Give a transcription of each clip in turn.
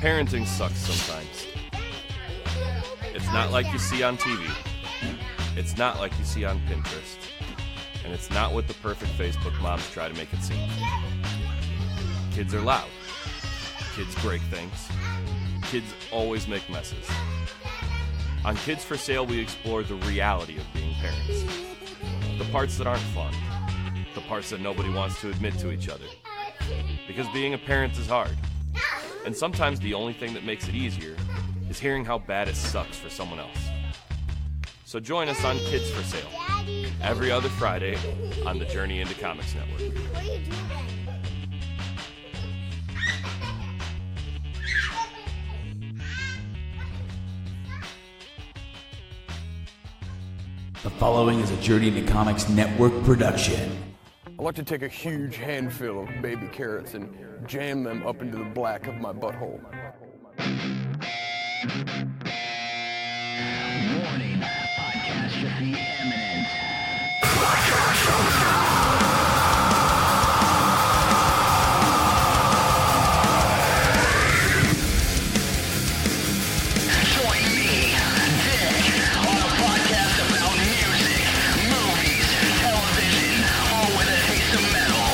Parenting sucks sometimes. It's not like you see on TV. It's not like you see on Pinterest. And it's not what the perfect Facebook moms try to make it seem. Kids are loud. Kids break things. Kids always make messes. On Kids for Sale, we explore the reality of being parents. The parts that aren't fun. The parts that nobody wants to admit to each other. Because being a parent is hard. And sometimes the only thing that makes it easier is hearing how bad it sucks for someone else. So join us on Kids for Sale, every other Friday on the Journey into Comics Network. The following is a Journey into Comics Network production. I like to take a huge handful of baby carrots and jam them up into the black of my butthole. Warning, podcastrophe imminent. Join me, Dick, on a podcast about music, movies, television, all with a taste of metal.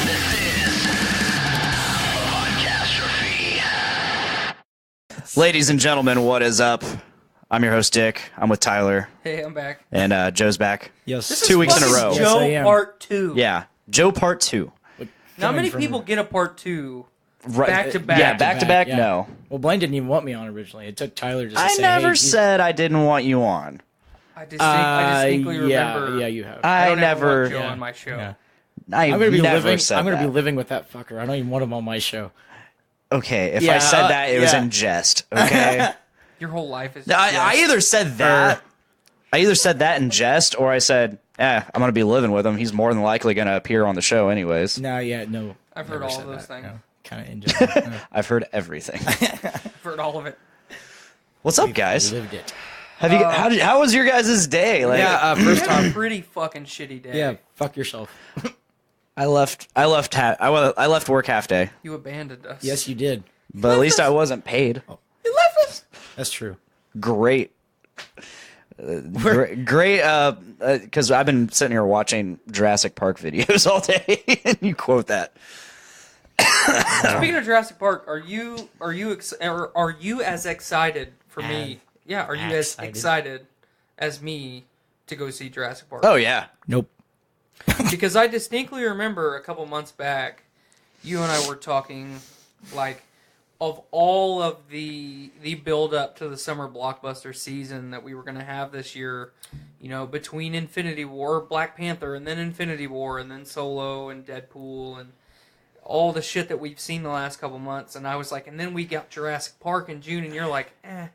This is Podcastrophe. Ladies and gentlemen, what is up? I'm your host, Dick. I'm with Tyler. Hey, I'm back. And Joe's back. Yes. This 2 weeks in a row. Yes, I Joe am. Part 2. Yeah. Joe Part 2. Not many people get a Part 2 Right. back to back. Yeah, back to back, yeah. no. Well, Blaine didn't even want me on originally. It took Tyler just to I say, never hey, said I didn't want you on. I distinctly remember. Yeah, you have. I don't ever never. want Joe Yeah. on my show. Yeah. I I'm gonna be never living. said I'm gonna that. be living with that fucker. I don't even want him on my show. Okay, if Yeah, I said that, it was yeah. in jest. Okay. Your whole life is. I either said that. I either said that in jest, or I said, I'm gonna be living with him. He's more than likely gonna appear on the show, anyways. No, yeah, no. I've heard never all said of those that, things. no. Kind of in general. No. I've heard everything. I've heard all of it. What's up, guys? Lived it. Have you? How was your guys' day? Like, Yeah, first It's a time. pretty fucking shitty day. Yeah, fuck yourself. I left work half day, You abandoned us. Yes, you did. but at least I wasn't paid. You left us. That's true. Great. Great, because I've been sitting here watching Jurassic Park videos all day, and you quote that. Speaking of Jurassic Park, are you as excited for me? Yeah, are you as excited as me to go see Jurassic Park? Oh yeah, Nope. Because I distinctly remember a couple months back, you and I were talking, like, of all of the build up to the summer blockbuster season that we were going to have this year, you know, between Infinity War, Black Panther, and then Infinity War, and then Solo and Deadpool, and all the shit that we've seen the last couple months. And I was like, and then we got Jurassic Park in June, and you're like, eh.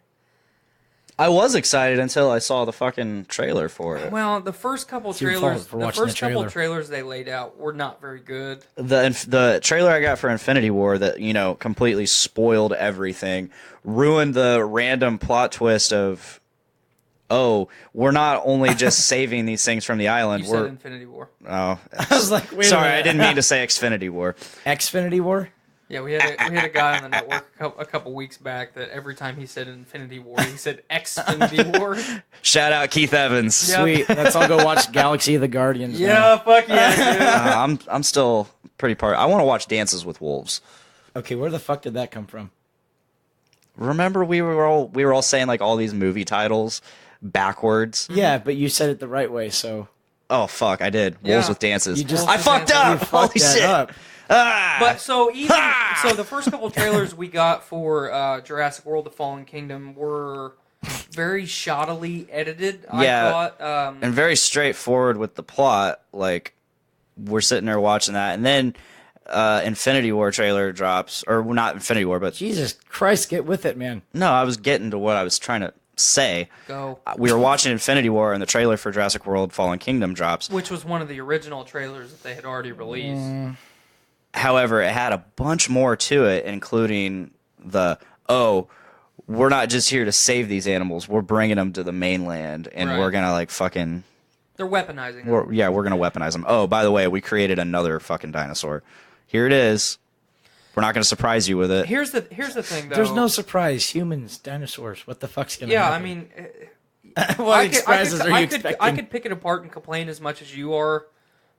I was excited until I saw the fucking trailer for it. Well, the first couple It's your fault trailers, for the watching the first couple trailer. trailers they laid out were not very good. The trailer I got for Infinity War that completely spoiled everything, ruined the random plot twist of, we're not only just saving these things from the island. You said Infinity War. Oh, I was like, wait sorry, a I minute. didn't mean to say Xfinity War. Xfinity War? Yeah, we had a guy on the network a couple weeks back that every time he said Infinity War, he said Xfinity War. Shout out Keith Evans. Yeah. Sweet. Let's all go watch Galaxy of the Guardians. Yeah, fuck yeah, dude. I'm still pretty I want to watch Dances with Wolves. Okay, where the fuck did that come from? Remember we were all saying like all these movie titles backwards. Yeah, but you said it the right way, so Oh fuck, I did. Yeah. Wolves with Dances. You just- I fucked up. you Holy fucked that shit. up. Ah! But so the first couple trailers we got for Jurassic World: The Fallen Kingdom were very shoddily edited. Yeah. I thought. And very straightforward with the plot. Like we're sitting there watching that, and then Infinity War trailer drops, or well, not Infinity War, but Jesus Christ, get with it, man. no, I was getting to what I was trying to say. Go. We were watching Infinity War, and the trailer for Jurassic World: Fallen Kingdom drops. Which was one of the original trailers that they had already released. However, it had a bunch more to it, including we're not just here to save these animals. We're bringing them to the mainland, and Right. we're gonna like fucking They're weaponizing them. We're gonna weaponize them. Oh, by the way, we created another fucking dinosaur. Here it is. We're not gonna surprise you with it. Here's the thing, though. There's no surprise. Humans, dinosaurs. What the fuck's gonna Yeah, happen? I mean, what surprises are you expecting? I could pick it apart and complain as much as you are,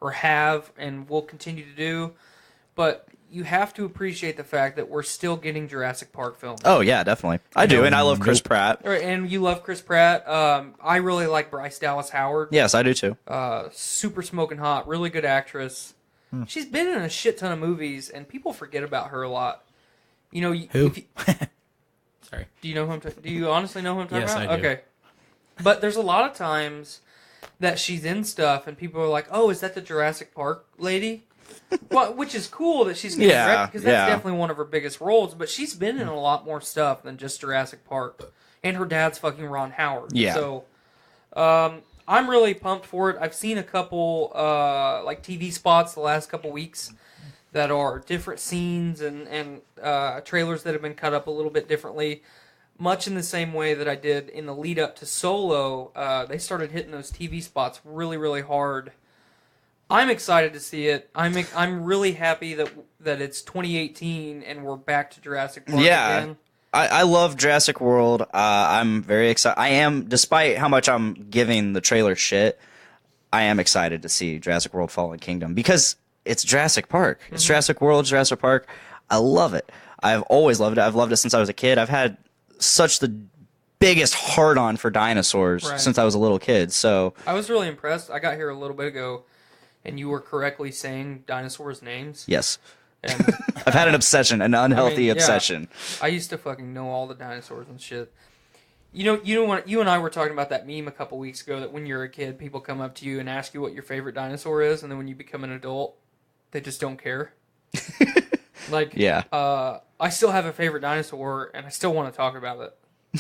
or have, and will continue to do, but you have to appreciate the fact that we're still getting Jurassic Park films. Oh yeah, definitely. I do, and I love Chris Pratt. Right, and you love Chris Pratt. I really like Bryce Dallas Howard. Yes, I do too. Super smoking hot, really good actress. She's been in a shit ton of movies, and people forget about her a lot. You know, Who? Sorry. Do you know who do you honestly know who I'm talking Yes, about? I do. Okay. But there's a lot of times that she's in stuff, and people are like, "Oh, is that the Jurassic Park lady?" Well, which is cool that she's getting because that's definitely one of her biggest roles. But she's been in a lot more stuff than just Jurassic Park, and her dad's fucking Ron Howard. Yeah. So, I'm really pumped for it. I've seen a couple like TV spots the last couple weeks that are different scenes and trailers that have been cut up a little bit differently. Much in the same way that I did in the lead up to Solo, they started hitting those TV spots really, really hard. I'm excited to see it. I'm really happy that it's 2018 and we're back to Jurassic Park again. I love Jurassic World. I'm very excited. I am, despite how much I'm giving the trailer shit, I am excited to see Jurassic World Fallen Kingdom because it's Jurassic Park. It's Jurassic World, Jurassic Park. I love it. I've always loved it. I've loved it since I was a kid. I've had such the biggest hard-on for dinosaurs since I was a little kid. So I was really impressed. I got here a little bit ago, and you were correctly saying dinosaurs' names. yes, And I've had an obsession, an unhealthy yeah. obsession. I used to fucking know all the dinosaurs and shit. You know when you and I were talking about that meme a couple weeks ago that when you're a kid, people come up to you and ask you what your favorite dinosaur is, and then when you become an adult, they just don't care. Like, Yeah. I still have a favorite dinosaur, and I still want to talk about it.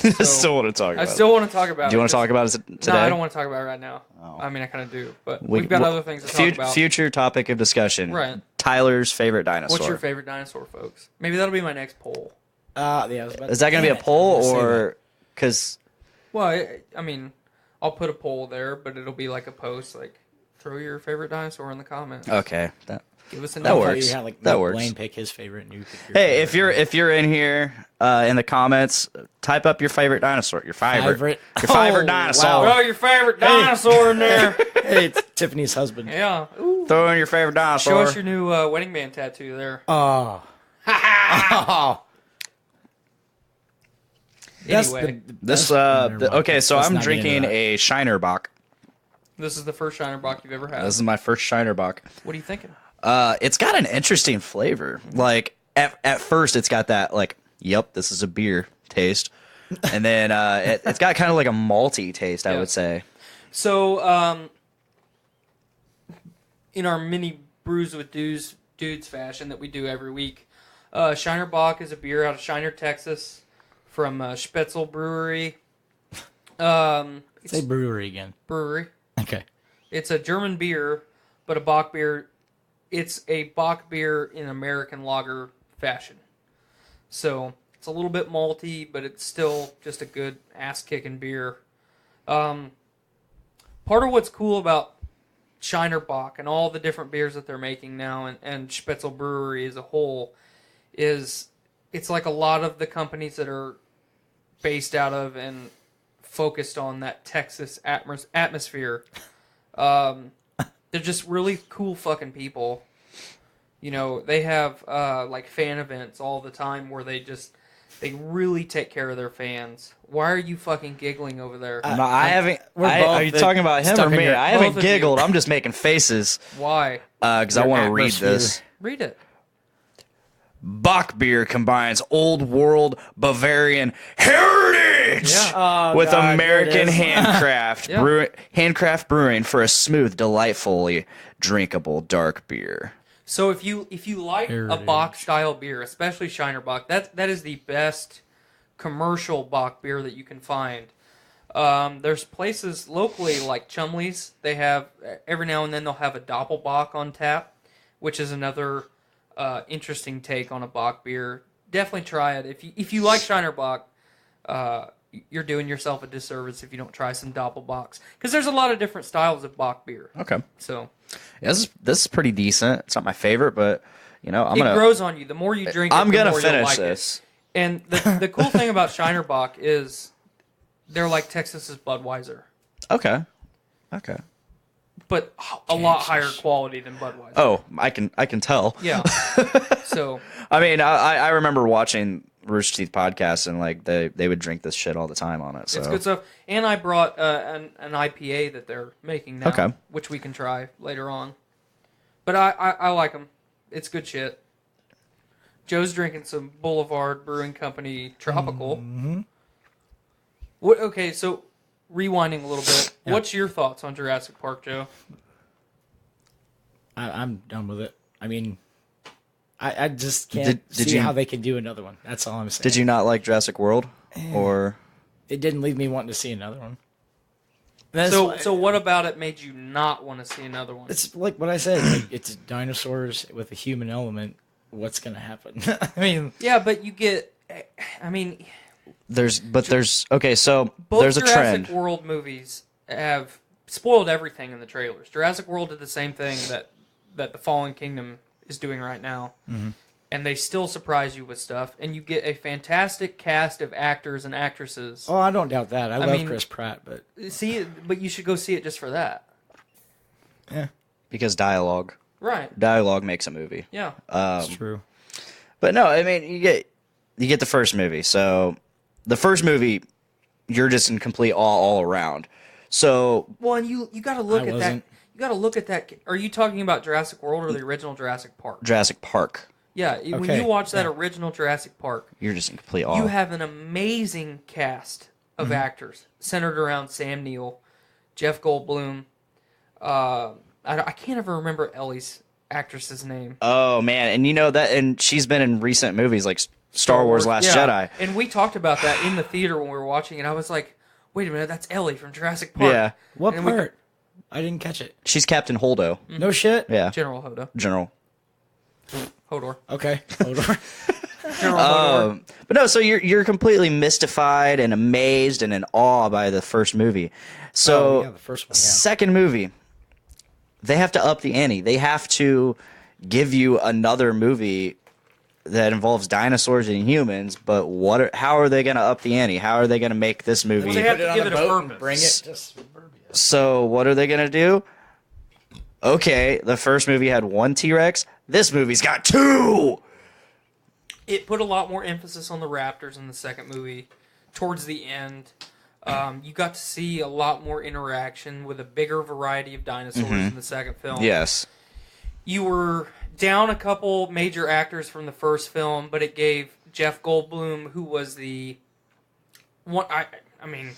I still want to talk about I still want to talk about it. it. Do you want to talk about it today? No, I don't want to talk about it right now. Oh. I mean, I kind of do, but we've got other things to talk about. Future topic of discussion. Right. Tyler's favorite dinosaur. What's your favorite dinosaur, folks? Maybe that'll be my next poll. Yeah, I was about Is that going to be a Damn it, poll I was gonna say or because? Well, I mean, I'll put a poll there, but it'll be like a post, like throw your favorite dinosaur in the comments. Okay, Give us a that number. works. You had, like, That let works. Blaine pick his favorite, and you pick your Hey, favorite. if you're in here in the comments, type up your favorite dinosaur. Your favorite dinosaur. wow. Throw your favorite dinosaur in there. Hey, it's Tiffany's husband. Yeah. Ooh. Throw in your favorite dinosaur. Show us your new wedding band tattoo there. Oh. Oh. That's Anyway, the This best Shiner okay, Bock. so Let's I'm not get into drinking that. a Shiner Bock. this is the first Shiner Bock you've ever had. This is my first Shiner Bock. What are you thinking? It's got an interesting flavor. Like at first, it's got that like, yep, this is a beer taste, and then it's got kind of like a malty taste, I Yeah. would say. So, in our mini brews with dudes fashion that we do every week, Shiner Bock is a beer out of Shiner, Texas, from Spätzle Brewery. Say brewery again. Brewery. Okay. It's a German beer, but a Bock beer. It's a Bock beer in American lager fashion. So it's a little bit malty, but it's still just a good ass-kicking beer. Part of what's cool about Shiner Bock and all the different beers that they're making now and Spätzle Brewery as a whole is it's like a lot of the companies that are based out of and focused on that Texas atmosphere. They're just really cool fucking people. You know, they have like fan events all the time where they really take care of their fans. Why are you fucking giggling over there? I haven't. we're Are you both talking about him stuck or in me? your- I both haven't of you. giggled. I'm just making faces Why? because I Your want to read atmosphere. this. Read it. Bock beer combines old world Bavarian heritage Yeah. Oh, with God, American there it is. handcraft Yeah. handcraft brewing for a smooth, delightfully drinkable dark beer. So if you like a Heritage. Bock style beer, especially Shiner Bock, that is the best commercial Bock beer that you can find. There's places locally like Chumley's. They have every now and then they'll have a Doppelbock on tap, which is another interesting take on a Bock beer. Definitely try it if you like Shiner Bock. you're doing yourself a disservice if you don't try some Doppelbocks. Because there's a lot of different styles of Bock beer. Okay. So Yeah, this is pretty decent. It's not my favorite, but you know, it grows on you. The more you drink it, I'm the gonna more you'll finish like this. it. And the cool thing about Shiner Bock is they're like Texas's Budweiser, Okay. but a lot higher quality than Budweiser. Oh, I can tell. Yeah. So I mean, I remember watching Rooster Teeth podcast and like they would drink this shit all the time on it. So it's good stuff. And I brought an IPA that they're making now, Okay. which we can try later on. But I like them. It's good shit. Joe's drinking some Boulevard Brewing Company Tropical. Mm-hmm. Okay, so rewinding a little bit, what's your thoughts on Jurassic Park, Joe? I'm done with it. I mean, I just can't see how they can do another one. That's all I'm saying. did you not like Jurassic World, or It didn't leave me wanting to see another one. So what about it made you not want to see another one? It's like what I said. Like, it's dinosaurs with a human element. What's going to happen? I mean, Yeah, but you get... I mean... there's okay, so Both there's a Jurassic trend. World movies have spoiled everything in the trailers. Jurassic World did the same thing that the Fallen Kingdom is doing right now. Mm-hmm. And they still surprise you with stuff. And you get a fantastic cast of actors and actresses. oh, I don't doubt that. I love mean- Chris Pratt, but See it, but you should go see it just for that. yeah, Because dialogue makes a movie. Yeah. it's true. But no, I mean you get the first movie. So the first movie, you're just in complete awe all around. So Well, and you got to look I at that. wasn't. You got to look at that. Are you talking about Jurassic World or the original Jurassic Park? Jurassic Park, Yeah, when Okay, you watch that yeah. original Jurassic Park, you're just in complete awe. you have an amazing cast of Mm-hmm. actors centered around Sam Neill, Jeff Goldblum. I can't ever remember Ellie's actress's name. Oh man, and you know that, and she's been in recent movies like Star Wars: Last Yeah. Jedi. And we talked about that in the theater when we were watching it. I was like, wait a minute, that's Ellie from Jurassic Park. Yeah, What And we- part? I didn't catch it. she's Captain Holdo. No shit. Yeah, General Hodo. General. Hodor. Okay. Hold on. General Hodor. But no, so you're completely mystified and amazed and in awe by the first movie. So Oh, yeah, the first one. Yeah. second movie, they have to up the ante. They have to give you another movie that involves dinosaurs and humans. But how are they going to up the ante? How are they going to make this movie? Well, they have to give it a purpose. Bring it. Just So what are they going to do? Okay, the first movie had one T-Rex. This movie's got two. It put a lot more emphasis on the raptors in the second movie. Towards the end, you got to see a lot more interaction with a bigger variety of dinosaurs in the second film. Yes. You were down a couple major actors from the first film, but it gave Jeff Goldblum, who was the one, I mean,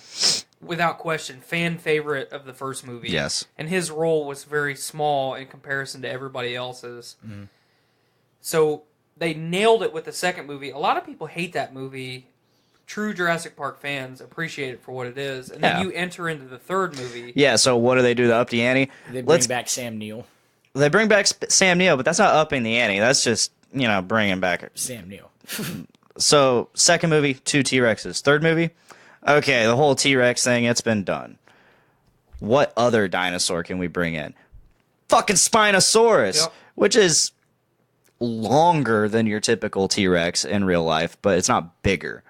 without question, fan favorite of the first movie. Yes. And his role was very small in comparison to everybody else's. So they nailed it with the second movie. A lot of people hate that movie. True Jurassic Park fans appreciate it for what it is. And then Yeah. you enter into the third movie. Yeah, so what do they do to up the ante? they bring back Sam Neill. They bring back Sam Neill, but that's not upping the ante. That's just, bringing back. Sam Neill. So, second movie, two T-Rexes. Third movie, okay, the whole T-Rex thing, it's been done. What other dinosaur can we bring in? Fucking Spinosaurus, Yep. which is longer than your typical T-Rex in real life, but it's not bigger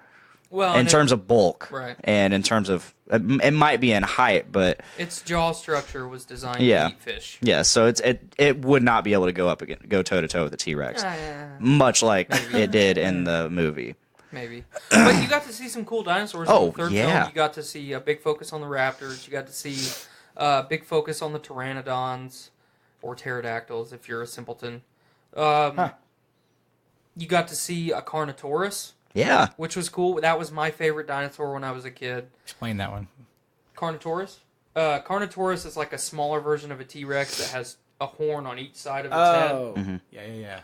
Well, in and terms of bulk. Right. And in terms of, it might be in height, but its jaw structure was designed Yeah. to eat fish. yeah, so it would not be able to go toe to toe with the T-Rex, Ah, much like it did in the movie. maybe. But you got to see some cool dinosaurs in Oh, the third yeah. film. You got to see a big focus on the raptors. You got to see a big focus on the pteranodons or pterodactyls if you're a simpleton. You got to see a Carnotaurus, Yeah. which was cool. That was my favorite dinosaur when I was a kid. Explain that one. Carnotaurus? Carnotaurus is like a smaller version of a T-Rex that has a horn on each side of its head. Yeah.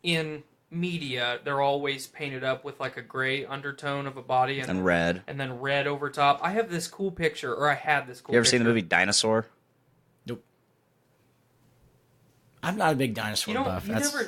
In media, they're always painted up with like a gray undertone of a body And red. and then red over top. I have this cool picture, or I had this cool You ever picture. seen the movie Dinosaur? Nope. I'm not a big dinosaur buff.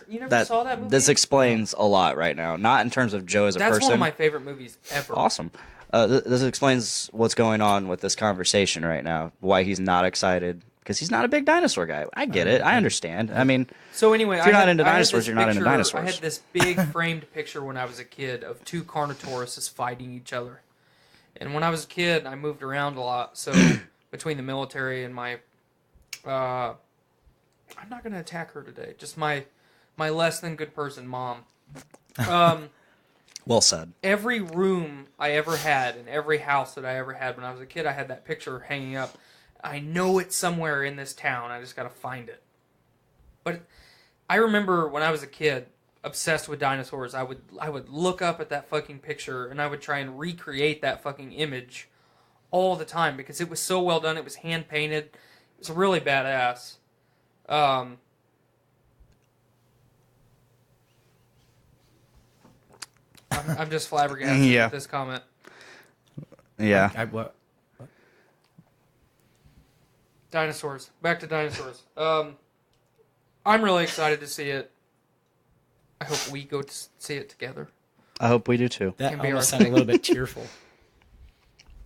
You never saw that movie? This explains a lot right now. Not in terms of Joe as a That's person. one of my favorite movies ever. Awesome. This explains what's going on with this conversation right now. Why he's not excited. Because he's not a big dinosaur guy. I get it. I understand. I mean, so anyway, if you're not into dinosaurs, you're not into dinosaurs. I had this big framed picture when I was a kid of two Carnotauruses fighting each other. And when I was a kid, I moved around a lot. So between the military and my... I'm not going to attack her today. Just my less than good person mom. Well said. Every room I ever had and every house that I ever had when I was a kid, I had that picture hanging up. I know it's somewhere in this town. I just got to find it. But I remember when I was a kid, obsessed with dinosaurs, I would look up at that fucking picture and I would try and recreate that fucking image all the time because it was so well done. It was hand painted. It was really badass. I'm just flabbergasted with this comment. Yeah. What? Dinosaurs. Back to dinosaurs. I'm really excited to see it. I hope we go to see it together. I hope we do too. That Can be almost our sounded a thing. little bit tearful.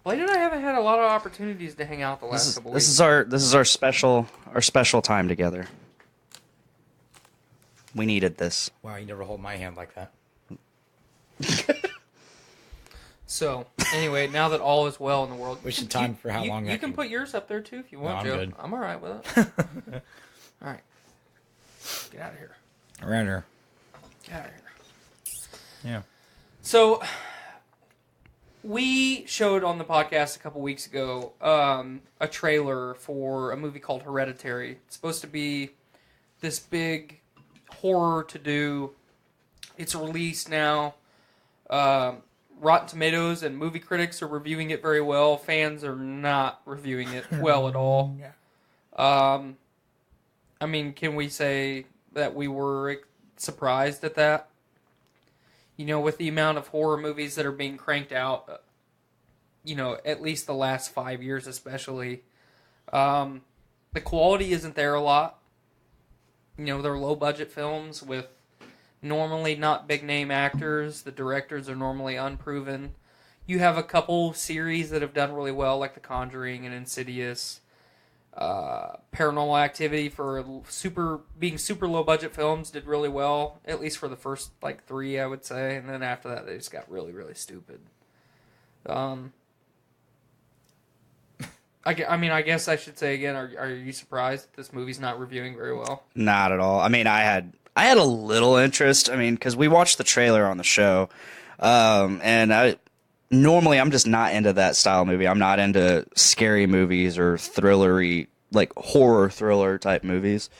Blade and I haven't had a lot of opportunities to hang out the last couple weeks. This is our special time together. We needed this. Wow, you never hold my hand like that. So, anyway, now that all is well in the world... We should time for how long you that can put yours up there, too, if you want, I'm Joe. good. I'm all right with it. All right. Get out of here. Around here. Get out of here. Yeah. So, we showed on the podcast a couple weeks ago a trailer for a movie called Hereditary. It's supposed to be this big horror to do. It's released now. Rotten Tomatoes and movie critics are reviewing it very well. Fans are not reviewing it well at all. I mean, can we say that we were surprised at that? You know, with the amount of horror movies that are being cranked out, you know, at least the last 5 years especially, the quality isn't there a lot. You know, they're low-budget films with normally not big-name actors. The directors are normally unproven. You have a couple series that have done really well, like The Conjuring and Insidious. Paranormal Activity, for being super low-budget films, did really well, at least for the first, 3, I would say. And then after that, they just got really, really stupid. I guess I should say again, are you surprised that this movie's not reviewing very well? Not at all. I mean, I had a little interest. I mean, because we watched the trailer on the show, and normally I'm just not into that style movie. I'm not into scary movies or thrillery, horror thriller type movies.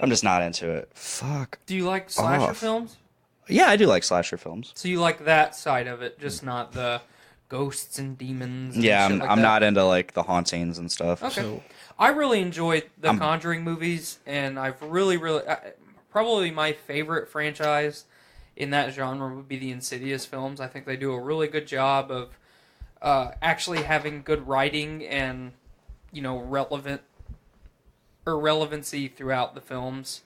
I'm just not into it. Fuck. Do you like slasher films? Yeah, I do like slasher films. So you like that side of it, just not the ghosts and demons and Yeah, shit like I'm that? not into the hauntings and stuff. Okay. So- I really enjoyed the Conjuring movies, and I've really, probably my favorite franchise in that genre would be the Insidious films. I think they do a really good job of actually having good writing and, you know, relevancy throughout the films.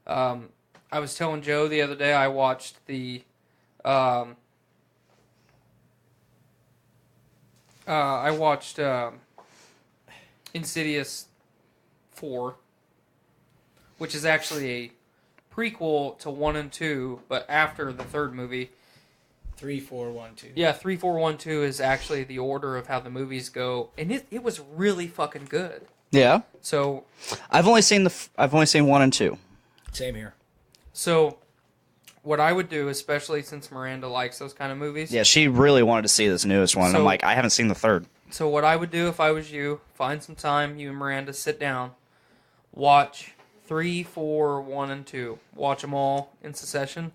I was telling Joe the other day I watched the Insidious 4, which is actually a prequel to 1 and 2, but after the third movie. 3, 4, 1, 2. Yeah, 3, 4, 1, 2 is actually the order of how the movies go, and it was really fucking good. Yeah. So I've only seen 1 and 2. Same here. So what I would do, especially since Miranda likes those kind of movies. Yeah, she really wanted to see this newest one. And I'm like, I haven't seen the third. So what I would do if I was you, find some time, you and Miranda sit down, watch 3, 4, 1, and 2. Watch them all in succession,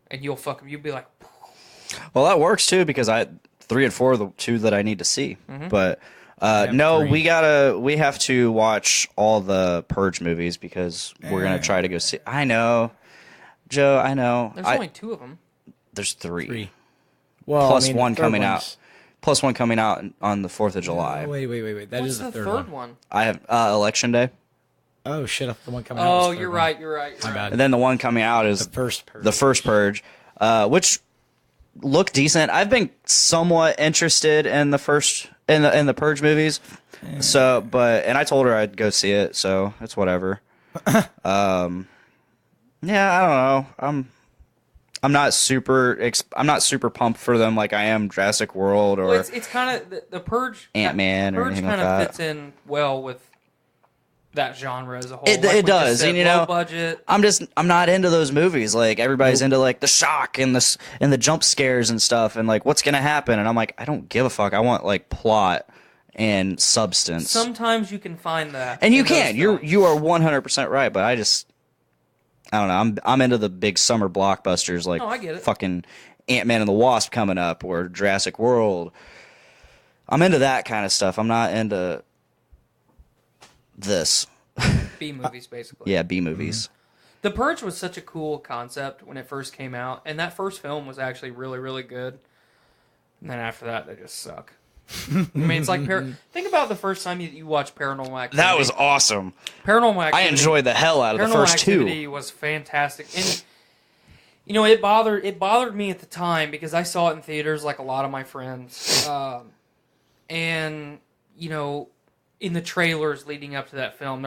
and you'll be like... Well, that works too because 3 and 4 are the two that I need to see. Mm-hmm. But no, 3. we have to watch all the Purge movies because we're gonna try to go see. I know, Joe. I know. There's only 2 of them. There's 3. 3. Well, Plus I mean, one the third coming one's- out. Plus one coming out on the 4th of July. Wait. That What's is the third third one. one? I have Election Day, Oh, shit. The one coming out was Oh, the third you're one. right. My bad. and then the one coming out is The first Purge. the first Purge, which look decent. I've been somewhat interested in the first in the Purge movies. So, and I told her I'd go see it, so it's whatever. Yeah, I don't know. I'm not super pumped for them like I am Jurassic World or it's kind of the Purge. Ant-Man or anything like that. Purge kind of fits in well with that genre as a whole. It does, and low budget. I'm not into those movies. Like everybody's into like the shock and the jump scares and stuff, and like what's gonna happen. And I'm like, I don't give a fuck. I want like plot and substance. Sometimes you can find that, and you can. You are 100% right. But I don't know. I'm into the big summer blockbusters like I get it. Fucking Ant-Man and the Wasp coming up or Jurassic World. I'm into that kind of stuff. I'm not into this. B movies, basically. Yeah, B movies. The Purge was such a cool concept when it first came out, and that first film was actually really, really good. And then after that, they just suck. I mean, it's like think about the first time you watched Paranormal Activity. That was awesome. Paranormal Activity. I enjoyed the hell out of the first two. Paranormal Activity was fantastic, and you know it bothered me at the time because I saw it in theaters like a lot of my friends, and you know, in the trailers leading up to that film,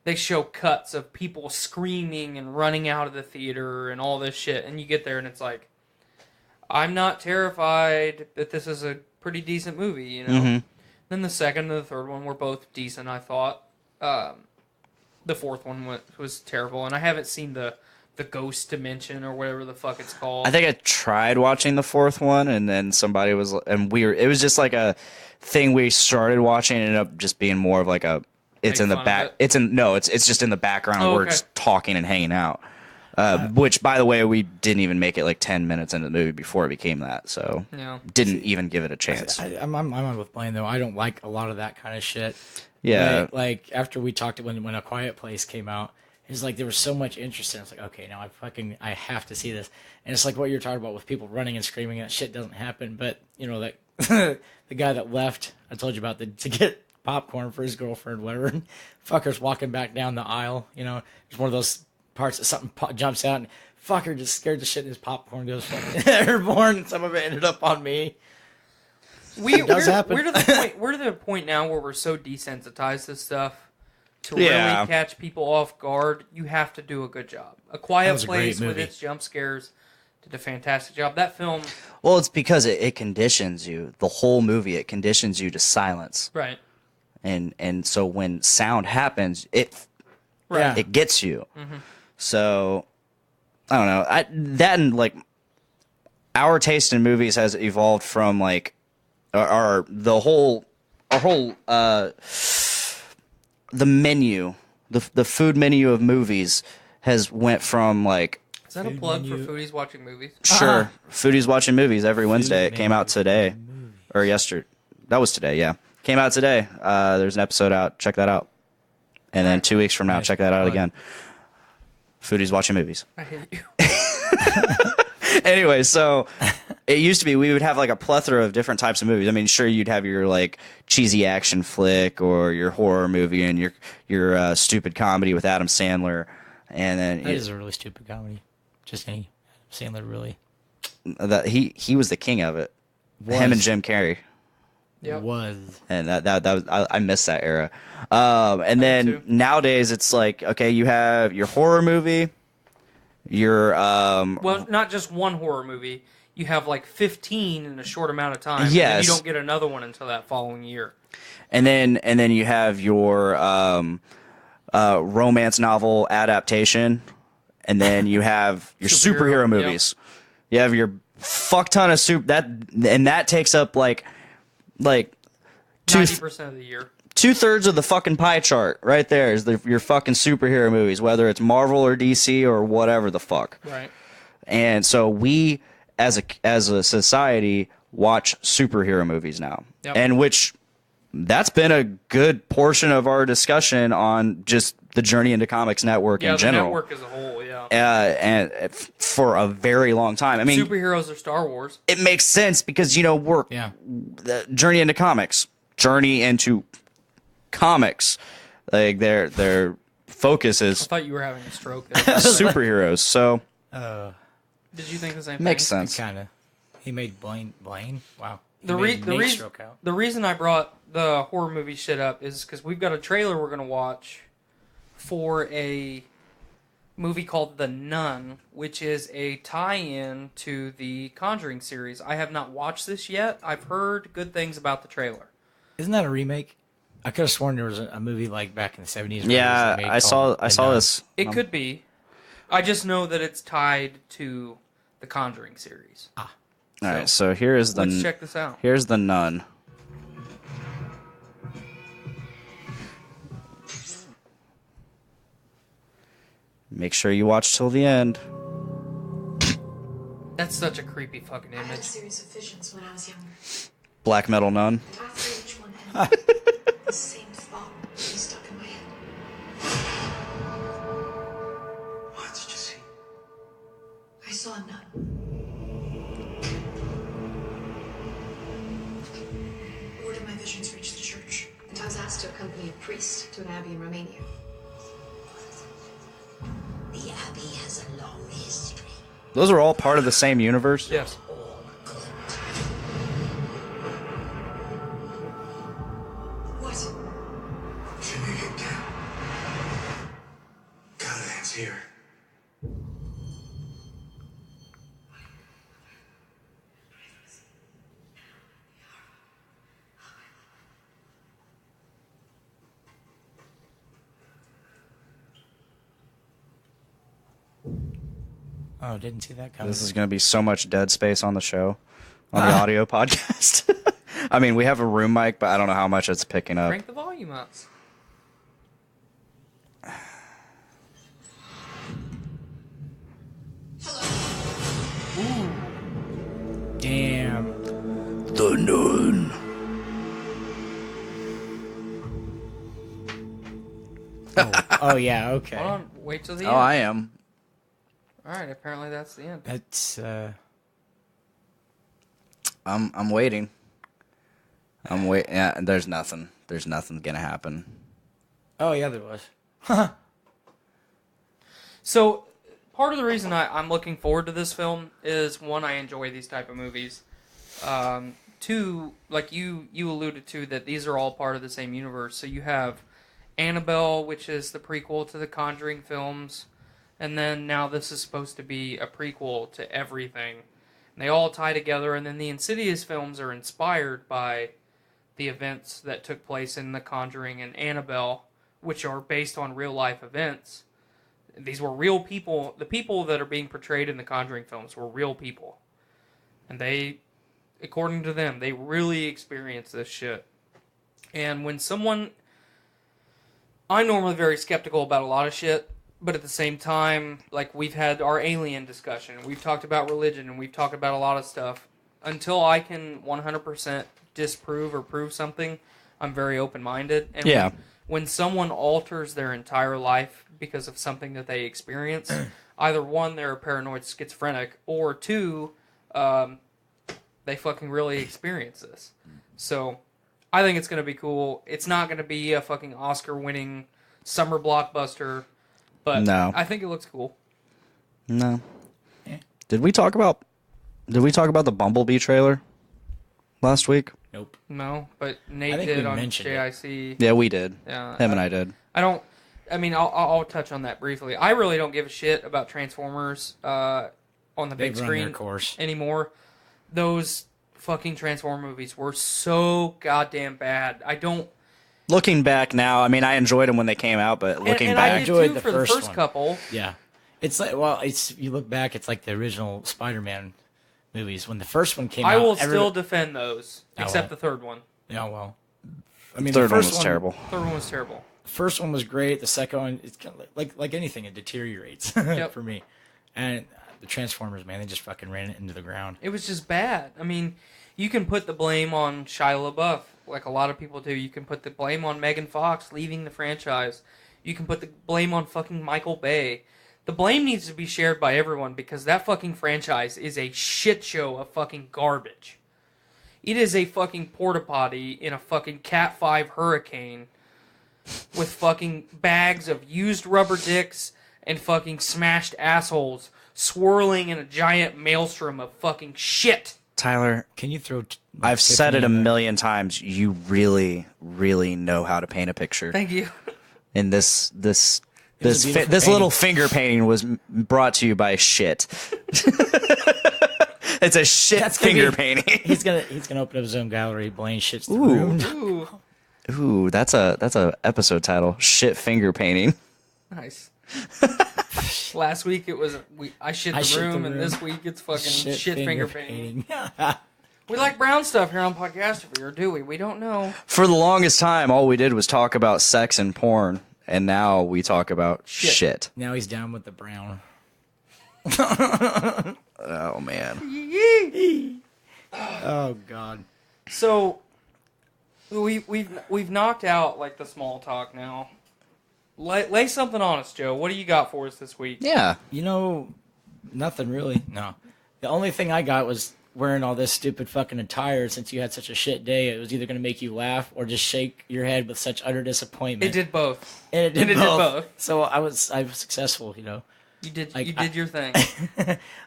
they show cuts of people screaming and running out of the theater and all this shit, and you get there and it's like, I'm not terrified that this is a pretty decent movie, you know. Mm-hmm. Then the second and the third one were both decent, I thought. The fourth one was terrible, and I haven't seen the Ghost Dimension or whatever the fuck it's called. I think I tried watching the fourth one, and then somebody was, and it was just like a thing we started watching, and ended up just being more of like a, it's in the back, it's just in the background. Oh, We're just talking and hanging out. Which, by the way, we didn't even make it like 10 minutes into the movie before it became that, so didn't even give it a chance. I'm on with Blaine, though. I don't like a lot of that kind of shit. Yeah. Like after we talked when A Quiet Place came out, it's like there was so much interest in it. It's like, okay, now I have to see this. And it's like what you're talking about with people running and screaming, that shit doesn't happen. But, you know, that the guy that left, I told you about, to get popcorn for his girlfriend, whatever, fucker's walking back down the aisle, you know, it's one of those parts that something jumps out and fucker just scared the shit and his popcorn goes fucking airborne, and some of it ended up on me. We're to the point now where we're so desensitized to stuff to really catch people off guard. You have to do a good job. A Quiet Place with its jump scares did a fantastic job. That film. Well, it's because it conditions you. The whole movie, it conditions you to silence. Right. And so when sound happens, it gets you. Mm-hmm. So I don't know. That and like our taste in movies has evolved from like our whole the menu, the food menu of movies has went from like. Is that a plug for Foodies Watching Movies? Sure. Foodies Watching Movies every Wednesday. It came out today or yesterday. That was today. Yeah. Came out today. There's an episode out. Check that out. And then 2 weeks from now, check that out again. Foodies Watching Movies. I hate you. Anyway, so it used to be we would have like a plethora of different types of movies. I mean, sure, you'd have your like cheesy action flick or your horror movie and your stupid comedy with Adam Sandler, and then that is a really stupid comedy. Just any Adam Sandler, really. That he was the king of it. Him and Jim Carrey. Yep. Was. And that was I miss that era. And then nowadays it's like, okay, you have your horror movie, your well, not just one horror movie. You have like 15 in a short amount of time. Yes. And you don't get another one until that following year. And then you have your romance novel adaptation, and then you have your superhero movies. Yep. You have your fuck ton of that takes up like 90% of the year. 2/3 of the fucking pie chart right there is your fucking superhero movies, whether it's Marvel or DC or whatever the fuck. Right. And so we, as a society, watch superhero movies now, and that's been a good portion of our discussion on just the Journey into Comics network in general. The network as a whole, and for a very long time. I mean, superheroes are Star Wars. It makes sense because the Journey into Comics, like their focus is. I thought you were having a stroke there. Superheroes. So. Did you think the same Makes thing? sense. Kind of. He made Blaine. Wow. He The made Nate reason stroke out. the reason I brought the horror movie shit up is because we've got a trailer we're gonna watch for a movie called The Nun, which is a tie-in to the Conjuring series. I have not watched this yet. I've heard good things about the trailer. Isn't that a remake? I could have sworn there was a movie like back in the 70s. where Yeah, it was I saw this. It could be. I just know that it's tied to the Conjuring series. All right, so here is the. Let's check this out. Here's The Nun. Make sure you watch till the end. That's such a creepy fucking I had a image. series of visions when I was younger. Black metal nun. After each one ended, the same thought was stuck in my head. What did you see? I saw a nun. Word of my visions reached the church, and I was asked to accompany a priest to an abbey in Romania. The Abbey has a long history. Those are all part of the same universe. Yes. What? Can you get down? God's here. Oh, didn't see that coming. This is going to be so much dead space on the show, on the audio podcast. I mean, we have a room mic, but I don't know how much it's picking up. Crank the volume up. Damn. The Nun. Oh, yeah, okay. Hold on. Wait till the Oh, end. I am. Alright, apparently that's the end. That's, I'm waiting. I'm wait. Yeah, there's nothing. There's nothing gonna happen. oh, yeah, there was. So, part of the reason I'm looking forward to this film is, one, I enjoy these type of movies. Two, like you alluded to, that these are all part of the same universe. So you have Annabelle, which is the prequel to the Conjuring films, and then now this is supposed to be a prequel to everything. And they all tie together, and then the Insidious films are inspired by the events that took place in the Conjuring and Annabelle, which are based on real-life events. These were real people. The people that are being portrayed in the Conjuring films were real people. And they, according to them, they really experienced this shit. And when someone... I'm normally very skeptical about a lot of shit, but at the same time, like, we've had our alien discussion, we've talked about religion, and we've talked about a lot of stuff. Until I can 100% disprove or prove something, I'm very open-minded. And Yeah. when someone alters their entire life because of something that they experience, either one, they're a paranoid schizophrenic, or two, they fucking really experience this. So, I think it's going to be cool. It's not going to be a fucking Oscar-winning summer blockbuster, but No. I think it looks cool. No. Did we talk about the Bumblebee trailer last week? Nope. No, but Nate I think did we on mentioned it. JIC. Yeah, we did. Yeah, Him and I did. I'll touch on that briefly. I really don't give a shit about Transformers on the big They've run their screen course. anymore. Those fucking Transformer movies were so goddamn bad. I don't... Looking back now, I mean, I enjoyed them when they came out, but looking and back, I did enjoyed too the for the first first one. couple. Yeah. It's like, well, you look back, it's like the original Spider-Man movies. When the first one came out, I will still defend those, Oh, except well. the third one. Yeah, well. I mean, third the one first was terrible. Third one was terrible. The first one was great. The second one, it's kind of like anything, it deteriorates Yep. for me. And the Transformers, man, they just fucking ran it into the ground. It was just bad. I mean, you can put the blame on Shia LaBeouf, like a lot of people do. You can put the blame on Megan Fox leaving the franchise. You can put the blame on fucking Michael Bay. The blame needs to be shared by everyone because that fucking franchise is a shit show of fucking garbage. It is a fucking porta potty in a fucking Cat 5 hurricane with fucking bags of used rubber dicks and fucking smashed assholes swirling in a giant maelstrom of fucking shit. Tyler, Can you throw? I've said it a Tiffany in there? million times. You really, really know how to paint a picture. Thank you. And this was a beautiful little painting. finger painting was brought to you by shit. It's a shit That's gonna finger be- painting. He's gonna open up his own gallery. Blaine shits the room. Ooh, Ooh, that's a episode title. Shit finger painting. nice. Last week it was I shit the room, and this week it's fucking shit finger painting. We like brown stuff here on Podcastrophe, or do we? We don't know. For the longest time, all we did was talk about sex and porn, and now we talk about shit. Now he's down with the brown. Oh man. Oh God. So we've knocked out like the small talk now. Lay something on us, Joe. What do you got for us this week? Yeah. You know, nothing really. No. The only thing I got was wearing all this stupid fucking attire since you had such a shit day. It was either going to make you laugh or just shake your head with such utter disappointment. It did both. And it did did both. both. So I was successful, you know. You did Like, you did your thing.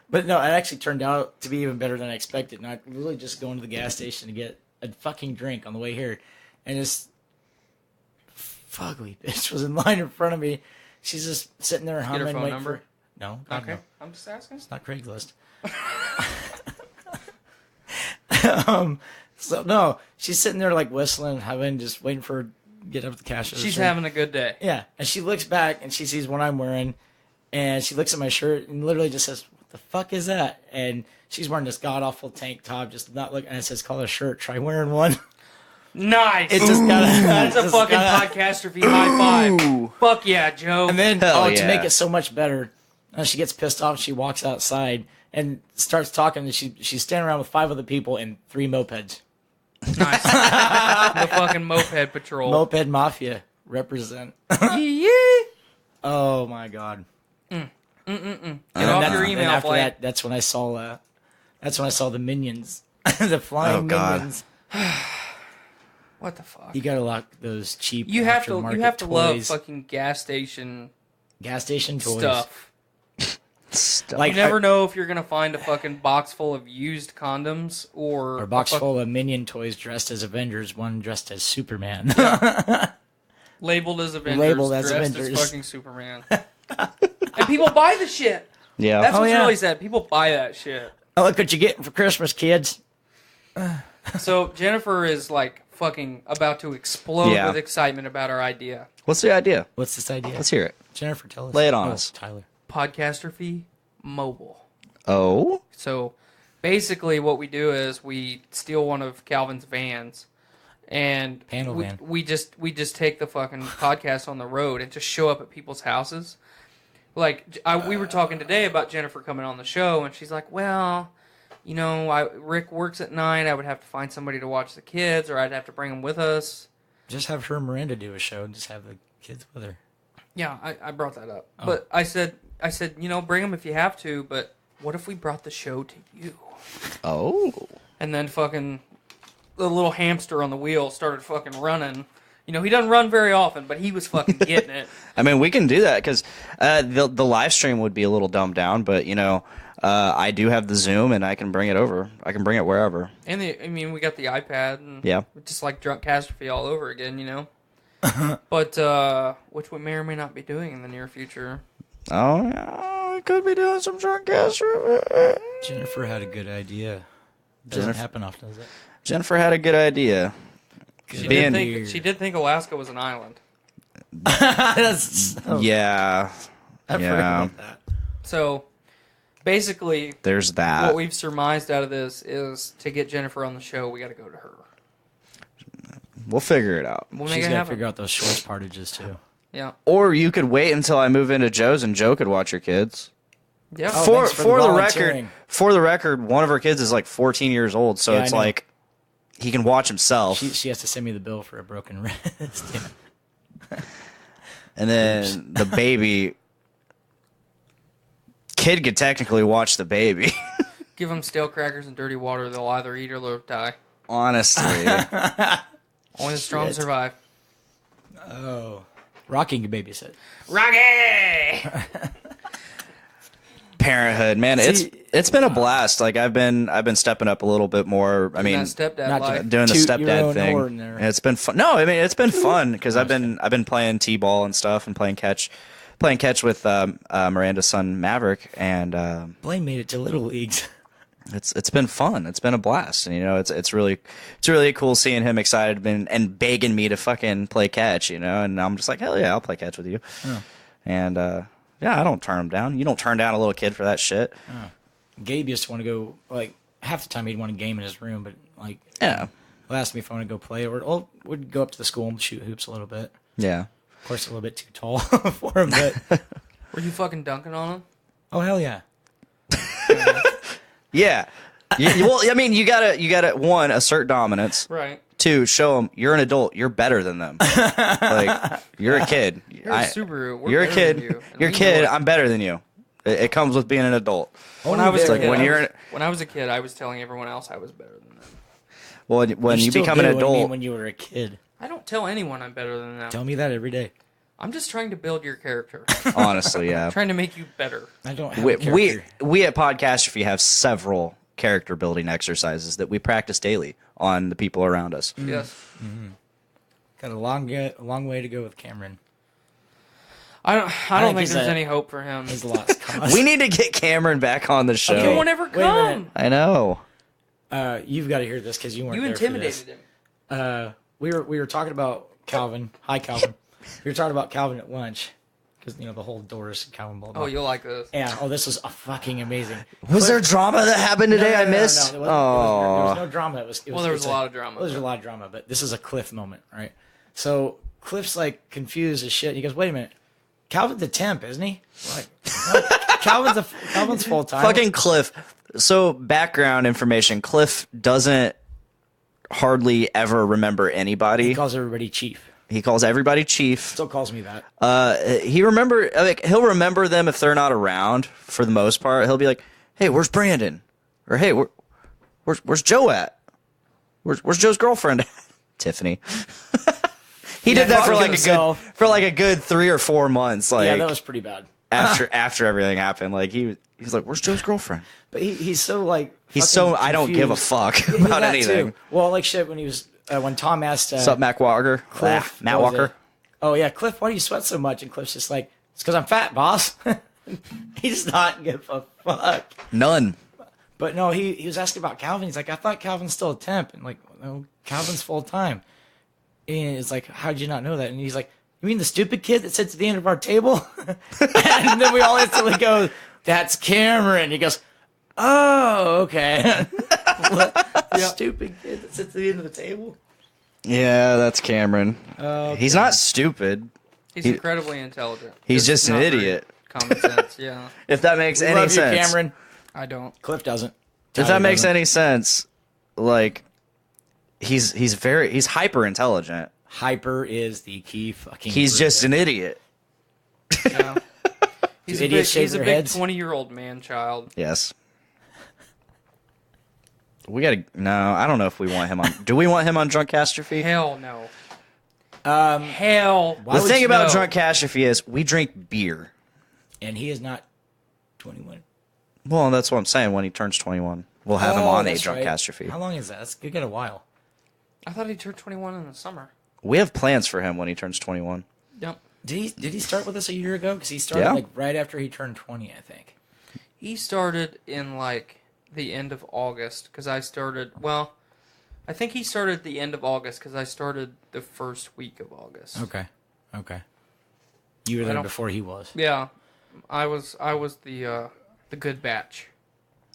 But no, it actually turned out to be even better than I expected. And I really just going to the gas station to get a fucking drink on the way here. And this fugly bitch was in line in front of me. She's just sitting there humming. phone waiting number? For... No. God, Okay, no. I'm just asking. It's not Craigslist. So no, she's sitting there like whistling, just waiting for her to get up the cash register. She's having a good day. Yeah, and she looks back and she sees what I'm wearing, and she looks at my shirt and literally just says, "What the fuck is that?" And she's wearing this god awful tank top, just not look. And it says, "Call a shirt. Try wearing one." Nice. It just got. That's a fucking Podcastrophe high five. Fuck yeah, Joe. And then, Hell to yeah. make it so much better, she gets pissed off. She walks outside and starts talking. And she's standing around with 5 other people and 3 mopeds. Nice. The fucking moped patrol. Moped Mafia represent. Yeah. Oh my god! Get And off that's- your and email, after Blake. that, that's when I saw. That's when I saw the minions, the flying God. minions. What the fuck? You gotta lock those cheap. You have to aftermarket love toys. fucking gas station gas station toys. stuff. Stuff. Like You never know if you're gonna find a fucking box full of used condoms or or a box full of minion toys dressed as Avengers, one dressed as Superman. labeled as Avengers, Labeled as dressed Avengers. as fucking Superman. And people buy the shit. Yeah. That's Oh, what's yeah. really sad. People buy that shit. Oh, look what you're getting for Christmas, kids! So Jennifer is like fucking about to explode Yeah. with excitement about our idea. What's the idea? What's this idea? Let's hear it. Jennifer, tell us. Lay it on us. Tyler. Podcastrophe Mobile. Oh. So basically what we do is we steal one of Calvin's vans and Panel van. we just take the fucking podcast on the road and just show up at people's houses. Like we were talking today about Jennifer coming on the show and she's like, "Well, you know, Rick works at night. I would have to find somebody to watch the kids or I'd have to bring them with us." Just have her and Miranda do a show and just have the kids with her. Yeah, I brought that up. Oh. But I said, you know, bring them if you have to, but what if we brought the show to you? Oh. And then fucking the little hamster on the wheel started fucking running. You know, he doesn't run very often, but he was fucking getting it. I mean, we can do that because the live stream would be a little dumbed down, but you know, I do have the Zoom and I can bring it over. I can bring it wherever. And we got the iPad and Yeah. just like Drunk Catastrophe all over again, you know. But which we may or may not be doing in the near future. Oh, yeah, we could be doing some drunk gastro. Jennifer had a good idea. Doesn't Jennifer- happen often, does it? Jennifer had a good idea. She Being- did think Alaska was an island. That's, Yeah. I forgot Yeah. about that. So basically, There's that. what we've surmised out of this is to get Jennifer on the show, we got to go to her. We'll figure it out. We'll make She's it got to happen. figure out those shorts partages too. Yeah. Or you could wait until I move into Joe's and Joe could watch your kids. Yeah. Oh, for thanks for for the the record, volunteering. one of her kids is like 14 years old, so Yeah, it's I know. like he can watch himself. She has to send me the bill for a broken wrist. And then the baby kid could technically watch the baby. Give them stale crackers and dirty water. They'll either eat or they'll die. Honestly. Only the strong Shit. survive. Oh, Rocky can babysit. Rocky! Parenthood, man, See, It's been a blast. Like I've been stepping up a little bit more. I mean, That stepdad not life. doing the toot your stepdad own thing. horn there. And it's been fun. No, I mean it's been fun because I've been playing t-ball and stuff and playing catch with Miranda's son Maverick, and Blaine made it to Little Leagues. it's been fun. It's been a blast, and it's really cool seeing him excited and begging me to fucking play catch, and I'm just like, hell yeah, I'll play catch with you. Oh. And yeah, I don't turn him down. You don't turn down a little kid for that shit. Oh. Gabe used to want to go, like, half the time he'd want to game in his room, but, like, Yeah. he'll ask me if I want to go play, or we'd go up to the school and shoot hoops a little bit. Yeah. Of course, a little bit too tall for him, but... Were you fucking dunking on him? Oh, hell yeah. Yeah. Well, I mean, you gotta one, assert dominance. Right. Two, show them you're an adult. You're better than them. Like you're a kid. You're a Subaru. We're You're a better kid. than you, and You're a we kid. know it. I'm better than you. It comes with being an adult. When I was a like kid, when I was a kid, I was telling everyone else I was better than them. Well, when you still become do, an what do you mean adult, when you were a kid. I don't tell anyone I'm better than them. Tell me that every day. I'm just trying to build your character. honestly, yeah. trying to make you better. I don't have We, a character. we at Podcastrophe have several character building exercises that we practice daily on the people around us. Yes. Mm-hmm. Got a long way to go with Cameron. I don't think he's there's a- any hope for him. He's a lost cause. We need to get Cameron back on the show. He won't ever Wait a minute. come. I know. You've got to hear this because you weren't You there intimidated him. for this. We were talking about Calvin. Hi, Calvin. We were talking about Calvin at lunch because the whole Doris and Calvin. Blah, blah. Oh, you'll like this. Yeah. Oh, this was fucking amazing. Was there drama that happened today? I missed. No, there was no drama. It was Well, there was it's a lot of drama. Well, there's a lot of drama, but this is a Cliff moment, right? So Cliff's like confused as shit. He goes, "Wait a minute, Calvin's a temp, isn't he?" Like, no, Calvin's full time. Fucking Cliff. So background information: Cliff doesn't hardly ever remember anybody. He calls everybody chief. He calls everybody chief. Still calls me that. He'll remember them if they're not around for the most part. He'll be like, "Hey, where's Brandon?" Or "Hey, where's Joe at? Where's Joe's girlfriend?" Tiffany. He did that for like a good 3 or 4 months. Like Yeah, that was pretty bad. after everything happened. Like he's like, "Where's Joe's girlfriend?" But he's so like He's fucking so I don't give a confused. fuck Yeah, about that anything. too. Well, like shit when he was when Tom asked What's up, Matt Walker? Cliff, Matt what was Walker. it? Oh yeah, Cliff, why do you sweat so much? And Cliff's just like, it's because I'm fat, boss. He does not give a fuck. None. But no, he was asking about Calvin. He's like, I thought Calvin's still a temp. And like, no, Calvin's full time. And it's like, how'd you not know that? And he's like, you mean the stupid kid that sits at the end of our table? And then we all instantly go, that's Cameron. He goes, oh, okay. Stupid kid that sits at the end of the table. Yeah, that's Cameron. Okay. He's not stupid. He's incredibly intelligent. He's just an not very idiot. Common sense, yeah. If that makes We any love you, sense. Cameron. I don't. Cliff doesn't. If Tyler that makes doesn't. any sense, like he's hyper intelligent. Hyper is the key fucking. He's word just there. an idiot. Yeah. He's Do a idiots shave he's a their big heads? 20-year-old man-child. Yes. We gotta. No, I don't know if we want him on. Do we want him on Drunkastrophe? Hell no. Hell. The thing about Drunkastrophe is we drink beer. And he is not 21. Well, that's what I'm saying. When he turns 21, we'll have him on a that's right. Drunkastrophe. How long is that? That's good. Get a while. I thought he turned 21 in the summer. We have plans for him when he turns 21. Yep. Did he start with us a year ago? Because he started Yeah. like right after he turned 20, I think. He started in like the end of August because I started. Well, I think he started at the end of August because I started the first week of August. Okay. You were there don't- before he was. Yeah, I was the good batch.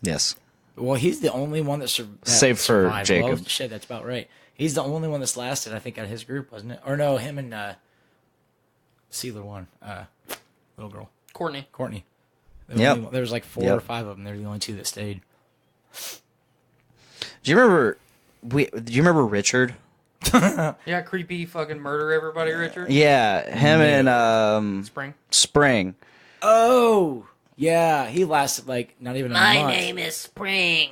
Yes. Well, he's the only one that Save for survived. Jacob. Well, shit, that's about right. He's the only one that's lasted, I think, out of his group, wasn't it? Or no, him and Sealer one, little girl, Courtney. Yep. There was like 4 or 5 of them. They're the only 2 that stayed. Do you remember? Do you remember Richard? Yeah, creepy fucking murder everybody, Richard. Yeah, him and Spring. Oh, yeah. He lasted like not even a month. My name is Spring.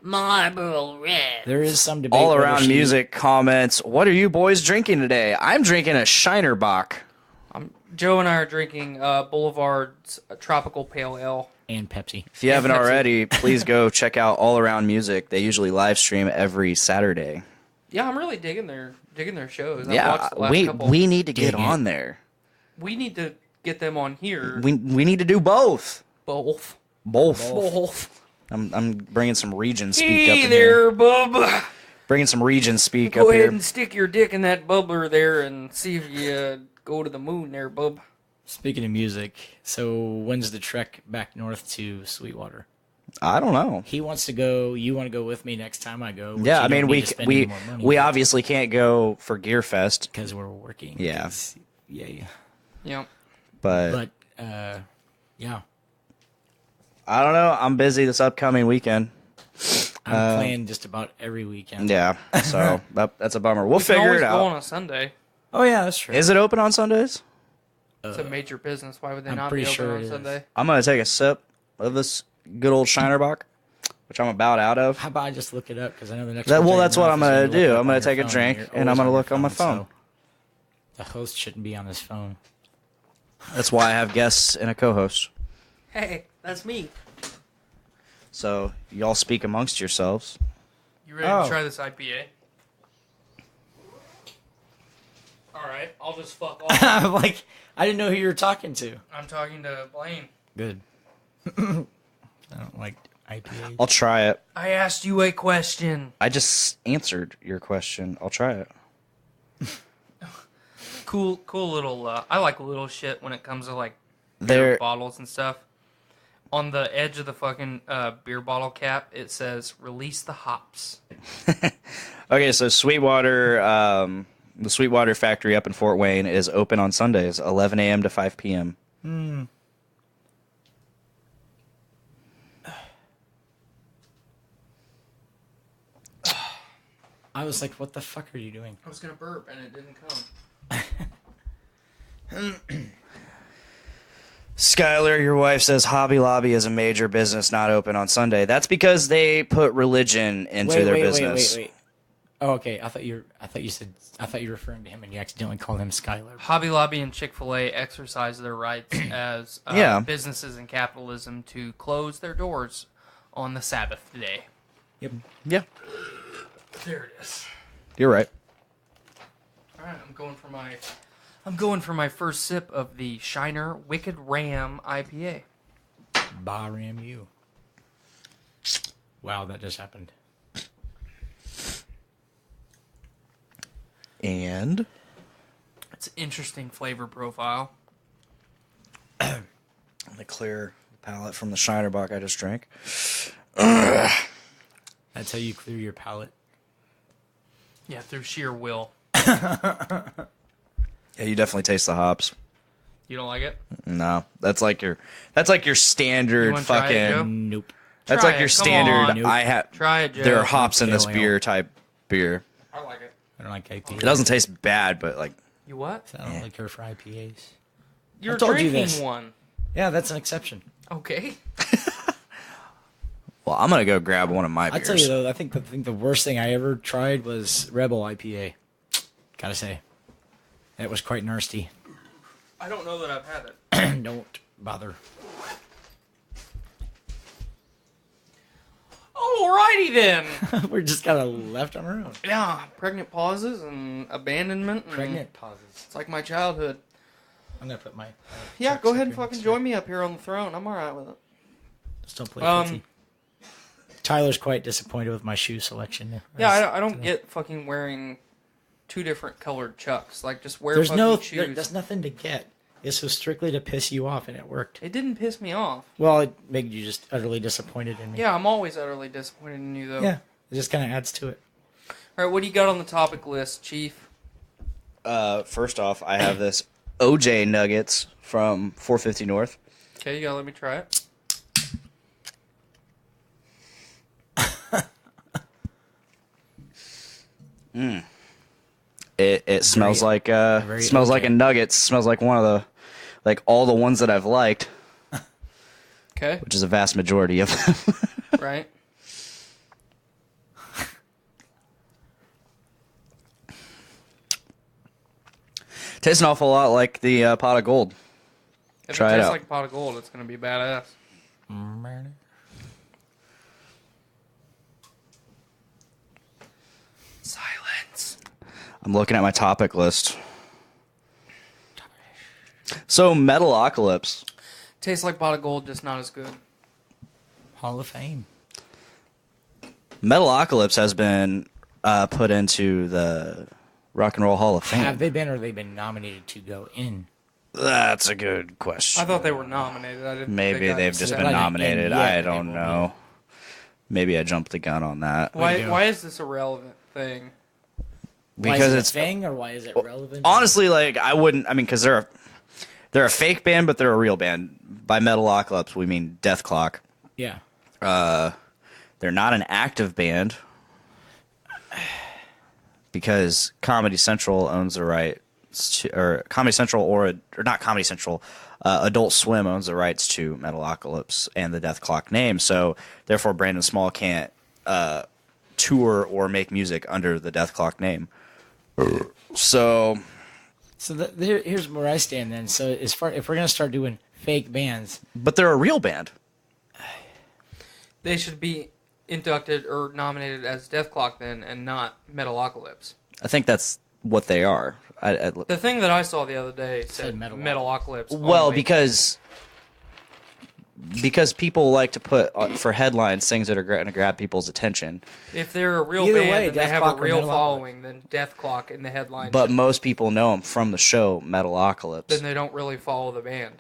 Marlboro Red. There is some debate. all whether around she- music comments. What are you boys drinking today? I'm drinking a Shinerbach. Joe and I are drinking Boulevard's Tropical Pale Ale. And Pepsi. If you haven't Pepsi. already, please go check out All Around Music. They usually live stream every Saturday. Yeah, I'm really digging their shows. I've Yeah, watched the last we couple. we need to get Dig it. on there. We need to get them on here. We need to do both. Both. Both. I'm bringing some region speak up Hey in there, here. bub. Bringing some region speak Go up ahead here. and stick your dick in that bubbler there and see if you go to the moon there, bub. Speaking of music, so when's the trek back north to Sweetwater? I don't know. He wants to go. You want to go with me next time I go? Yeah, I mean we obviously can't go for Gear Fest, because we're working. Yeah. 'cause- yeah. Yep. but Yeah. I don't know. I'm busy this upcoming weekend. I'm playing just about every weekend. Yeah, so that's a bummer. We'll We can figure always it go on out. a Sunday. Oh yeah, that's true. Is it open on Sundays? It's a major business. Why would they I'm not pretty be open sure on it is. Sunday? I'm gonna take a sip of this good old Shinerbach, which I'm about out of. How about I just look it up because I know the next. Well, one that's what I'm gonna look do. it up I'm on gonna your take a phone, drink you're and I'm always gonna your look on my phone. so the host shouldn't be on his phone. That's why I have guests and a co-host. Hey, that's me. So y'all speak amongst yourselves. You ready Oh. to try this IPA? All right, I'll just fuck off. I'm like, I didn't know who you were talking to. I'm talking to Blaine. Good. I don't like IPAs. I'll try it. I asked you a question. I just answered your question. I'll try it. Cool little. I like little shit when it comes to like There, beer bottles and stuff. On the edge of the fucking beer bottle cap, it says "Release the hops." okay, so Sweetwater, the Sweetwater factory up in Fort Wayne is open on Sundays, 11 a.m. to 5 p.m. I was like, what the fuck are you doing? I was gonna burp and it didn't come. Skylar, your wife says Hobby Lobby is a major business not open on Sunday. That's because they put religion into their business. Wait. Oh, okay. I thought you were referring to him and you accidentally called him Skylar. Hobby Lobby and Chick-fil-A exercise their rights as Yeah. businesses in capitalism to close their doors on the Sabbath day. Yep. Yeah, There it is. you're right. All right, I'm going for my first sip of the Shiner Wicked Ram IPA. Ram you. Wow, that just happened. And It's an interesting flavor profile. the clear palate from the Shinerbach I just drank. That's how you clear your palate. Yeah, through sheer will. Yeah, you definitely taste the hops. You don't like it? No, that's like your standard You wanna try it, Joe? fucking. Nope. That's Try like your it, come standard. on. Nope. I have. Try it, Joe. There are hops in this Pale ale. beer type beer. I like it. I don't like IPAs. It doesn't taste bad, but like You what? I don't really care for IPAs. You're told you drinking this. one. Yeah, that's an exception. Okay. Well, I'm gonna go grab one of my I beers. tell you though, I think the worst thing I ever tried was Rebel IPA. Gotta say, it was quite nasty. I don't know that I've had it. Don't bother. Alrighty then. We're just kind of left on our own. Yeah, pregnant pauses and abandonment. And Pregnant pauses. It's like my childhood. I'm gonna put my. Yeah, check go ahead and second. fucking join me up here on the throne. I'm alright with it. Still play Um, footsie. Tyler's quite disappointed with my shoe selection. Yeah, I don't get fucking wearing two different colored chucks. Like, just wear There's fucking shoes. there's nothing to get. This was strictly to piss you off, and it worked. It didn't piss me off. Well, it made you just utterly disappointed in me. Yeah, I'm always utterly disappointed in you, though. Yeah, it just kind of adds to it. Alright, what do you got on the topic list, Chief? First off, I have this OJ Nuggets from 450 North. Okay, you gotta let me try it. It smells like smells like a OJ. Nuggets. Smells like one of the all the ones that I've liked, Okay, which is a vast majority of them. right. Tastes an awful lot like the pot of gold. If Try it it tastes out. like pot of gold, it's gonna be badass. Silence. I'm looking at my topic list. So, Metalocalypse. Tastes like pot of gold, just not as good. Hall of Fame. Metalocalypse has been put into the Rock and Roll Hall of Fame. Have they been, or have they been nominated to go in? That's a good question. I thought they were nominated. I didn't. Maybe they've just been Like, nominated. and yet I they don't won't know. Maybe I jumped the gun on that. Why is this a relevant thing? Why Because is it it's a thing, or why is it relevant? honestly, like, I wouldn't. I mean, because they're a fake band, but they're a real band. By Metalocalypse, we mean Death Clock. Yeah. They're not an active band because Comedy Central owns the rights to, or Comedy Central or not Comedy Central, Adult Swim owns the rights to Metalocalypse and the Death Clock name. So therefore, Brandon Small can't tour or make music under the Death Clock name. So Here's where I stand then. So as far if we're gonna start doing fake bands, but they're a real band. They should be inducted or nominated as Death Clock then, and not Metalocalypse. I think that's what they are. The thing that I saw the other day said Metalocalypse. Metalocalypse. Well, only. because people like to put for headlines things that are going to grab people's attention. If they're a real Either band way, and they Death have Clock a or real Metalocalypse. following, then Death Clock in the headline. But most people know them from the show Metalocalypse. then they don't really follow the band.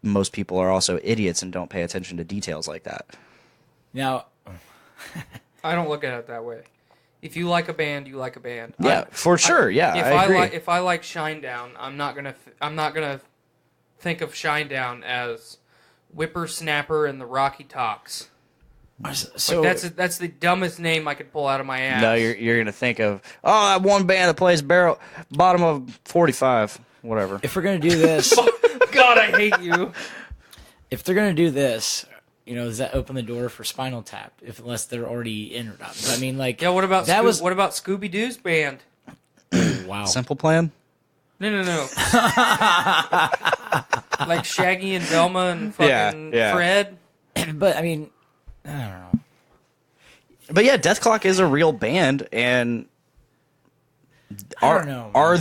Most people are also idiots and don't pay attention to details like that. now I don't look at it that way. If you like a band, you like a band. Yeah, for sure. Yeah, If I agree. if I like Shinedown, I'm not gonna think of Shinedown as Whippersnapper and the Rocky Talks. so That's the dumbest name I could pull out of my ass. No, you're going to think of that one band that plays bottom of 45, whatever. if we're gonna do this, God, I hate you. if they're gonna do this, does that open the door for Spinal Tap? Unless they're already in or not. I mean, like, Yeah, what about that? what about Scooby Doo's band? Wow. Simple Plan? No. Like Shaggy and Velma and fucking Yeah. Fred. But I mean, I don't know. But yeah, Death Clock is a real band, and I don't know. Are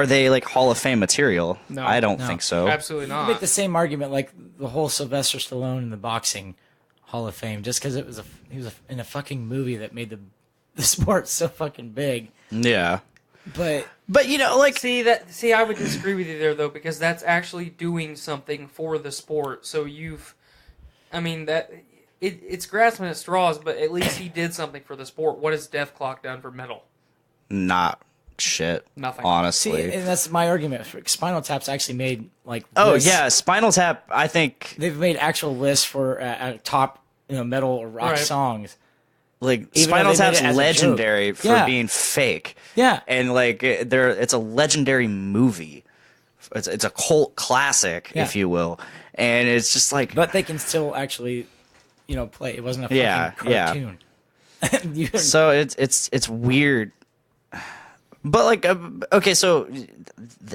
they like Hall of Fame material? No. I don't No. think so. Absolutely You can make not. the same argument like the whole Sylvester Stallone in the boxing Hall of Fame, just because he was in a fucking movie that made the sport so fucking big. Yeah. But like See, I would disagree with you there though, because that's actually doing something for the sport. So it's grasping at straws, but at least he did something for the sport. What has Death Clock done for metal? not shit. Nothing. Honestly. see, and that's my argument. Spinal Tap's actually made like Oh lists. yeah, Spinal Tap. I think They've made actual lists for top metal or rock Right. songs. like Even Spinal though they made Tap's it as a legendary joke. for Yeah. being fake. Yeah. And like it's a legendary movie. It's a cult classic, Yeah. if you will. And it's just like But they can still actually, play. It wasn't a fucking Yeah, yeah. cartoon. You- so it's weird. But like okay, so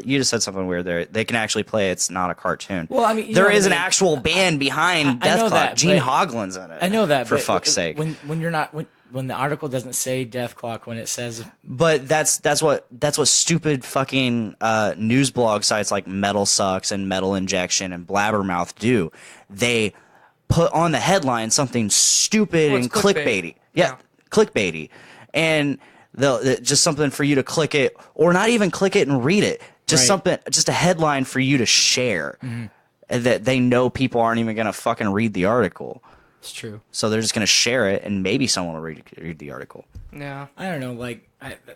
you just said something weird there. They can actually play. It's not a cartoon. Well, I mean, there is an I mean, actual band behind I Death know Clock. that, Gene but- Hoglan's in it. I know that for but fuck's sake. When you're not when the article doesn't say Death Clock, when it says But that's what stupid fucking news blog sites like Metal Sucks and Metal Injection and Blabbermouth do. They put on the headline something stupid Well, and it's clickbait. clickbaity. Yeah, clickbaity, and they'll just something for you to click it, or not even click it and read it. Just Right. something, just a headline for you to share. Mm-hmm. And that they know people aren't even gonna fucking read the article, it's true. so they're just gonna share it, and maybe someone will read the article. Yeah. I don't know. Like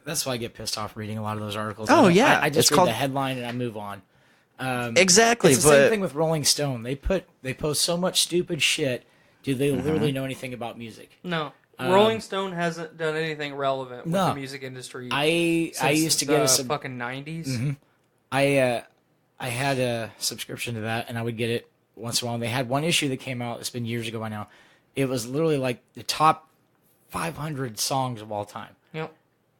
that's why I get pissed off reading a lot of those articles. Oh, I don't- yeah. I just It's read called- the headline and I move on. Exactly, It's the but same thing with Rolling Stone. They post so much stupid shit. Do they literally know anything about music? No. Rolling Stone hasn't done anything relevant with No. the music industry. I since used to get the a fucking 90s. I had a subscription to that, and I would get it once in a while. They had one issue that came out. It's been years ago by now. It was literally like the top 500 songs of all time. Yep.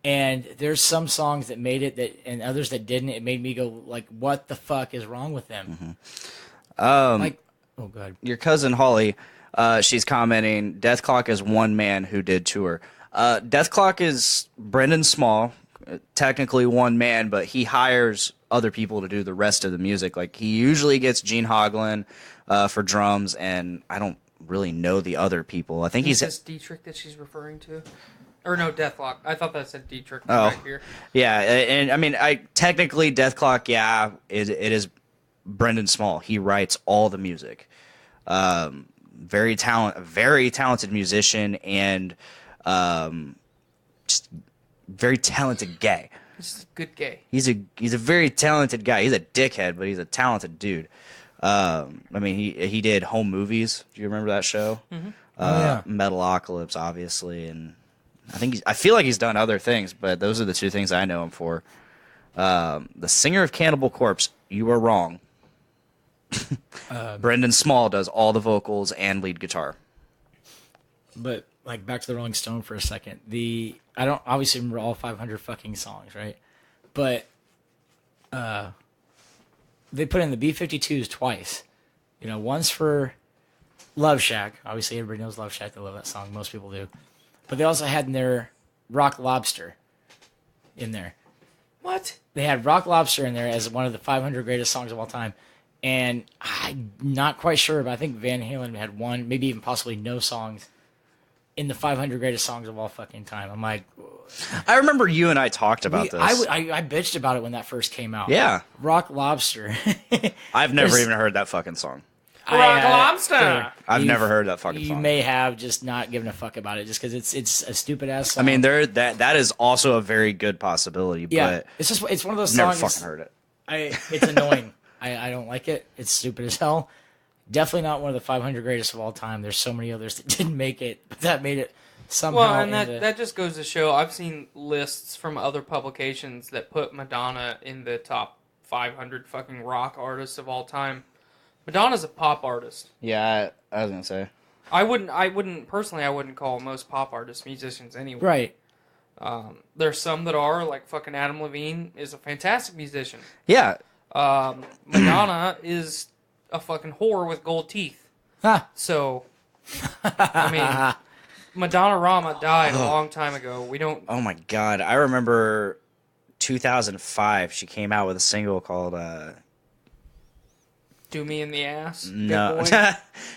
And there's some songs that made it and others that didn't. It made me go like, "What the fuck is wrong with them?" Like Oh, God. Your cousin Holly, she's commenting, Death Clock is one man who did tour. Death Clock is Brendan Small, technically one man, but he hires other people to do the rest of the music. Like, he usually gets Gene Hoglan for drums, and I don't really know the other people. I think Is this Dietrich that she's referring to? Or no, Deathlock. I thought that said Dietrich right here. Yeah, and I mean, technically Death Clock, it is Brendan Small. He writes all the music. Very talented musician, and just very talented guy. He's a good gay. He's a very talented guy. He's a dickhead, but he's a talented dude. I mean, he did Home Movies. Do you remember that show? Mm-hmm. Metalocalypse, obviously, and I feel like he's done other things, but those are the two things I know him for. The singer of Cannibal Corpse, you are wrong. Brendan Small does all the vocals and lead guitar. But like back to the Rolling Stone for a second. I don't obviously remember all 500 fucking songs, right? But they put in the B-52s twice. You know, once for Love Shack. Obviously, everybody knows Love Shack. They love that song. Most people do. But they also had in there Rock Lobster in there. What? They had Rock Lobster in there as one of the 500 greatest songs of all time. And I'm not quite sure, but I think Van Halen had one, maybe even possibly no songs in the 500 greatest songs of all fucking time. I'm like... I remember you and I talked about this. I bitched about it when that first came out. Yeah. Rock Lobster. I've never even heard that fucking song. Rock Lobster! I've never heard that fucking song. You may have just not given a fuck about it just because it's a stupid-ass song. I mean, that is also a very good possibility, yeah, but it's one of those never songs... fucking heard it. It's annoying. I don't like it. It's stupid as hell. Definitely not one of the 500 greatest of all time. There's so many others that didn't make it, but that made it somehow. Well, and that just goes to show, I've seen lists from other publications that put Madonna in the top 500 fucking rock artists of all time. Madonna's a pop artist. Yeah, I was gonna say. I wouldn't call most pop artists musicians anyway. Right. There's some that are, like fucking Adam Levine is a fantastic musician. Yeah. Madonna is a fucking whore with gold teeth. Huh. So, I mean, Madonna Rama died a long time ago. We don't... Oh my god, I remember 2005, she came out with a single called... Do Me in the Ass? No. Good boy?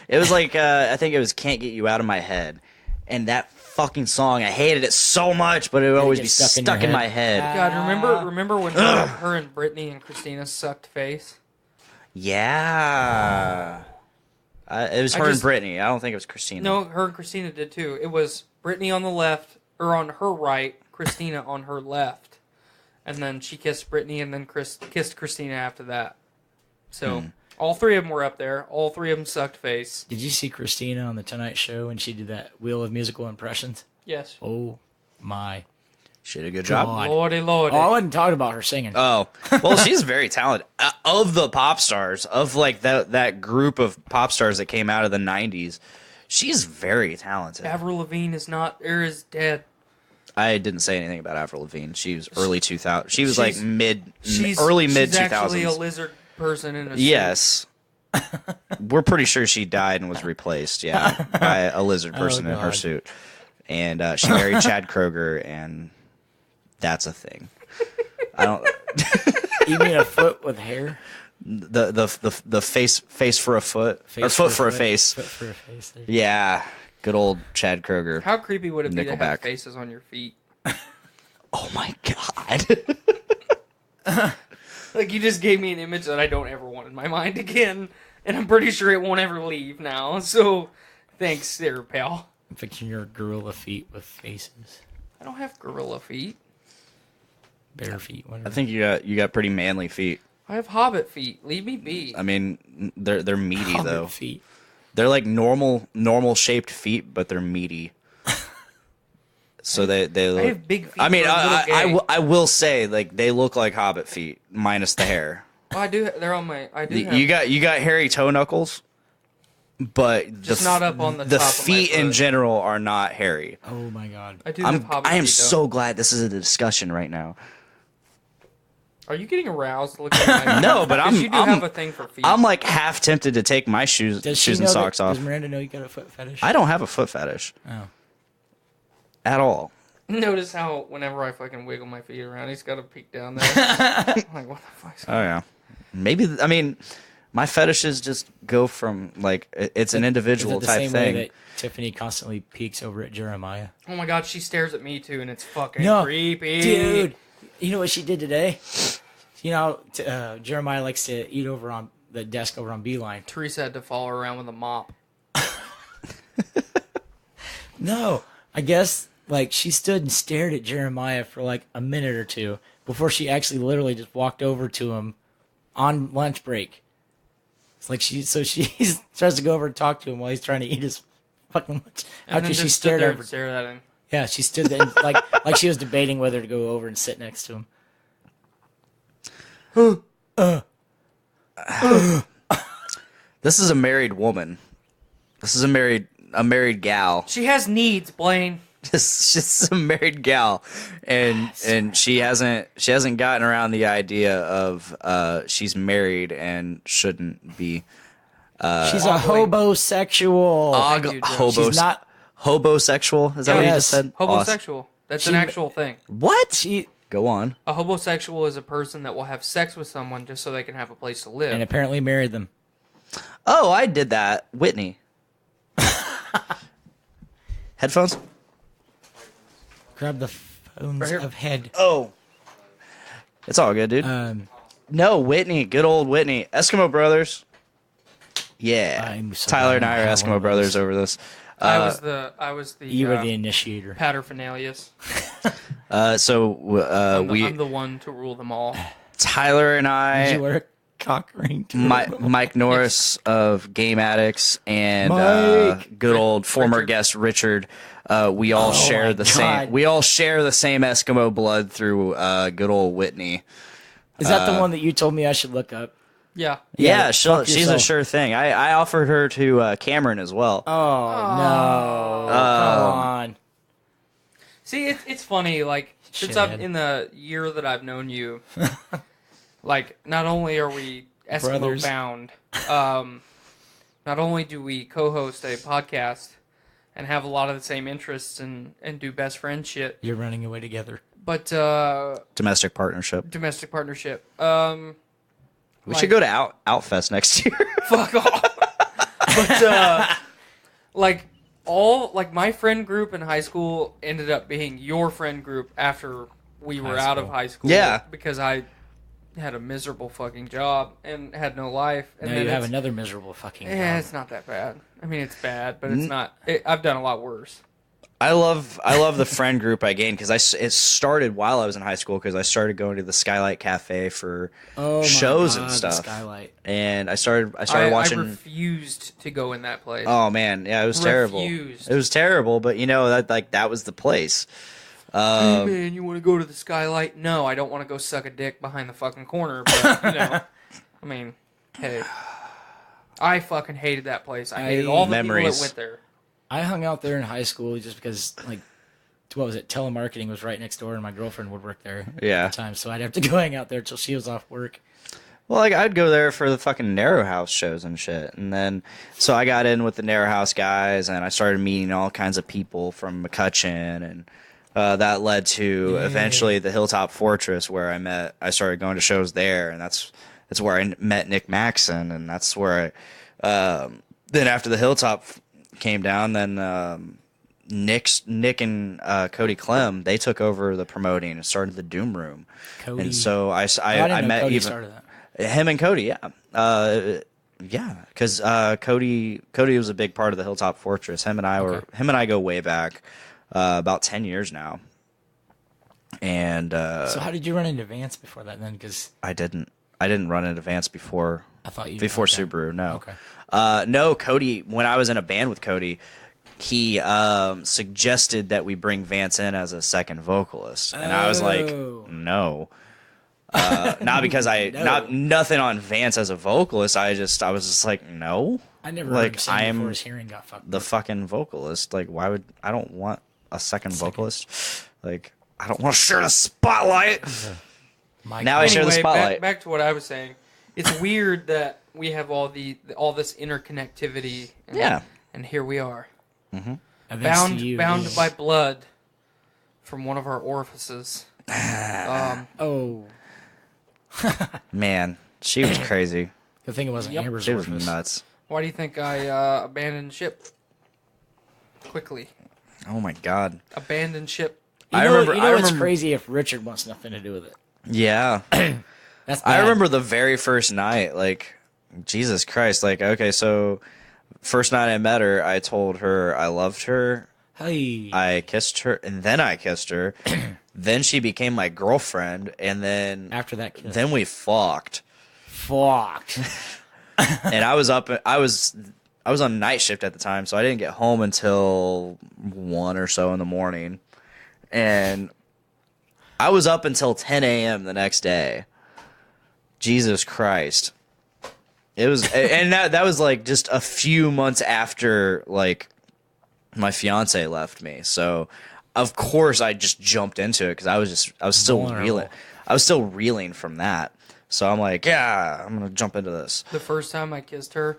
It was like, I think it was Can't Get You Out of My Head. And that fucking song, I hated it so much, but it would always be stuck in my head. God, remember when her and Britney and Christina sucked face? Yeah. It was her and Britney. I don't think it was Christina. No, her and Christina did too. It was Britney on the left, or on her right, Christina on her left. And then she kissed Britney and then kissed Christina after that. So... All three of them were up there. All three of them sucked face. Did you see Christina on The Tonight Show when she did that Wheel of Musical Impressions? Yes. Oh, my. She did a good job. Lordy. Oh, I wasn't talking about her singing. Oh. Well, she's very talented. Of the pop stars, of like that group of pop stars that came out of the 90s, she's very talented. Avril Lavigne is dead. I didn't say anything about Avril Lavigne. She was early 2000. She was like early mid 2000s. She's actually a lizard person in a suit. Yes. We're pretty sure she died and was replaced, by a lizard person in her suit. And she married Chad Kroeger, and that's a thing. I don't. You mean a foot with hair? The face for a foot, or foot for a face. Foot for a face. Yeah, good old Chad Kroeger. How creepy would it be to Nickelback. have faces on your feet? Oh my god. Like, you just gave me an image that I don't ever want in my mind again, and I'm pretty sure it won't ever leave now, so thanks there, pal. I'm picturing your gorilla feet with faces. I don't have gorilla feet. Bare feet, whatever. I think you got pretty manly feet. I have hobbit feet. Leave me be. I mean, they're meaty Hobbit though. feet. They're like normal shaped feet, but they're meaty. So they look. I have big feet. I mean, for a little gay. I will say, like, they look like hobbit feet minus the hair. Oh, I do. They're on my. I do. Have, You got hairy toe knuckles, but just not up on the the top feet of my in foot. general are not hairy. Oh my god. I do have hobbit I am feet, though. so glad this is a discussion right now. Are you getting aroused looking at my No, but you do have a thing for feet. I'm like half tempted to take my shoes and socks off. Does Miranda know you got a foot fetish? I don't have a foot fetish. Oh. At all. Notice how whenever I fucking wiggle my feet around, he's got to peek down there. I'm like, what the fuck? Oh, yeah. Maybe, I mean, my fetishes just go from, like, it's an individual Is it the type same thing. way that Tiffany constantly peeks over at Jeremiah? Oh my god, she stares at me too, and it's fucking No, creepy. dude. You know what she did today? You know, Jeremiah likes to eat over on the desk over on Beeline. Teresa had to follow her around with a mop. No, I guess like she stood and stared at Jeremiah for like a minute or two before she actually literally just walked over to him on lunch break. It's like she tries to go over and talk to him while he's trying to eat his fucking lunch. And After then she just stared stood there over, and stared at him. yeah, she stood there and, like she was debating whether to go over and sit next to him. This is a married woman. This is a married gal. She has needs, Blaine. Just a married gal, and she hasn't gotten around the idea of she's married and shouldn't be. She's a hobosexual. Thank you, Joe. Hobos- She's not. Hobosexual? Is that what you just said? Homosexual. That's an actual thing. What? She Go on. A homosexual is a person that will have sex with someone just so they can have a place to live. and apparently married them. Oh, I did that. Whitney. Headphones? Grab the phones Right here. of head. Oh. It's all good, dude. No, Whitney. Good old Whitney. Eskimo Brothers. Yeah. I'm so Tyler and glad I I are have one Eskimo of Brothers those. over this. I was the You were the initiator. paterfamilias. We I'm the one to rule them all. Tyler and Did you I, wear a cock ring? too? Mike Norris of Game Addicts and Mike! good old former Richard. guest Richard. We all share my the God. same. We all share the same Eskimo blood through good old Whitney. Is that the one that you told me I should look up? Yeah. Yeah, fuck she's a yourself. sure thing. I offered her to Cameron as well. Oh, no. Come on. See, it's funny. Like since Shithead. I've in the year that I've known you, like not only are we Eskimo Brothers. bound, not only do we co-host a podcast and have a lot of the same interests and do best friend shit, You're running away together. but Domestic partnership. domestic partnership. We should go to Outfest next year. Fuck off. But like my friend group in high school ended up being your friend group after we were out of school. high school. Yeah. Because I had a miserable fucking job and had no life. And Now then you have it's- another miserable fucking Yeah, job. it's not that bad. I mean, it's bad, but it's not. I've done a lot worse. I love the friend group I gained because it started while I was in high school because I started going to the Skylight Cafe for Oh my shows God, and the stuff. Skylight. And I started I watching. refused to go in that place. Oh man, yeah, it was terrible. Refused. It was terrible, but you know that was the place. Hey man, you want to go to the Skylight? No, I don't want to go suck a dick behind the fucking corner. But you know, I mean, hey, I fucking hated that place. I hated all the people Memories. that went there. I hung out there in high school just because, like, what was it? Telemarketing was right next door, and my girlfriend would work there Yeah. at the time, so I'd have to go hang out there till she was off work. Well, like I'd go there for the fucking Narrow House shows and shit, and then so I got in with the Narrow House guys, and I started meeting all kinds of people from McCutcheon, and that led to eventually the Hilltop Fortress, where I started going to shows there, and that's where I met Nick Maxon, and that's where then after the Hilltop came down, then Nick and Cody Clem, they took over the promoting and started the Doom Room. Cody. And so I didn't know met Cody even started that. him and Cody, yeah, because Cody was a big part of the Hilltop Fortress. Him and I go way back, about 10 years now. And So how did you run into Vance before that then? Because I didn't run into Vance before I thought you before like that. Subaru. No, Okay. no, Cody. When I was in a band with Cody, he suggested that we bring Vance in as a second vocalist, and I was like, Oh. no. Not because nothing on Vance as a vocalist. I was just like, no. I never Like, heard him sing I am before his hearing got fucked. the fucking vocalist. Like, why would I don't want a second vocalist? Like, I don't want to share the spotlight. Now I share the spotlight. Back to what I was saying. It's weird that we have all this interconnectivity. And here we are, bound by blood from one of our orifices. Man, she was crazy. Good thing it wasn't Amber's She was orifice. nuts. Why do you think I abandoned ship quickly? Oh my god. Abandoned ship. I remember it's crazy if Richard wants nothing to do with it. Yeah. That's bad. I remember the very first night, like, Jesus Christ. Like, okay, so first night I met her, I told her I loved her. Hey. I kissed her, and then I kissed her. Then she became my girlfriend, and then after that kiss. Then we fucked. And I was on night shift at the time, so I didn't get home until 1 or so in the morning. And I was up until 10 a.m. the next day. Jesus Christ. It was, and that was like just a few months after like my fiance left me. So of course I just jumped into it because I was still reeling. I was still reeling from that. So I'm like, yeah, I'm gonna jump into this. The first time I kissed her,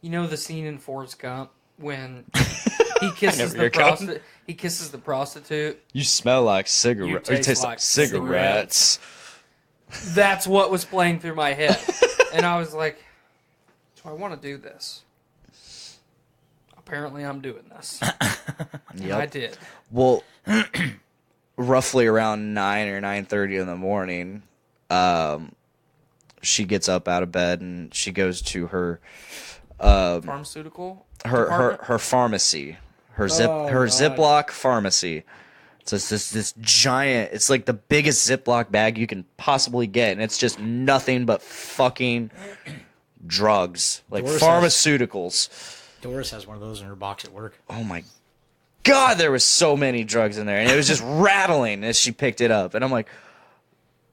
you know the scene in Forrest Gump when he kisses the prostitute. You smell like cigarettes. You It tastes like cigarettes. That's what was playing through my head, and I was like, "Do I want to do this?" Apparently, I'm doing this. And I did. Well, roughly around 9 or 9:30 in the morning, she gets up out of bed and she goes to her pharmaceutical her pharmacy, her Ziploc pharmacy. So it's this giant. It's like the biggest Ziploc bag you can possibly get, and it's just nothing but fucking drugs, like pharmaceuticals. Doris has one of those in her box at work. Oh my God, there was so many drugs in there, and it was just rattling as she picked it up, and I'm like,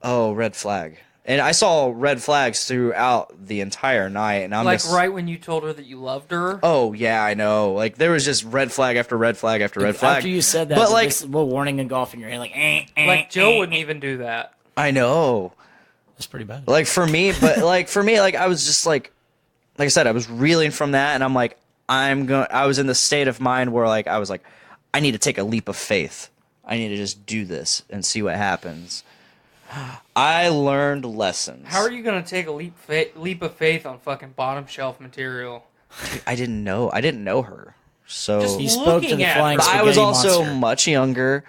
oh, red flag. And I saw red flags throughout the entire night, and I'm like just, right when you told her that you loved her. Oh yeah, I know. Like there was just red flag after red flag after red flag. After you said that, but like this little warning and golf in your head, like Joe wouldn't even do that. I know. That's pretty bad. Like for me, like I was just like I said, I was reeling from that, and I'm like, I was in the state of mind where like I was like, I need to take a leap of faith. I need to just do this and see what happens. I learned lessons. How are you gonna take a leap of faith on fucking bottom shelf material? I didn't know her, so just he spoke to the flying monster. I was also monster. Much younger,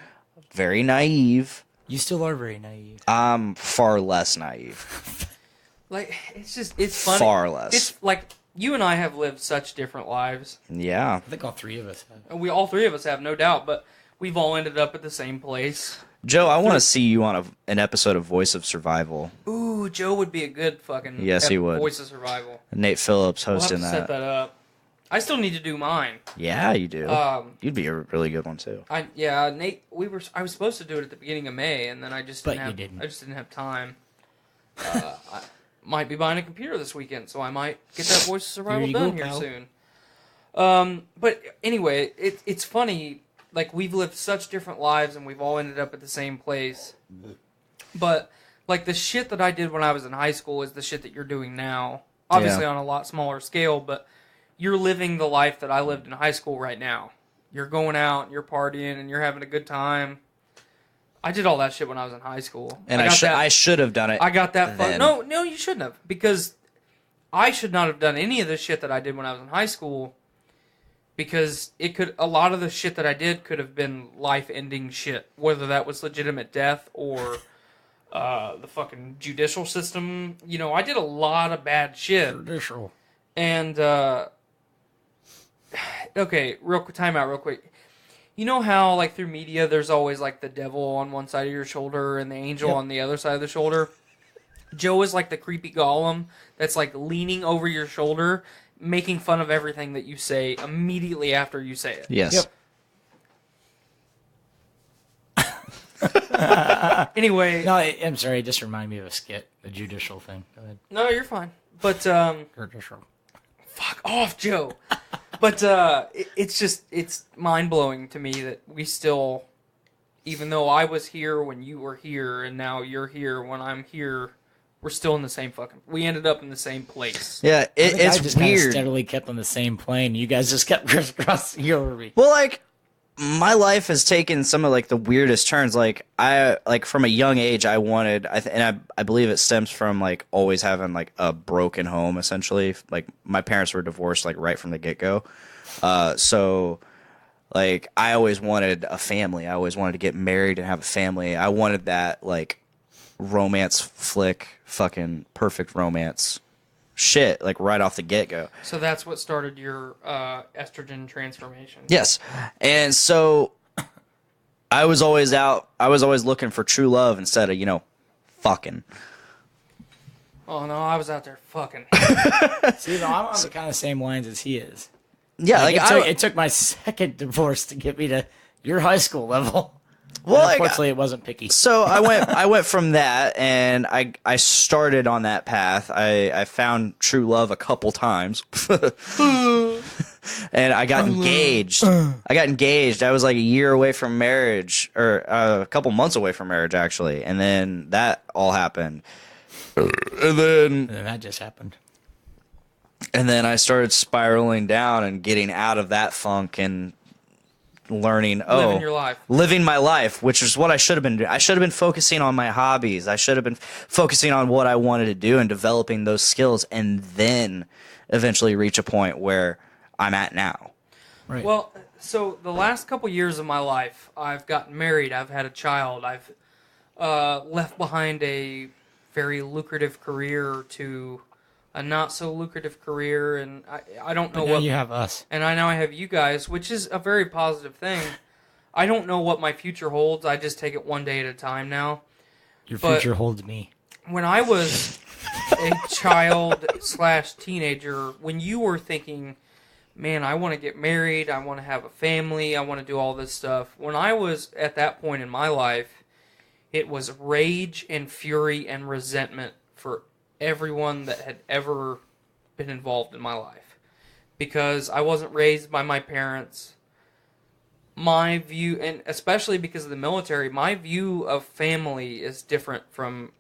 very naive. You still are very naive. I'm far less naive. Like it's funny. Far less. It's like you and I have lived such different lives. Yeah, I think all three of us have. All three of us have, no doubt. But we've all ended up at the same place. Joe, I want to see you on an episode of Voice of Survival. Ooh, Joe would be a good fucking he would. Voice of Survival. Nate Phillips hosting we'll have to set that up. I still need to do mine. Yeah, you do. You'd be a really good one too. Nate. I was supposed to do it at the beginning of May, and then I just didn't have time. I might be buying a computer this weekend, so I might get that Voice of Survival done here soon. But anyway, it's funny. Like, we've lived such different lives, and we've all ended up at the same place. But, like, the shit that I did when I was in high school is the shit that you're doing now. Obviously on a lot smaller scale, but you're living the life that I lived in high school right now. You're going out, you're partying, and you're having a good time. I did all that shit when I was in high school. And I should have done it. I got that fun. No, you shouldn't have. Because I should not have done any of the shit that I did when I was in high school. Because a lot of the shit that I did could have been life-ending shit. Whether that was legitimate death or the fucking judicial system. You know, I did a lot of bad shit. Judicial. And, okay, time out real quick. You know how, like, through media, there's always, like, the devil on one side of your shoulder and the angel on the other side of the shoulder? Joe is like the creepy golem that's, like, leaning over your shoulder, making fun of everything that you say immediately after you say it. Yes. Yep. Anyway. No, I'm sorry. It just reminded me of a skit, the judicial thing. Go ahead. No, you're fine. But, judicial. Fuck off, Joe. But, it's mind-blowing to me that we still even though I was here when you were here, and now you're here when I'm here, we're still in the same we ended up in the same place. Yeah, I it's just kind of weird. steadily kept on the same plane. You guys just kept crisscrossing over me. Well, like, my life has taken some of like the weirdest turns. Like from a young age, I wanted, I believe it stems from like always having like a broken home. Essentially, like my parents were divorced like right from the get go. So like I always wanted a family. I always wanted to get married and have a family. I wanted that like romance flick, fucking perfect romance shit, like right off the get-go. So that's what started your estrogen transformation. Yes. And so I was always looking for true love instead of, fucking. Oh, no, I was out there fucking. See, no, I'm on the kind of same lines as he is. Yeah, it took my second divorce to get me to your high school level. Well, unfortunately, it wasn't picky. So I went from that, and I started on that path. I found true love a couple times, and I got engaged. I was like a year away from marriage, or a couple months away from marriage, actually. And then that all happened, and then that just happened. And then I started spiraling down and getting out of that funk and learning, living my life, which is what I should have been doing. I should have been focusing on my hobbies. I should have been focusing on what I wanted to do and developing those skills, and then eventually reach a point where I'm at now. Right. Well, so the last couple years of my life, I've gotten married, I've had a child, I've left behind a very lucrative career to a not so lucrative career, and I don't know what you have us, and I have you guys, which is a very positive thing. I don't know what my future holds. I just take it one day at a time now. Your future holds me. When I was a child / teenager, when you were thinking, man, I want to get married, I want to have a family, I want to do all this stuff. When I was at that point in my life, it was rage and fury and resentment for everyone that had ever been involved in my life, because I wasn't raised by my parents. My view, and especially because of the military, my view of family is different from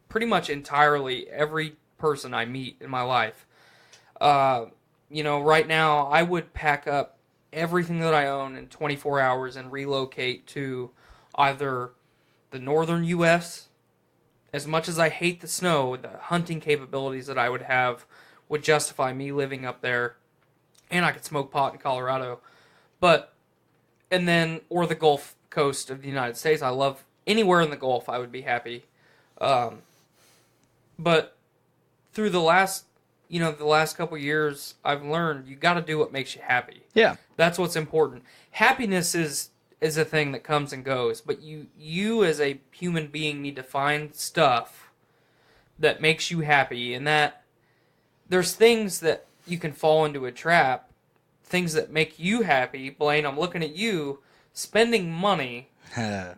pretty much entirely every person I meet in my life. Right now I would pack up everything that I own in 24 hours and relocate to either the northern U.S. As much as I hate the snow, the hunting capabilities that I would have would justify me living up there, and I could smoke pot in Colorado. Or the Gulf Coast of the United States. I love anywhere in the Gulf. I would be happy. But through the last couple years, I've learned you got to do what makes you happy. Yeah, that's what's important. Happiness is a thing that comes and goes, but you as a human being need to find stuff that makes you happy, and that there's things that you can fall into a trap, things that make you happy. Blaine, I'm looking at you. Spending money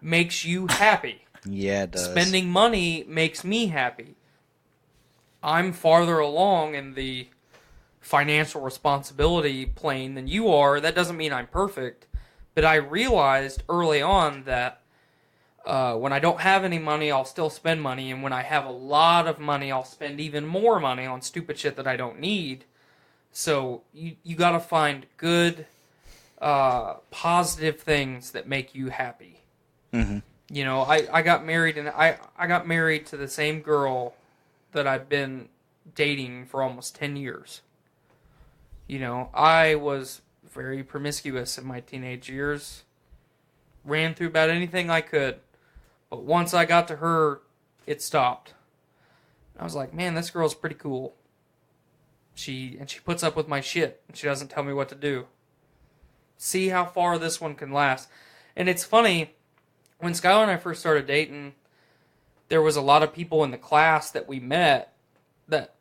makes you happy. Yeah, it does. Spending money makes me happy. I'm farther along in the financial responsibility plane than you are. That doesn't mean I'm perfect. But I realized early on that when I don't have any money, I'll still spend money. And when I have a lot of money, I'll spend even more money on stupid shit that I don't need. So you got to find good, positive things that make you happy. Mm-hmm. I got married, and I got married to the same girl that I've been dating for almost 10 years. I was very promiscuous in my teenage years. Ran through about anything I could. But once I got to her, it stopped. I was like, man, this girl's pretty cool. She puts up with my shit, and she doesn't tell me what to do. See how far this one can last. And it's funny, when Skylar and I first started dating, there was a lot of people in the class that we met that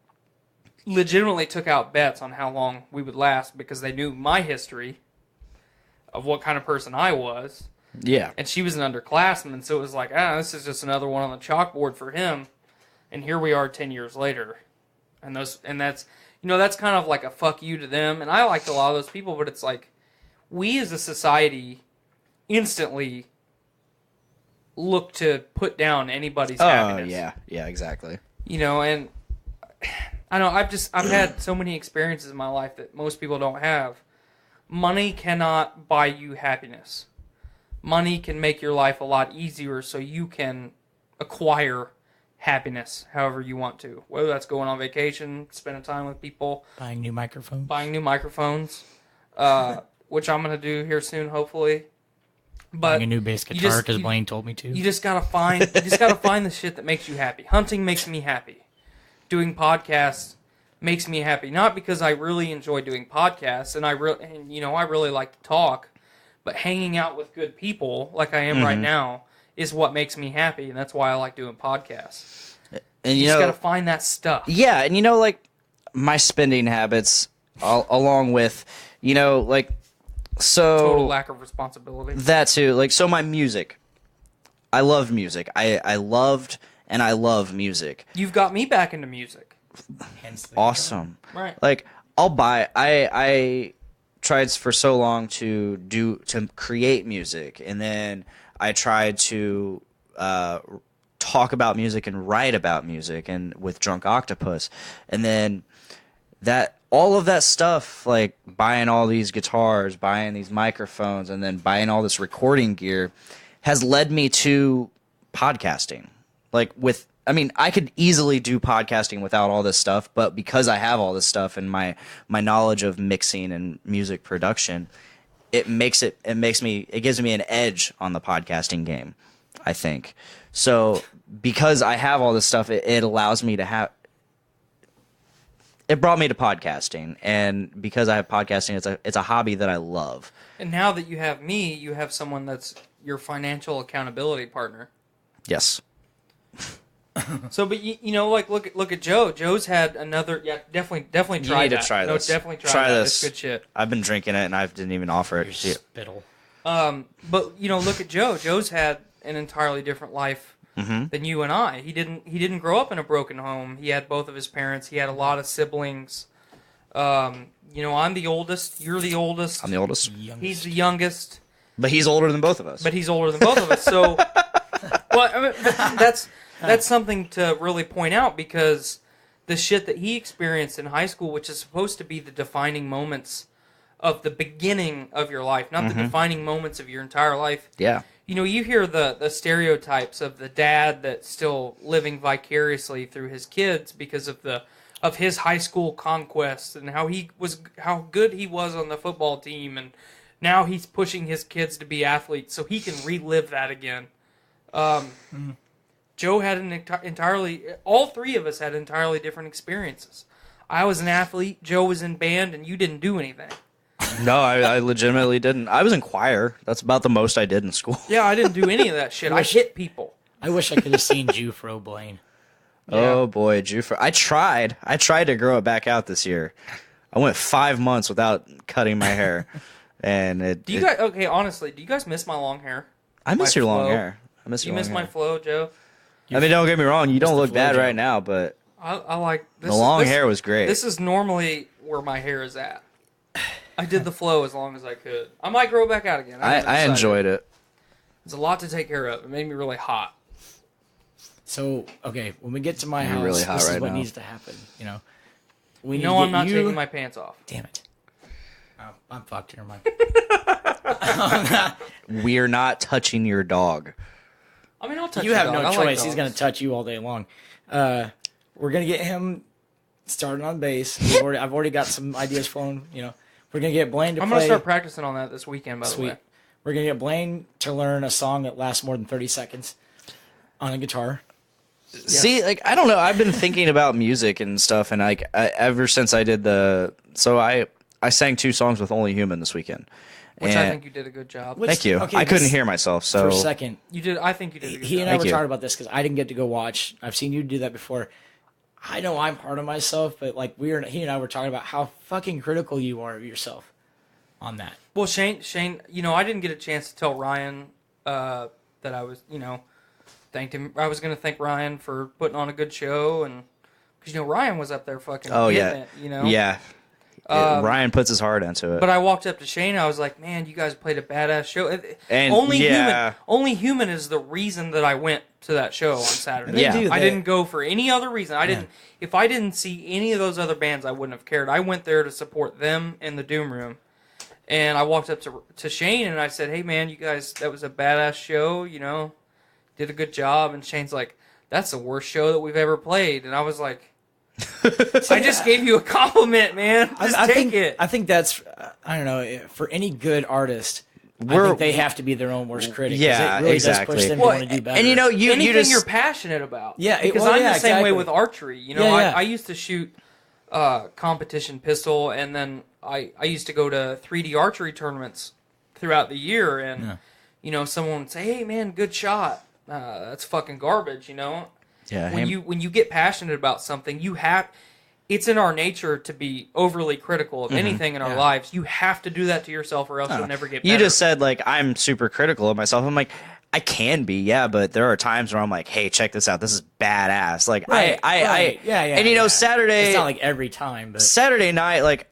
legitimately took out bets on how long we would last because they knew my history of what kind of person I was. Yeah. And she was an underclassman, so it was like, this is just another one on the chalkboard for him. And here we are 10 years later. And that's kind of like a fuck you to them. And I liked a lot of those people, but it's like, we as a society instantly look to put down anybody's Oh, happiness. yeah, exactly. You know, and I know I've had so many experiences in my life that most people don't have. Money cannot buy you happiness. Money can make your life a lot easier so you can acquire happiness however you want to. Whether that's going on vacation, spending time with people, Buying new microphones. Which I'm going to do here soon, hopefully. But Buying a new bass guitar because Blaine told me to. You just gotta find the shit that makes you happy. Hunting makes me happy. Doing podcasts makes me happy. Not because I really enjoy doing podcasts and I really like to talk, but hanging out with good people like I am right now is what makes me happy, and that's why I like doing podcasts. And you just gotta find that stuff. Yeah, and like my spending habits, along with Total lack of responsibility. That too. Like, so my music. I love music. I loved and I love music. You've got me back into music. Awesome. Right. Like, I tried for so long to create music, and then I tried to talk about music and write about music, and with Drunk Octopus, and then all of that stuff, like buying all these guitars, buying these microphones, and then buying all this recording gear, has led me to podcasting. I could easily do podcasting without all this stuff, but because I have all this stuff and my knowledge of mixing and music production, it gives me an edge on the podcasting game, I think. So because I have all this stuff, it allows me to have. It brought me to podcasting, and because I have podcasting, it's a hobby that I love. And now that you have me, you have someone that's your financial accountability partner. Yes. So, but look at Joe. Joe's had another. Yeah, definitely try You need that. to try this. No, definitely Try that. this. It's good shit. I've been drinking it, and I didn't even offer it. Your spittle. But look at Joe. Joe's had an entirely different life than you and I. He didn't grow up in a broken home. He had both of his parents. He had a lot of siblings. I'm the oldest. You're the oldest. I'm the oldest. He's the youngest. But he's older than both of us. So, well, I mean, that's something to really point out, because the shit that he experienced in high school, which is supposed to be the defining moments of the beginning of your life, not the defining moments of your entire life. Yeah. You hear the stereotypes of the dad that's still living vicariously through his kids because of his high school conquests and how good he was on the football team, and now he's pushing his kids to be athletes so he can relive that again. Joe had all three of us had entirely different experiences. I was an athlete, Joe was in band, and you didn't do anything. No, I legitimately didn't. I was in choir. That's about the most I did in school. Yeah, I didn't do any of that shit. I hit people. I wish I could have seen Jufro Blaine. Oh boy, Jufro. I tried to grow it back out this year. I went 5 months without cutting my hair, and honestly, do you guys miss my long hair? I miss your long hair. I miss you your miss long my hair. flow, Joe? I mean, don't get me wrong. You don't look bad Joe. right now, but I like this. The long hair was great. This is normally where my hair is at. I did the flow as long as I could. I might grow back out again. I enjoyed it. It's a lot to take care of. It made me really hot. So, okay, when we get to my house, really hot this is right what now. needs to happen. We know I'm not taking my pants off. Damn it. Oh, I'm fucked. Never mind. We're not touching your dog. I mean, I'll touch You your have dog. no I like choice. He's dogs. going to touch you all day long. We're going to get him started on bass. I've already got some ideas flowing. We're going to get Blaine to I'm play. going to start practicing on that this weekend, by the way. We're going to get Blaine to learn a song that lasts more than 30 seconds on a guitar. See, I don't know. I've been thinking about music and stuff, and ever since I did I sang 2 songs with Only Human this weekend. Which I think you did a good job. Thank you. I couldn't hear myself, so For a second, You did. I think you did a good he job. and I were you. talking about this because I didn't get to go watch. I've seen you do that before. I know I'm hard on myself, but he and I were talking about how fucking critical you are of yourself on that. Well, Shane, I didn't get a chance to tell Ryan that I was, thanked him. I was going to thank Ryan for putting on a good show, and because Ryan was up there fucking oh getting yeah, it, yeah. Ryan puts his heart into it. But I walked up to Shane and I was like, man, you guys played a badass show. And Only Human is the reason that I went to that show on Saturday. Yeah. I didn't go for any other reason. If I didn't see any of those other bands, I wouldn't have cared. I went there to support them in the Doom Room. And I walked up to Shane and I said, hey man, you guys, that was a badass show, did a good job. And Shane's like, that's the worst show that we've ever played. And I was like, I just gave you a compliment, man. Just take it. I think that's, I don't know, for any good artist, I think they have to be their own worst critic. Yeah, it really exactly. does push them to want to do better. And anything you're passionate about. Yeah, because I'm the same way with archery. Yeah. I used to shoot competition pistol, and then I used to go to 3D archery tournaments throughout the year, and someone would say, "Hey, man, good shot." That's fucking garbage, Yeah. When you get passionate about something, it's in our nature to be overly critical of anything in our lives. You have to do that to yourself, or else you'll never get better. You just said, like, I'm super critical of myself. I'm like, I can be, yeah, but there are times where I'm like, hey, check this out. This is badass. Like, Right. And, Saturday... It's not like every time, but... Saturday night, like,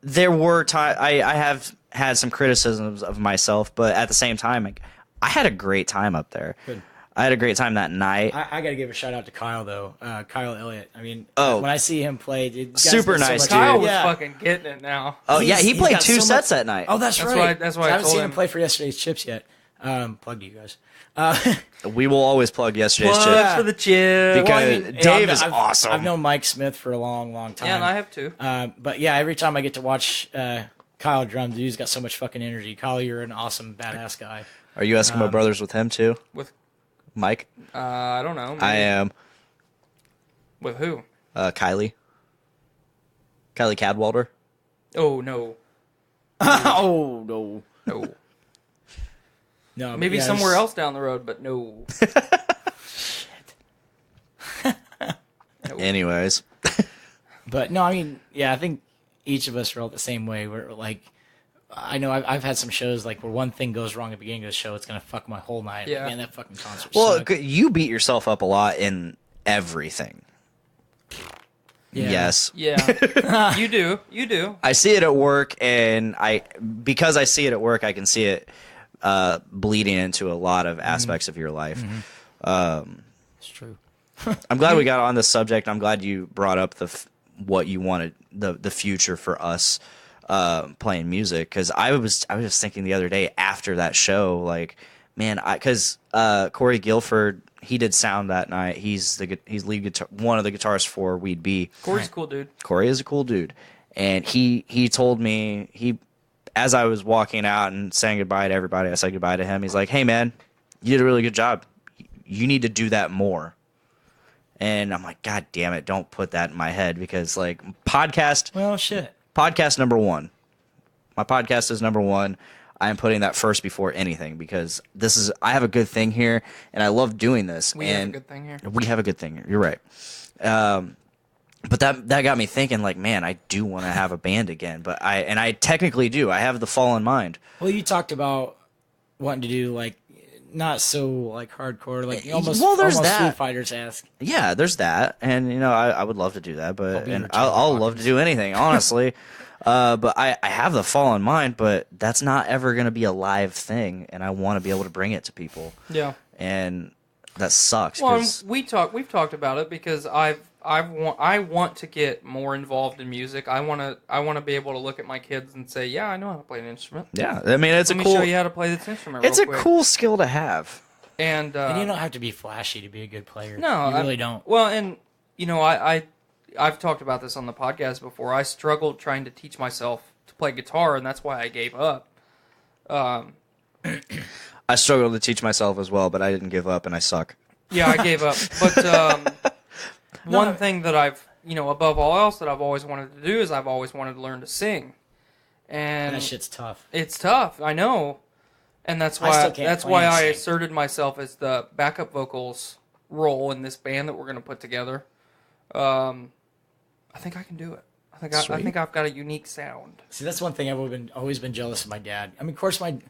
there were times... I have had some criticisms of myself, but at the same time, like, I had a great time up there. Good. I had a great time that night. I got to give a shout out to Kyle, though. Kyle Elliott. I mean, when I see him play, dude, super nice, dude. Kyle was fucking getting it now. Oh, he played 2 sets that night. Oh, that's right. That's why I haven't seen him play for yesterday's chips yet. Plug to you guys. We will always plug yesterday's Plug chips. for the chip. Because Dave is awesome. I've known Mike Smith for a long, long time. Yeah, and I have too. But yeah, every time I get to watch Kyle drum, dude's got so much fucking energy. Kyle, you're an awesome, badass guy. Are you Eskimo brothers with him too? With Mike? I don't know. Maybe. I am. With who? Kylie. Kylie Cadwalder. Oh, no. Oh, no. No. No, Maybe somewhere else down the road, but no. Anyways. But no, I mean, yeah, I think each of us are all the same way. We're like, I know I've had some shows like where one thing goes wrong at the beginning of the show, it's gonna fuck my whole night. Yeah. Like, man, that fucking concert. Well, sucked. you beat yourself up a lot in everything. Yeah. Yes. Yeah. You do. I see it at work, and because I see it at work, I can see it bleeding into a lot of aspects of your life. It's true. I'm glad we got on this subject. I'm glad you brought up what you wanted, the future for us playing music, because I was just thinking the other day after that show, like, man, because Corey Guilford, he did sound that night. He's lead guitar, one of the guitarists for We'd Be. Corey's a cool dude. Corey is a cool dude, and he told me, as I was walking out and saying goodbye to everybody, I said goodbye to him. He's like, "Hey man, you did a really good job. You need to do that more." And I'm like, God damn it, don't put that in my head, because like podcast number one. My podcast is number one. I am putting that first before anything, because I have a good thing here, and I love doing this. We have a good thing here. We have a good thing here. You're right. But that got me thinking, like, man, I do want to have a band again, but I technically do. I have the fall in mind. Well, you talked about wanting to do like not so like hardcore, like almost that. Foo Fighters-esque. Yeah, there's that, and I would love to do that, but I'll love to do anything, honestly. But I have the fall in mind, but that's not ever going to be a live thing, and I want to be able to bring it to people. Yeah, and that sucks. Well, we've talked about it, because I want to get more involved in music. I want to be able to look at my kids and say, yeah, I know how to play an instrument. Yeah, I mean, Let me show you how to play this instrument. It's real a quick. cool skill to have, and you don't have to be flashy to be a good player. No, you really don't. Well, and I've talked about this on the podcast before. I struggled trying to teach myself to play guitar, and that's why I gave up. I struggled to teach myself as well, but I didn't give up, and I suck. Yeah, I gave up. But one thing that I've, above all else, that I've always wanted to do is I've always wanted to learn to sing. And that shit's tough. It's tough, I know. And that's why I asserted myself as the backup vocals role in this band that we're going to put together. I think I can do it. I think I've got a unique sound. See, that's one thing I've always been jealous of my dad. I mean, of course, I've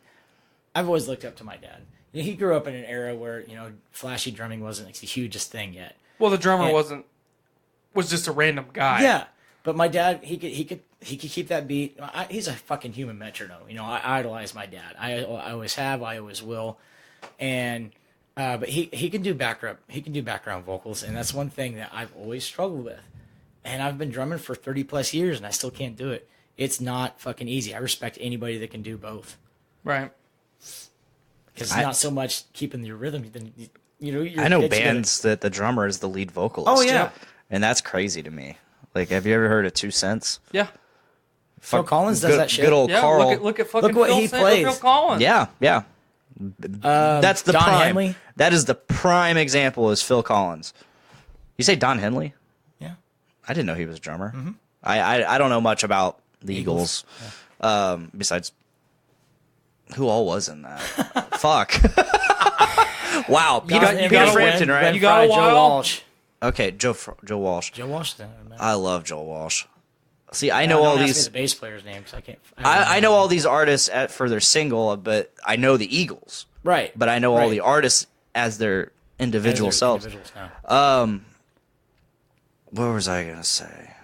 always looked up to my dad. He grew up in an era where flashy drumming wasn't like the hugest thing yet. Well, the drummer was just a random guy. Yeah, But my dad, he could keep that beat. He's a fucking human metronome. You know, I idolize my dad. I always have. I always will. And but he can do background vocals, and that's one thing that I've always struggled with. And I've been drumming for 30 plus years, and I still can't do it. It's not fucking easy. I respect anybody that can do both. Right. Because it's not so much keeping your rhythm. You know, I know bands that the drummer is the lead vocalist. Oh yeah, and that's crazy to me. Like, have you ever heard of 2 Cents? Yeah. Phil Collins does that shit. Good old Carl. Look at fucking what Phil he Sa- plays. Phil Collins. Yeah. That's the Don prime. Henley? That is the prime example is Phil Collins. You say Don Henley? Yeah. I didn't know he was a drummer. Mm-hmm. I don't know much about the Eagles. Yeah. Besides, who all was in that? Fuck. Wow. Peter Frampton, right? You got a Joe while? Walsh. Okay, Joe Walsh. Joe Walsh. I love Joe Walsh. See, I know all don't ask these. me the bass player's name because I can't. I know all these artists for their single, but I know the Eagles. Right. But I know all the artists as their individual selves. What was I gonna say?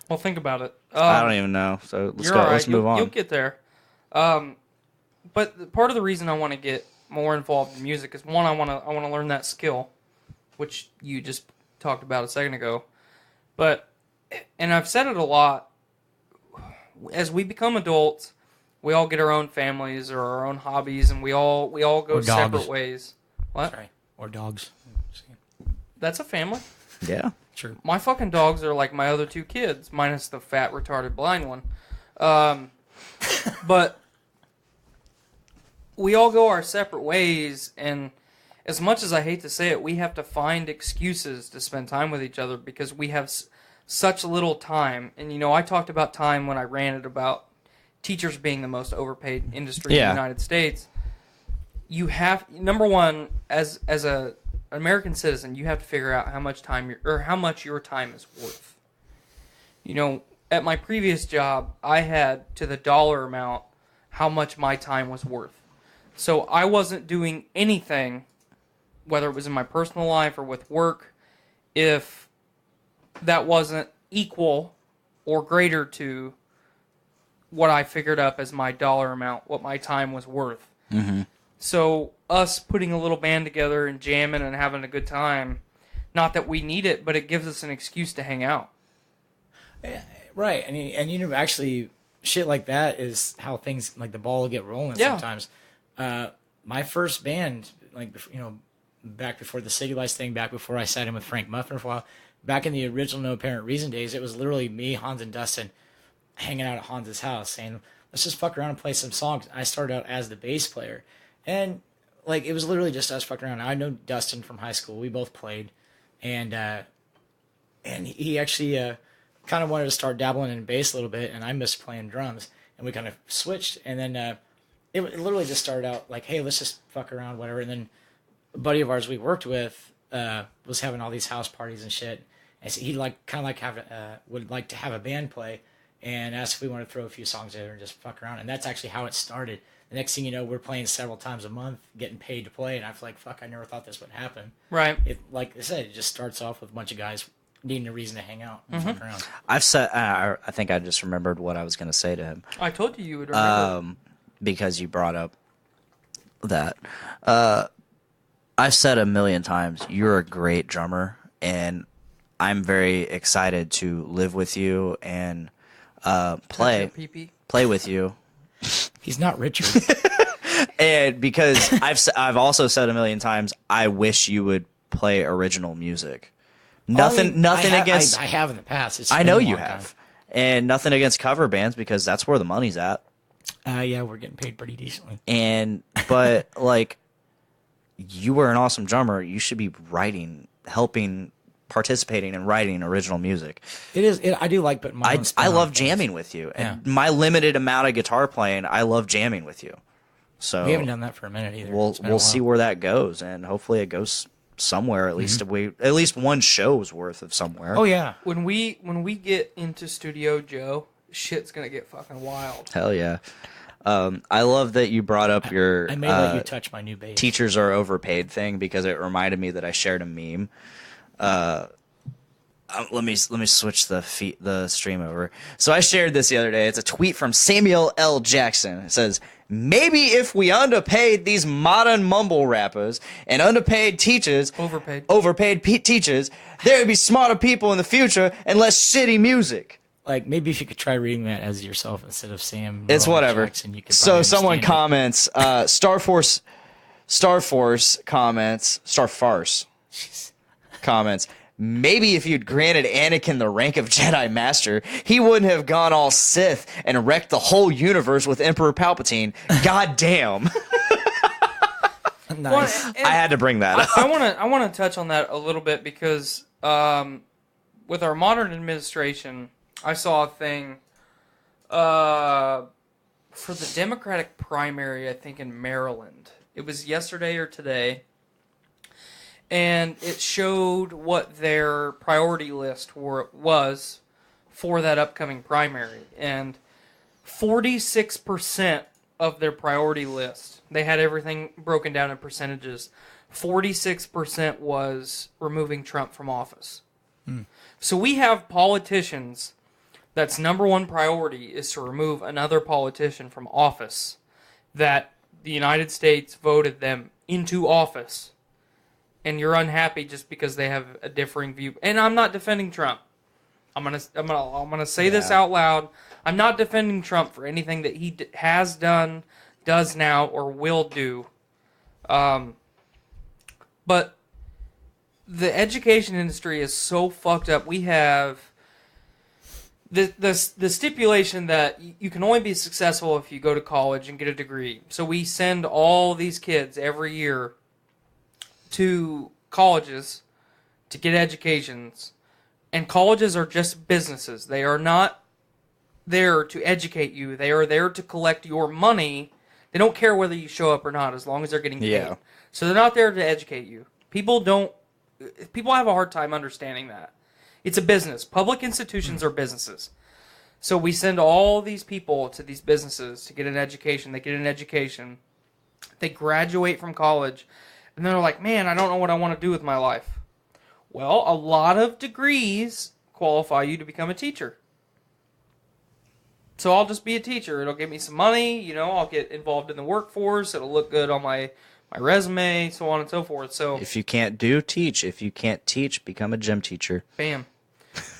Well, think about it. I don't even know. So let's go. Right. Let's move on. You'll get there. But part of the reason I want to get more involved in music is, one, I want to learn that skill, which you just talked about a second ago. But, and I've said it a lot, as we become adults, we all get our own families or our own hobbies, and we all go separate ways. What? Sorry. Or dogs. That's a family. Yeah. True. My fucking dogs are like my other 2 kids, minus the fat, retarded, blind one. But we all go our separate ways, and as much as I hate to say it, we have to find excuses to spend time with each other because we have such little time. And, you know, I talked about time when I ranted about teachers being the most overpaid industry in the United States. You have, number one, as a American citizen, you have to figure out how much your time is worth. You know, at my previous job, I had to the dollar amount how much my time was worth. So I wasn't doing anything, whether it was in my personal life or with work, if that wasn't equal or greater to what I figured up as my dollar amount, what my time was worth. Mm-hmm. So us putting a little band together and jamming and having a good time, not that we need it, but it gives us an excuse to hang out. Right, and you know, actually, shit like that is how things, like, the ball will get rolling sometimes. My first band, like, you know, back before the City Lights thing, back before I sat in with Frank Muffin for a while, back in the original No Apparent Reason days, it was literally me, Hans, and Dustin hanging out at Hans's house saying, let's just fuck around and play some songs. I started out as the bass player. And, like, it was literally just us fucking around. I know Dustin from high school. We both played. And he actually kind of wanted to start dabbling in bass a little bit, and I missed playing drums. And we kind of switched, and then it literally just started out like, hey, let's just fuck around, whatever. And then a buddy of ours we worked with was having all these house parties and shit. And so he would like to have a band play, and asked if we wanted to throw a few songs together and just fuck around. And that's actually how it started. The next thing you know, we're playing several times a month, getting paid to play, and I was like, fuck, I never thought this would happen. Right. It, like I said, it just starts off with a bunch of guys needing a reason to hang out and fuck around. I've said. I think I just remembered what I was going to say to him. I told you would remember. Because you brought up that. I've said a million times, you're a great drummer, and I'm very excited to live with you and play with you. He's not Richard. And because I've also said a million times, I wish you would play original music. Nothing against. I have in the past. I know you have, and nothing against cover bands because that's where the money's at. Yeah, we're getting paid pretty decently. But like, you were an awesome drummer. You should be participating in writing original music. It is. I do like putting my own spin I on love things. jamming with you, and my limited amount of guitar playing, I love jamming with you. So we haven't done that for a minute either. We'll see where that goes, and hopefully it goes somewhere. At least at least one show's worth of somewhere. Oh yeah. When we get into Studio Joe, shit's gonna get fucking wild. Hell yeah. I love that you brought up your I may let you touch my new bass. Teachers are overpaid thing because it reminded me that I shared a meme. let me switch the stream over. So I shared this the other day. It's a tweet from Samuel L. Jackson. It says, maybe if we underpaid these modern mumble rappers and underpaid teachers, overpaid teachers, there would be smarter people in the future and less shitty music. Like, maybe if you could try reading that as yourself instead of Sam. It's whatever. Jackson, you could So someone understand comments, Starfarce comments, maybe if you'd granted Anakin the rank of Jedi Master, he wouldn't have gone all Sith and wrecked the whole universe with Emperor Palpatine. God damn. it. Nice. Well, I had to bring that up. I want to touch on that a little bit because with our modern administration, I saw a thing for the Democratic primary, I think in Maryland. It was yesterday or today, and it showed what their priority list was for that upcoming primary. And 46% of their priority list, they had everything broken down in percentages, 46% was removing Trump from office. So we have politicians that's number one priority is to remove another politician from office that the United States voted them into office, and you're unhappy just because they have a differing view. And I'm not defending Trump. I'm gonna say this out loud. I'm not defending Trump for anything that he has done, does now, or will do. But the education industry is so fucked up. We have the stipulation that you can only be successful if you go to college and get a degree. So we send all these kids every year to colleges to get educations. And colleges are just businesses. They are not there to educate you. They are there to collect your money. They don't care whether you show up or not as long as they're getting paid. Yeah. So they're not there to educate you. People have a hard time understanding that. It's a business. Public institutions are businesses. So we send all these people to these businesses to get an education. They get an education. They graduate from college. And they're like, man, I don't know what I want to do with my life. Well, a lot of degrees qualify you to become a teacher. So I'll just be a teacher. It'll give me some money. I'll get involved in the workforce. It'll look good on my resume, so on and so forth. So if you can't teach. If you can't teach, become a gym teacher. Bam.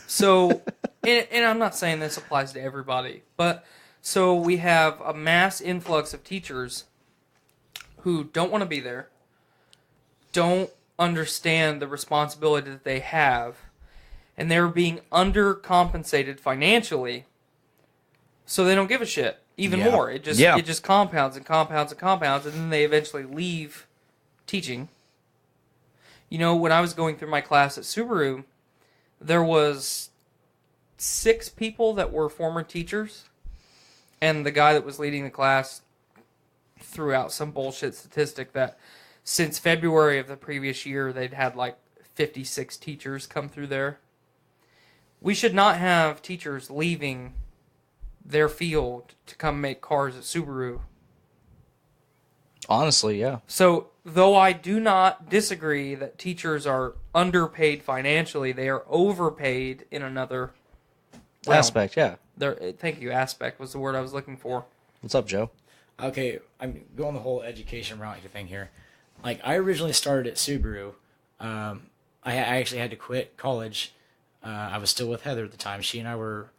So, and I'm not saying this applies to everybody, but so we have a mass influx of teachers who don't want to be there, don't understand the responsibility that they have, and they're being undercompensated financially, so they don't give a shit even more. It just compounds and compounds and compounds, and then they eventually leave teaching. When I was going through my class at Subaru, there was 6 people that were former teachers, and the guy that was leading the class threw out some bullshit statistic that since February of the previous year, they'd had like 56 teachers come through there. We should not have teachers leaving their field to come make cars at Subaru. Honestly, yeah. So, though I do not disagree that teachers are underpaid financially, they are overpaid in another aspect, yeah. Thank you, aspect was the word I was looking for. What's up, Joe? Okay, I'm going the whole education route thing here. Like, I originally started at Subaru. I actually had to quit college. I was still with Heather at the time. She and I were,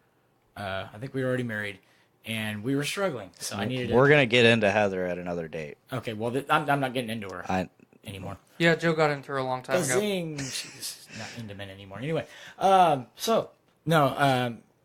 I think we were already married, and we were struggling. So I needed. We're gonna get into Heather at another date. Okay, well, I'm not getting into her anymore. Yeah, Joe got into her a long time ago. She's not into men anymore. Anyway,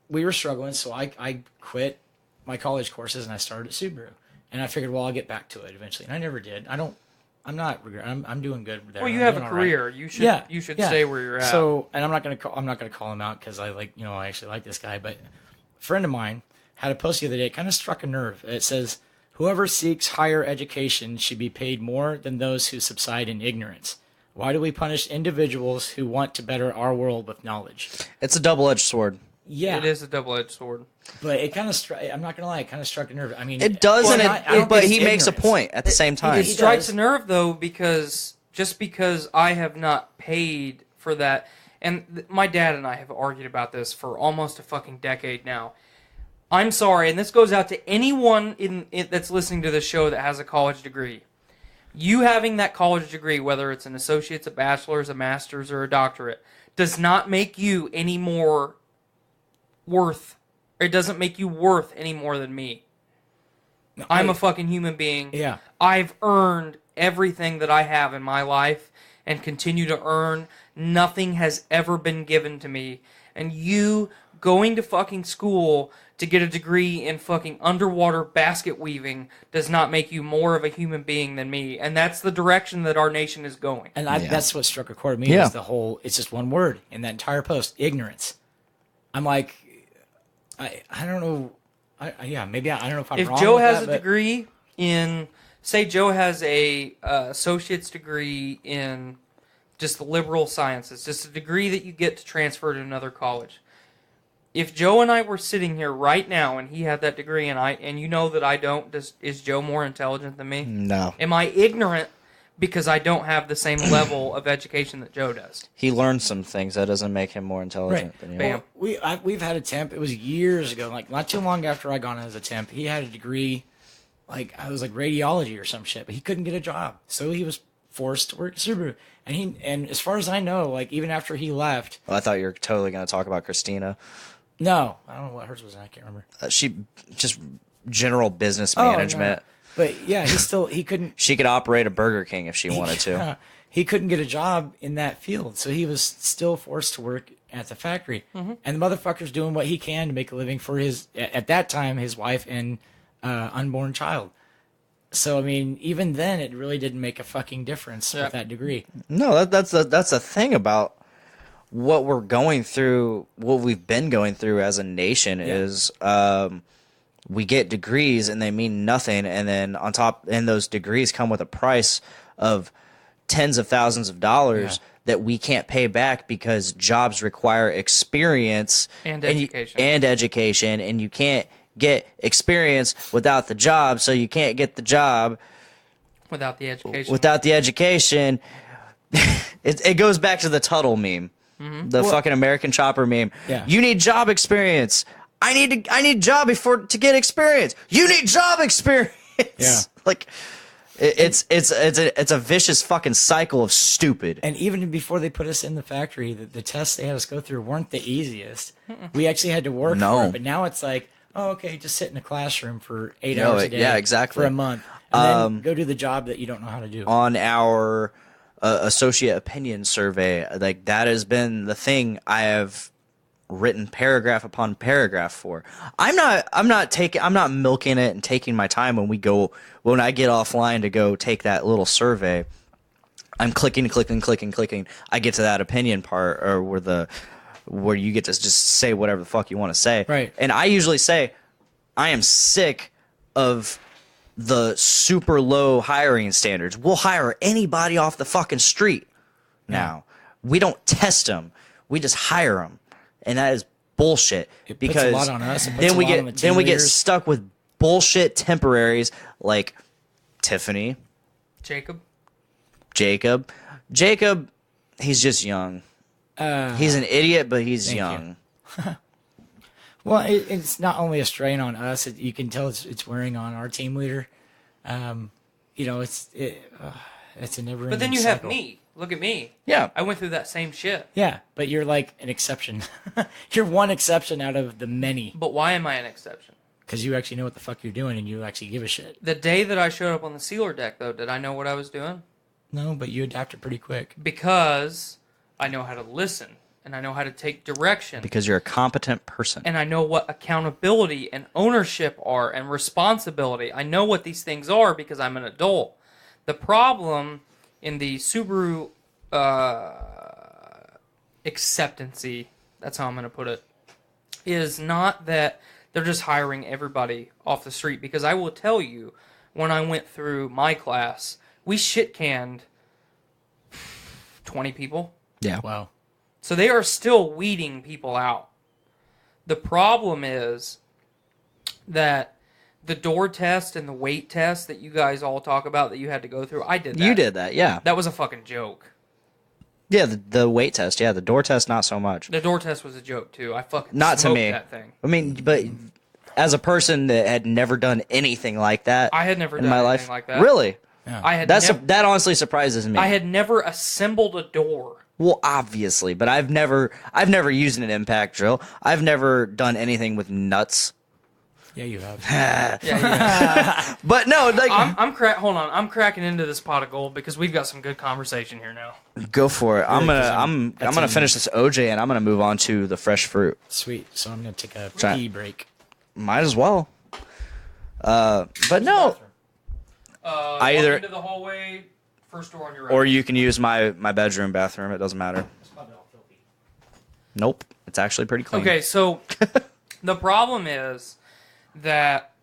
we were struggling, so I quit my college courses and I started at Subaru, and I figured, well, I'll get back to it eventually, and I never did. I'm not regretting. I'm doing good there. Well, you have a career. Right. You should stay where you're at. So, and I'm not gonna call him out because I actually like this guy. But a friend of mine had a post the other day. It kind of struck a nerve. It says, "Whoever seeks higher education should be paid more than those who subside in ignorance. Why do we punish individuals who want to better our world with knowledge?" It's a double-edged sword. Yeah, it is a double-edged sword. But it kind of I'm not gonna lie, it kind of struck a nerve. I mean, it does, but he makes a point at the same time. It strikes a nerve though, because just because I have not paid for that, and my dad and I have argued about this for almost a fucking decade now. I'm sorry, and this goes out to anyone that's listening to this show that has a college degree. You having that college degree, whether it's an associate's, a bachelor's, a master's, or a doctorate, does not make you any more worth. It doesn't make you worth any more than me. I'm a fucking human being. Yeah. I've earned everything that I have in my life and continue to earn. Nothing has ever been given to me. And you going to fucking school to get a degree in fucking underwater basket weaving does not make you more of a human being than me. And that's the direction that our nation is going. And that's what struck a chord with me is the whole, it's just one word in that entire post, ignorance. I'm like, I don't know. Maybe I don't know if I'm wrong. If Joe with has that, a degree in, say Joe has a associate's degree in just the liberal sciences, just a degree that you get to transfer to another college. If Joe and I were sitting here right now and he had that degree and you know that I don't, is Joe more intelligent than me? No. Am I ignorant because I don't have the same level of education that Joe does? He learned some things. That doesn't make him more intelligent than you. Bam. We've had a temp. It was years ago, like not too long after I got on as a temp. He had a degree, like I was like radiology or some shit, but he couldn't get a job, so he was forced to work at Subaru. And as far as I know, like even after he left, Well, I thought you were totally going to talk about Christina. no, I don't know what hers was. I can't remember. She just general business management. No. But yeah, he couldn't. She could operate a Burger King if she wanted to. He couldn't get a job in that field, so he was still forced to work at the factory. Mm-hmm. And the motherfucker's doing what he can to make a living for at that time, his wife and unborn child. So I mean, even then, it really didn't make a fucking difference with that degree. No, that's the thing about what we're going through, what we've been going through as a nation is we get degrees and they mean nothing, and then on top, and those degrees come with a price of tens of thousands of dollars that we can't pay back because jobs require experience And education, and you can't get experience without the job, so you can't get the job Without the education. without the education. It goes back to the Tuttle meme, the fucking American Chopper meme. Yeah. You need job experience. I need job to get experience. You need job experience. Yeah. Like it's a vicious fucking cycle of stupid. And even before they put us in the factory, the tests they had us go through weren't the easiest. We actually had to work for it. But now it's like, oh, okay, just sit in a classroom for 8 hours a day. Yeah, exactly. For a month. And then go do the job that you don't know how to do. On our associate opinion survey, like that has been the thing I have written paragraph upon paragraph for. I'm not milking it and taking my time when I get offline to go take that little survey. I'm clicking. I get to that opinion part, or where you get to just say whatever the fuck you want to say. Right. And I usually say, I am sick of the super low hiring standards. We'll hire anybody off the fucking street now. We don't test them. We just hire them. And that is bullshit. It because puts a lot on us. It puts then a we lot on the get team leaders. stuck with bullshit temporaries like Tiffany, Jacob, he's just young. He's an idiot, but he's young. Well, it's not only a strain on us. You can tell it's wearing on our team leader. It's a never-ending but then you cycle. have me. Look at me. Yeah. I went through that same shit. Yeah, but you're like an exception. You're one exception out of the many. But why am I an exception? Because you actually know what the fuck you're doing and you actually give a shit. The day that I showed up on the sealer deck, though, did I know what I was doing? No, but you adapted pretty quick. Because I know how to listen, and I know how to take direction. Because you're a competent person. And I know what accountability and ownership are, and responsibility. I know what these things are because I'm an adult. The problem in the Subaru acceptancy, that's how I'm going to put it, is not that they're just hiring everybody off the street. Because I will tell you, when I went through my class, we shit-canned 20 people. Yeah. Wow. So they are still weeding people out. The problem is that the door test and the weight test that you guys all talk about that you had to go through, I did that. You did that, yeah. That was a fucking joke. Yeah, the weight test. Yeah, the door test, not so much. The door test was a joke too. I fucking Not to smoked me. that thing. I mean, but as a person that had never done anything like that, I had never in done my anything life, like that. Really, I had that honestly surprises me. I had never assembled a door. Well, obviously, but I've never used an impact drill. I've never done anything with nuts. Yeah, you have. Yeah. But no, like Hold on. I'm cracking into this pot of gold because we've got some good conversation here now. go for it. I'm gonna that's finish this OJ and I'm gonna move on to the fresh fruit. Sweet. So I'm gonna take a Try- pee break. Might as well. But no, I either- into the hallway, first door on your right. or you can use my bedroom bathroom. It doesn't matter. Nope, it's actually pretty clean. Okay, so the problem is that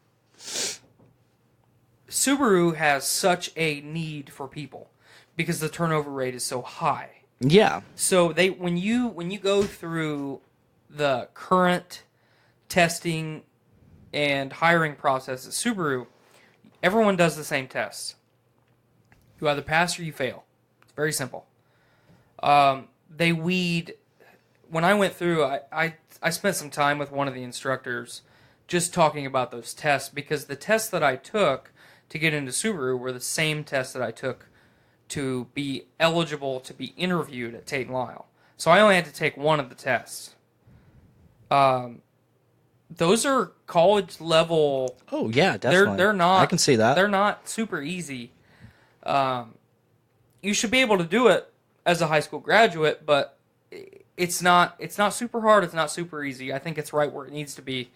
Subaru has such a need for people because the turnover rate is so high. Yeah. So when you go through the current testing and hiring process at Subaru, everyone does the same test. You either pass or you fail. It's very simple. They weed. When I went through, I spent some time with one of the instructors just talking about those tests because the tests that I took to get into Subaru were the same tests that I took to be eligible to be interviewed at Tate & Lyle. So I only had to take one of the tests. Those are college level. Oh yeah, definitely. They're not. I can see that. They're not super easy. You should be able to do it as a high school graduate, but it's not super hard. It's not super easy. I think it's right where it needs to be.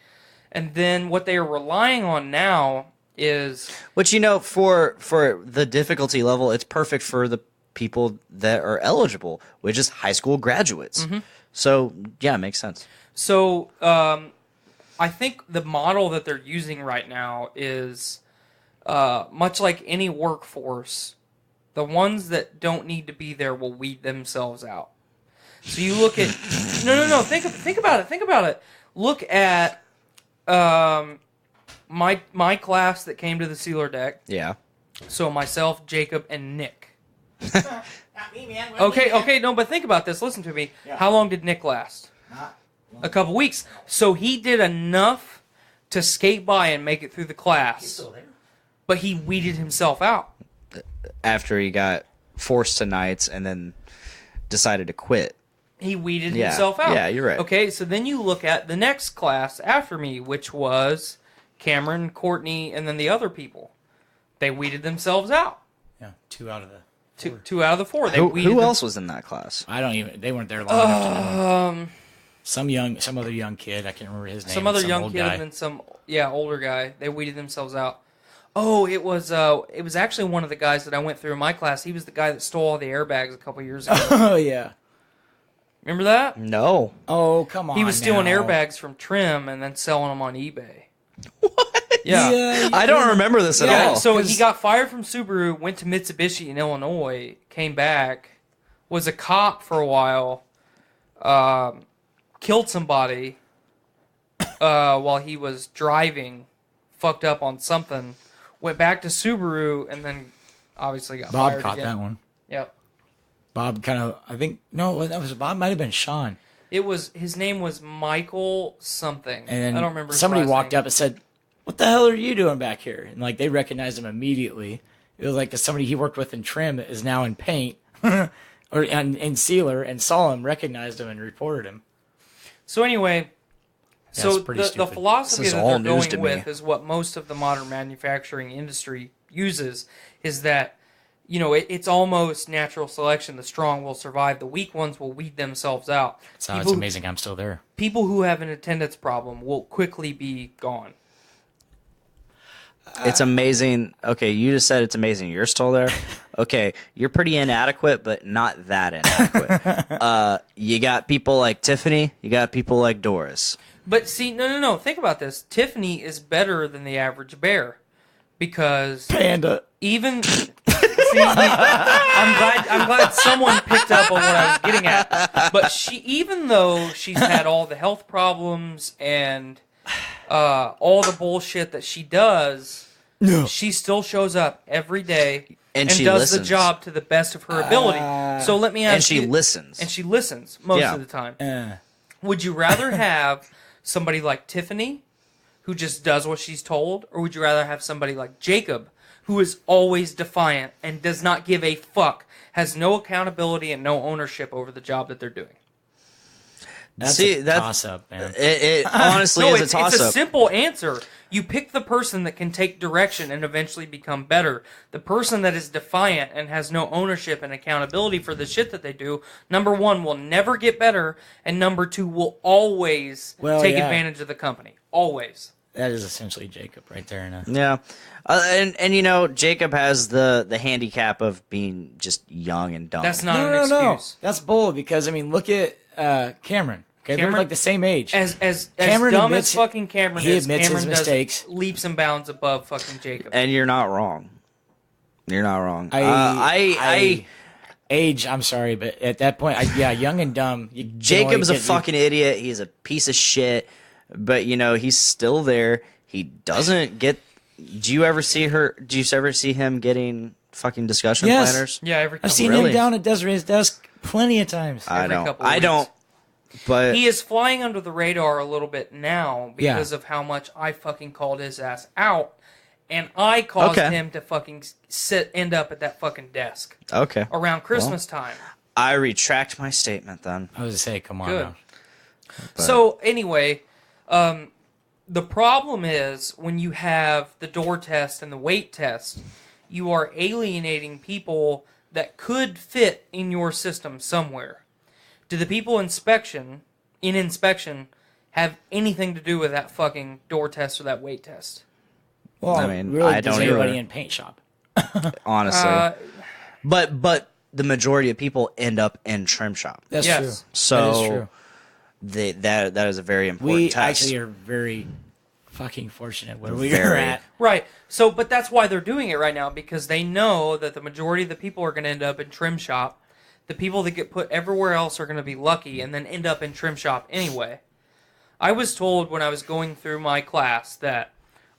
And then what they are relying on now is, which for the difficulty level, it's perfect for the people that are eligible, which is high school graduates. Mm-hmm. So yeah, it makes sense. So I think the model that they're using right now is much like any workforce. The ones that don't need to be there will weed themselves out. So you look at no. Think about it. Look at my class that came to the sealer deck. Yeah. So myself, Jacob, and Nick. Not me, man. Okay, no, but think about this. Listen to me. Yeah. How long did Nick last? A couple weeks. So he did enough to skate by and make it through the class. He's still there. But he weeded himself out. After he got forced to nights and then decided to quit. He weeded himself out. Yeah, you're right. Okay, so then you look at the next class after me, which was Cameron, Courtney, and then the other people. They weeded themselves out. Yeah, 2 out of the 4. Two out of the 4. They Who else was in that class? I don't even. They weren't there long enough to know. Some other young kid. I can't remember his name. Some other young old kid guy. and then some older guy. They weeded themselves out. Oh, it was actually one of the guys that I went through in my class. He was the guy that stole all the airbags a couple years ago. Oh yeah. Remember that? No. Oh come on. He was stealing now. airbags from Trim and then selling them on eBay. What? Yeah. I don't remember this at all. So he got fired from Subaru, went to Mitsubishi in Illinois, came back, was a cop for a while, killed somebody while he was driving, fucked up on something, went back to Subaru, and then obviously got Bob fired caught again. that one. Yep. Bob kind of. I think no. That was Bob. Might have been Sean. His name was Michael something. And then I don't remember. His somebody last walked name. up and said, "What the hell are you doing back here?" And like they recognized him immediately. It was like somebody he worked with in trim that is now in paint or in sealer, and saw him, recognized him, and reported him. So anyway, Yeah, so it's pretty the stupid. philosophy This is that all they're news going to me. with is what most of the modern manufacturing industry uses, is that, it's almost natural selection. The strong will survive. The weak ones will weed themselves out. So it's amazing I'm still there. People who have an attendance problem will quickly be gone. It's amazing. Okay, you just said it's amazing. You're still there? Okay, you're pretty inadequate, but not that inadequate. You got people like Tiffany. You got people like Doris. But see, no. Think about this. Tiffany is better than the average bear because Panda. even see, I'm glad someone picked up on what I was getting at. But even though she's had all the health problems and all the bullshit that she does, No. She still shows up every day And she does listens. the job to the best of her ability. So let me ask And she you, listens. and she listens most Yeah. of the time. Would you rather have somebody like Tiffany, who just does what she's told, or would you rather have somebody like Jacob, who is always defiant and does not give a fuck, has no accountability and no ownership over the job that they're doing? That's See, a that- toss-up, man. It honestly No, is a it's toss-up. a simple answer. You pick the person that can take direction and eventually become better. The person that is defiant and has no ownership and accountability for the shit that they do, number one, will never get better, and number two, will always take advantage of the company. Always. That is essentially Jacob right there. In a... Yeah, and you know, Jacob has the handicap of being just young and dumb. That's not an No. excuse. That's bull, because, I mean, look at Cameron. Okay, they're Cameron- like the same age. As Cameron dumb admits- as fucking Cameron he is, admits Cameron his does mistakes. leaps and bounds above fucking Jacob. And you're not wrong. You're not wrong. Age, I'm sorry, but at that point, young and dumb. Jacob's a fucking idiot. He's a piece of shit. But you know, he's still there. He doesn't get. Do you ever see him getting fucking discussion Yes. planners? Yeah, every couple I've seen Really? him down at Desiree's desk plenty of times. I every don't. couple of I weeks. don't. But He is flying under the radar a little bit now because of how much I fucking called his ass out, and I caused Okay. him to fucking end up at that fucking desk okay, around Christmas time. I retract my statement then. I was to say, come on Good. now. So anyway, the problem is when you have the door test and the weight test, you are alienating people that could fit in your system somewhere. Do the people in inspection have anything to do with that fucking door test or that weight test? Well, I mean, really, I does don't anybody either. in paint shop? Honestly, but the majority of people end up in trim shop. That's Yes. true. So that is true. that is a very important We test. actually are very fucking fortunate where we Very. are at. Right. So, but that's why they're doing it right now, because they know that the majority of the people are going to end up in trim shop. The people that get put everywhere else are going to be lucky and then end up in trim shop anyway. I was told when I was going through my class that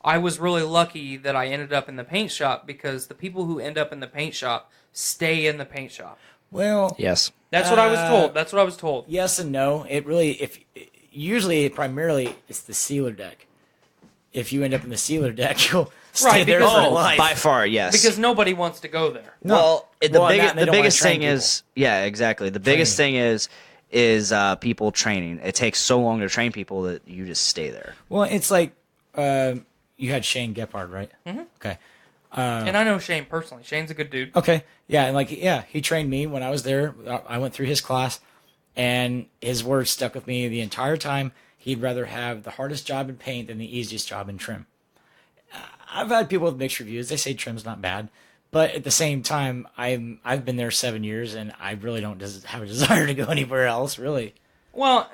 I was really lucky that I ended up in the paint shop because the people who end up in the paint shop stay in the paint shop. Well, Yes. That's what I was told. That's what I was told. yes and no. It really, primarily, it's the sealer deck. If you end up in the sealer deck, you'll stay Right, there because- for Oh, life. By far, yes. Because nobody wants to go there. well, Well, and they the don't biggest wanna train thing is people. yeah, exactly. The biggest thing is people training. It takes so long to train people that you just stay there. Well, it's like you had Shane Gephardt, right? Mm-hmm. Okay. And I know Shane personally. Shane's a good dude. Okay. Yeah, and he trained me when I was there. I went through his class, and his words stuck with me the entire time. He'd rather have the hardest job in paint than the easiest job in trim. I've had people with mixed reviews. They say trim's not bad, but at the same time, I've been there 7 years, and I really don't have a desire to go anywhere else. Really. Well,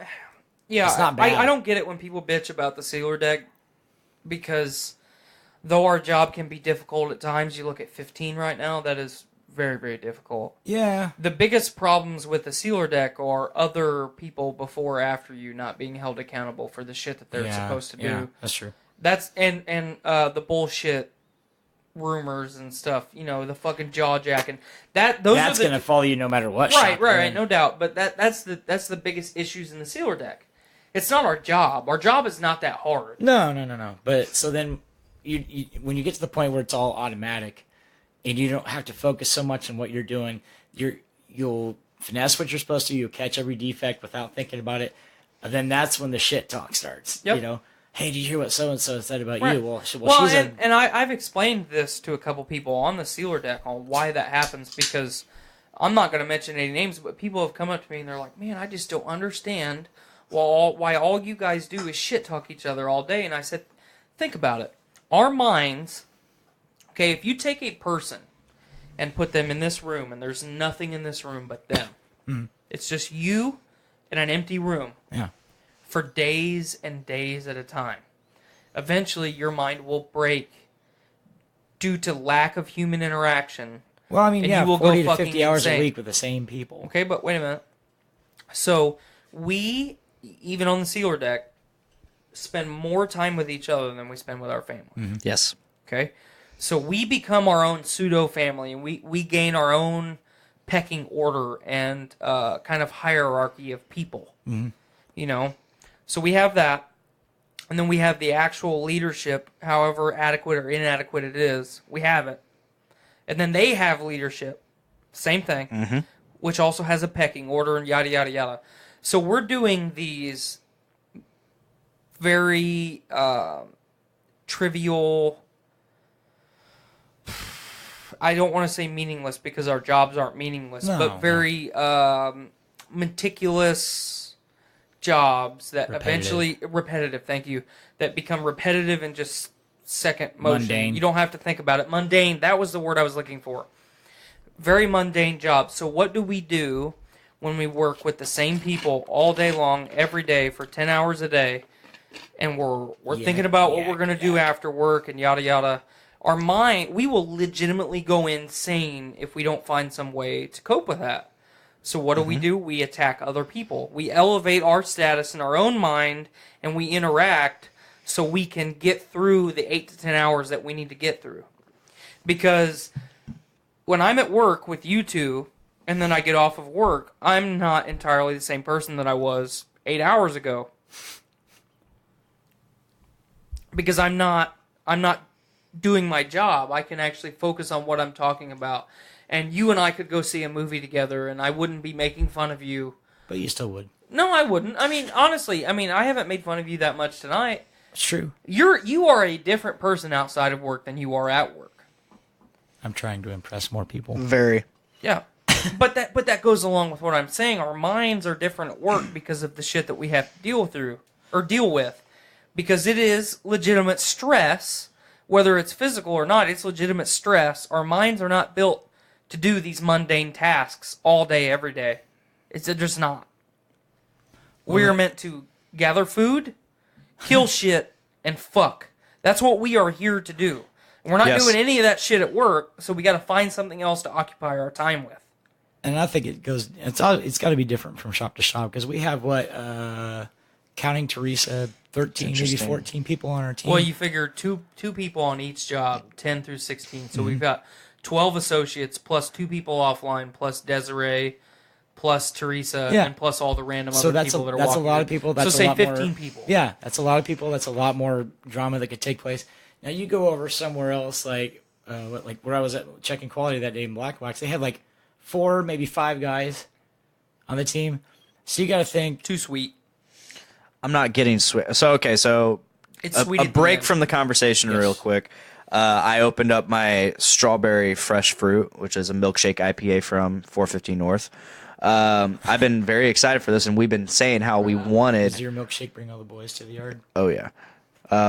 yeah, It's not bad. I don't get it when people bitch about the sealer deck because though our job can be difficult at times, you look at 15 right now, that is very, very difficult. Yeah. The biggest problems with the sealer deck are other people before or after you not being held accountable for the shit that they're supposed to do. Yeah, that's true. That's and the bullshit rumors and stuff, the fucking jaw jacking. Those That's are the gonna follow you no matter what. Right, shop you're right, in. no doubt. But that's the biggest issues in the sealer deck. It's not our job. Our job is not that hard. No. But so then, you when you get to the point where it's all automatic, and you don't have to focus so much on what you're doing, you'll finesse what you're supposed to. You'll catch every defect without thinking about it, and then that's when the shit talk starts. Yep. Hey, did you hear what so and so said about Right. you? Well, she's and I've explained this to a couple people on the sealer deck on why that happens because I'm not going to mention any names, but people have come up to me and they're like, "Man, I just don't understand why all you guys do is shit talk each other all day." And I said, "Think about it. Our minds, okay, if you take a person and put them in this room and there's nothing in this room but them, it's just you in an empty room." Yeah. For days and days at a time. Eventually, your mind will break due to lack of human interaction. Well, I mean, and yeah, you will 40 go to fucking 50 hours insane. a week with the same people. Okay, but wait a minute. So, we, even on the sealer deck, spend more time with each other than we spend with our family. Yes. Okay? So we become our own pseudo family, and we gain our own pecking order and kind of hierarchy of people. Mm-hmm. You know, so we have that, and then we have the actual leadership, however adequate or inadequate it is. We have it, and then they have leadership, same thing, which also has a pecking order and yada yada yada. So we're doing these very trivial. I don't want to say meaningless because our jobs aren't meaningless, but very meticulous jobs that eventually repetitive. Thank you. That become repetitive and just second motion. Mundane. You don't have to think about it. Mundane. That was the word I was looking for. Very mundane jobs. So what do we do when we work with the same people all day long, every day for 10 hours a day, and we're thinking about what we're going to do after work and yada yada? Our mind, we will legitimately go insane if we don't find some way to cope with that. So what do? We attack other people. We elevate our status in our own mind, and we interact so we can get through the 8 to 10 hours that we need to get through. Because when I'm at work with you two, and then I get off of work, I'm not entirely the same person that I was 8 hours ago. Because I'm not doing my job. I can actually focus on what I'm talking about. And you and I could go see a movie together, and I wouldn't be making fun of you. But you still would. No, I wouldn't. I mean, honestly, I haven't made fun of you that much tonight. It's true. You are a different person outside of work than you are at work. I'm trying to impress more people. Very. Yeah. But that goes along with what I'm saying. Our minds are different at work because of the shit that we have to deal with. Because it is legitimate stress, whether it's physical or not, it's legitimate stress. Our minds are not built to do these mundane tasks all day, every day. It's just not. We are meant to gather food, kill shit, and fuck. That's what we are here to do. We're not doing any of that shit at work, so we got to find something else to occupy our time with. And I think it's got to be different from shop to shop because we have counting Teresa, 13, maybe 14 people on our team. Well, you figure two people on each job, 10 through 16. So we've got 12 associates plus 2 people offline plus Desiree plus Teresa and plus all the random other people that are walking. That's a lot of people. That's so say a lot 15 people. Yeah, that's a lot of people. That's a lot more drama that could take place. Now you go over somewhere else like where I was at checking quality that day in Black Box. They had like 4, maybe 5 guys on the team. So you got to think too sweet. I'm not getting sweet. So it's sweet. A break from the conversation real quick. I opened up my strawberry fresh fruit, which is a milkshake IPA from 450 North. I've been very excited for this, and we've been saying how we wanted. Does your milkshake bring all the boys to the yard? Oh yeah,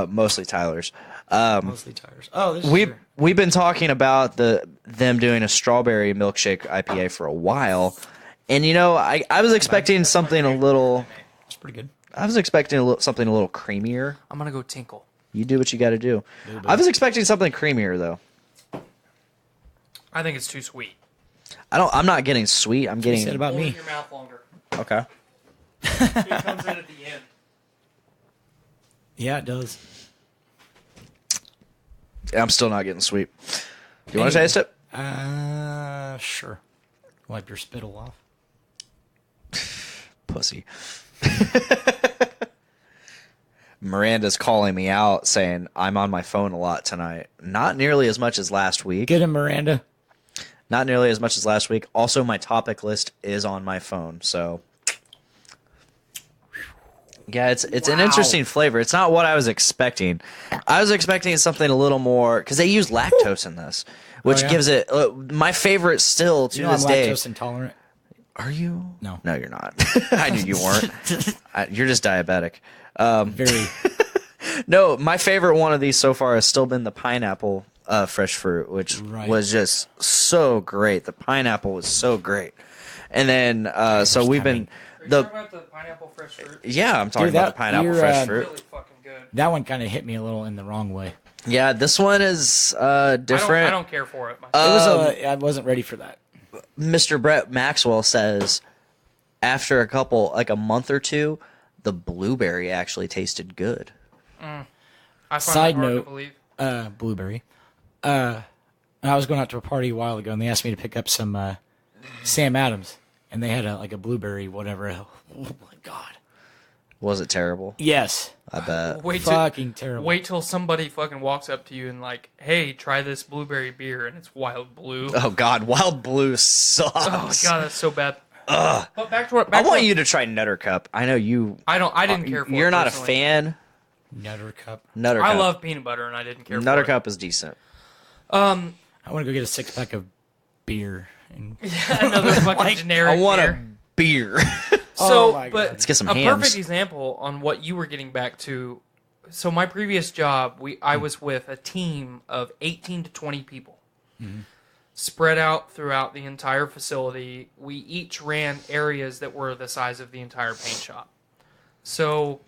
mostly Tyler's. Mostly Tyler's. Oh, this is we've been talking about them doing a strawberry milkshake IPA for a while, and I was expecting something a little. It's pretty good. I was expecting something a little creamier. I'm gonna go tinkle. You do what you got to do. I was expecting something creamier though. I think it's too sweet. I'm not getting sweet. I'm getting. You said about Hold me. it in your mouth longer. Okay. It comes in at the end. Yeah, it does. I'm still not getting sweet. Do you want to taste it? Sure. Wipe your spittle off. Pussy. Miranda's calling me out saying I'm on my phone a lot tonight. Not nearly as much as last week. Get him, Miranda. Not nearly as much as last week. Also, my topic list is on my phone, so yeah, it's an interesting flavor. It's not what I was expecting. I was expecting something a little more because they use lactose in this, which gives it my favorite still to this I'm day. lactose intolerant. Are you? No, you're not. I knew you weren't. You're just diabetic. Very. No, my favorite one of these so far has still been the pineapple fresh fruit, which was just so great. The pineapple was so great. And then, so we've been... Are you talking about the pineapple fresh fruit? Yeah, I'm talking about the pineapple fresh fruit. Really fucking good. That one kind of hit me a little in the wrong way. Yeah, this one is different. I don't care for it. I wasn't ready for that. Mr. Brett Maxwell says after a month or two, the blueberry actually tasted good. I find Side that hard note, to believe. Blueberry. I was going out to a party a while ago, and they asked me to pick up some Sam Adams, and they had a blueberry whatever. Oh my god! Was it terrible? Yes, I bet. Fucking terrible. Wait till somebody fucking walks up to you and like, hey, try this blueberry beer, and it's Wild Blue. Oh god, Wild Blue sucks. Oh my god, that's so bad. But back to what I want you to try Nutter Cup. I know you. I didn't care for it. You're not personally. a fan. Nutter Cup. Nutter Cup. I love peanut butter, and I didn't care Nutter for Cup is decent. I want to go get a 6-pack of beer. And another fucking generic I want beer. a beer. So, Oh my but God. Let's get some a hams. perfect example on what you were getting back to. So my previous job, I was with a team of 18 to 20 people, spread out throughout the entire facility. We each ran areas that were the size of the entire paint shop. So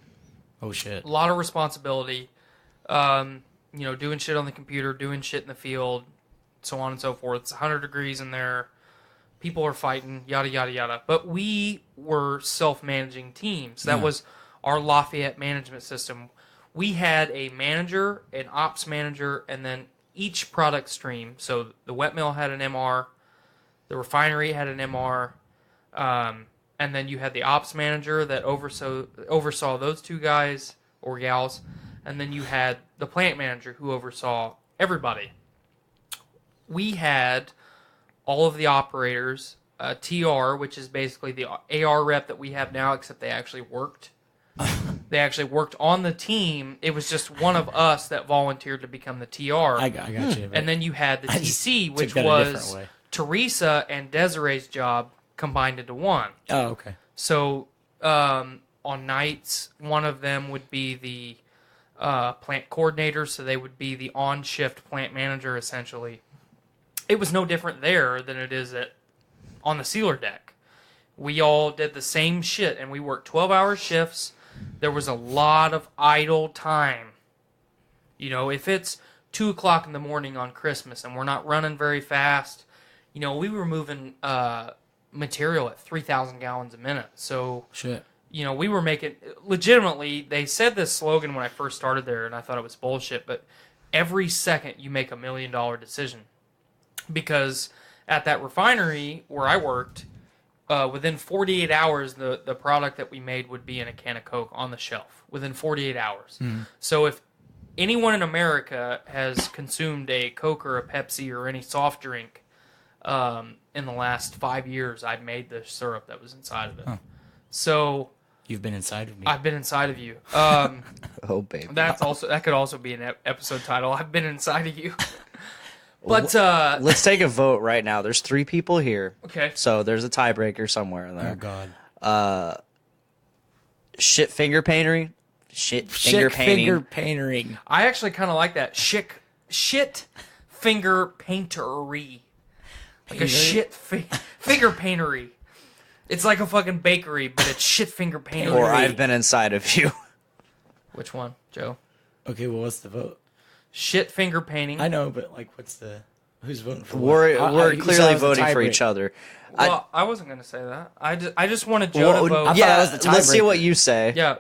Oh shit. a lot of responsibility. Doing shit on the computer, doing shit in the field, so on and so forth. It's 100 degrees in there. People are fighting, yada, yada, yada. But we were self-managing teams. That was our Lafayette management system. We had a manager, an ops manager, and then each product stream. So the wet mill had an MR, the refinery had an MR, and then you had the ops manager that oversaw those two guys or gals, and then you had the plant manager who oversaw everybody. We had all of the operators, TR, which is basically the AR rep that we have now, except they actually worked. They actually worked on the team. It was just one of us that volunteered to become the TR. I got you. And then you had the TC, which took that a different was way. Teresa and Desiree's job combined into one. Oh, okay. So on nights, one of them would be the plant coordinator, so they would be the on-shift plant manager, essentially. It was no different there than it is on the sealer deck. We all did the same shit, and we worked 12-hour shifts. There was a lot of idle time. If it's 2 o'clock in the morning on Christmas and we're not running very fast, we were moving material at 3,000 gallons a minute. So, Shit. we were making, legitimately, they said this slogan when I first started there, and I thought it was bullshit, but every second you make $1 million decision. Because at that refinery where I worked, within 48 hours, the product that we made would be in a can of Coke on the shelf within 48 hours. So if anyone in America has consumed a Coke or a Pepsi or any soft drink in the last 5 years, I've made the syrup that was inside of it. Huh. So You've been inside of me. I've been inside of you. Oh, baby. That could also be an episode title. I've been inside of you. But let's take a vote right now. There's 3 people here. Okay. So there's a tiebreaker somewhere in there. Oh god. Shit finger paintery. Shit finger painting. finger paintering. I actually kind of like that. Shit finger paintery. Like a shit finger paintery. It's like a fucking bakery, but it's shit finger paintery. Or I've been inside of you. Which one, Joe? Okay, well, what's the vote? Shit finger painting. I know, but like, who's voting for what? We're You said clearly I was the voting for tiebreaker. each other. Well, I wasn't going to say that. I just wanted Joe to vote. I thought Yeah, that was the let's see tiebreaker. what you say. Yeah,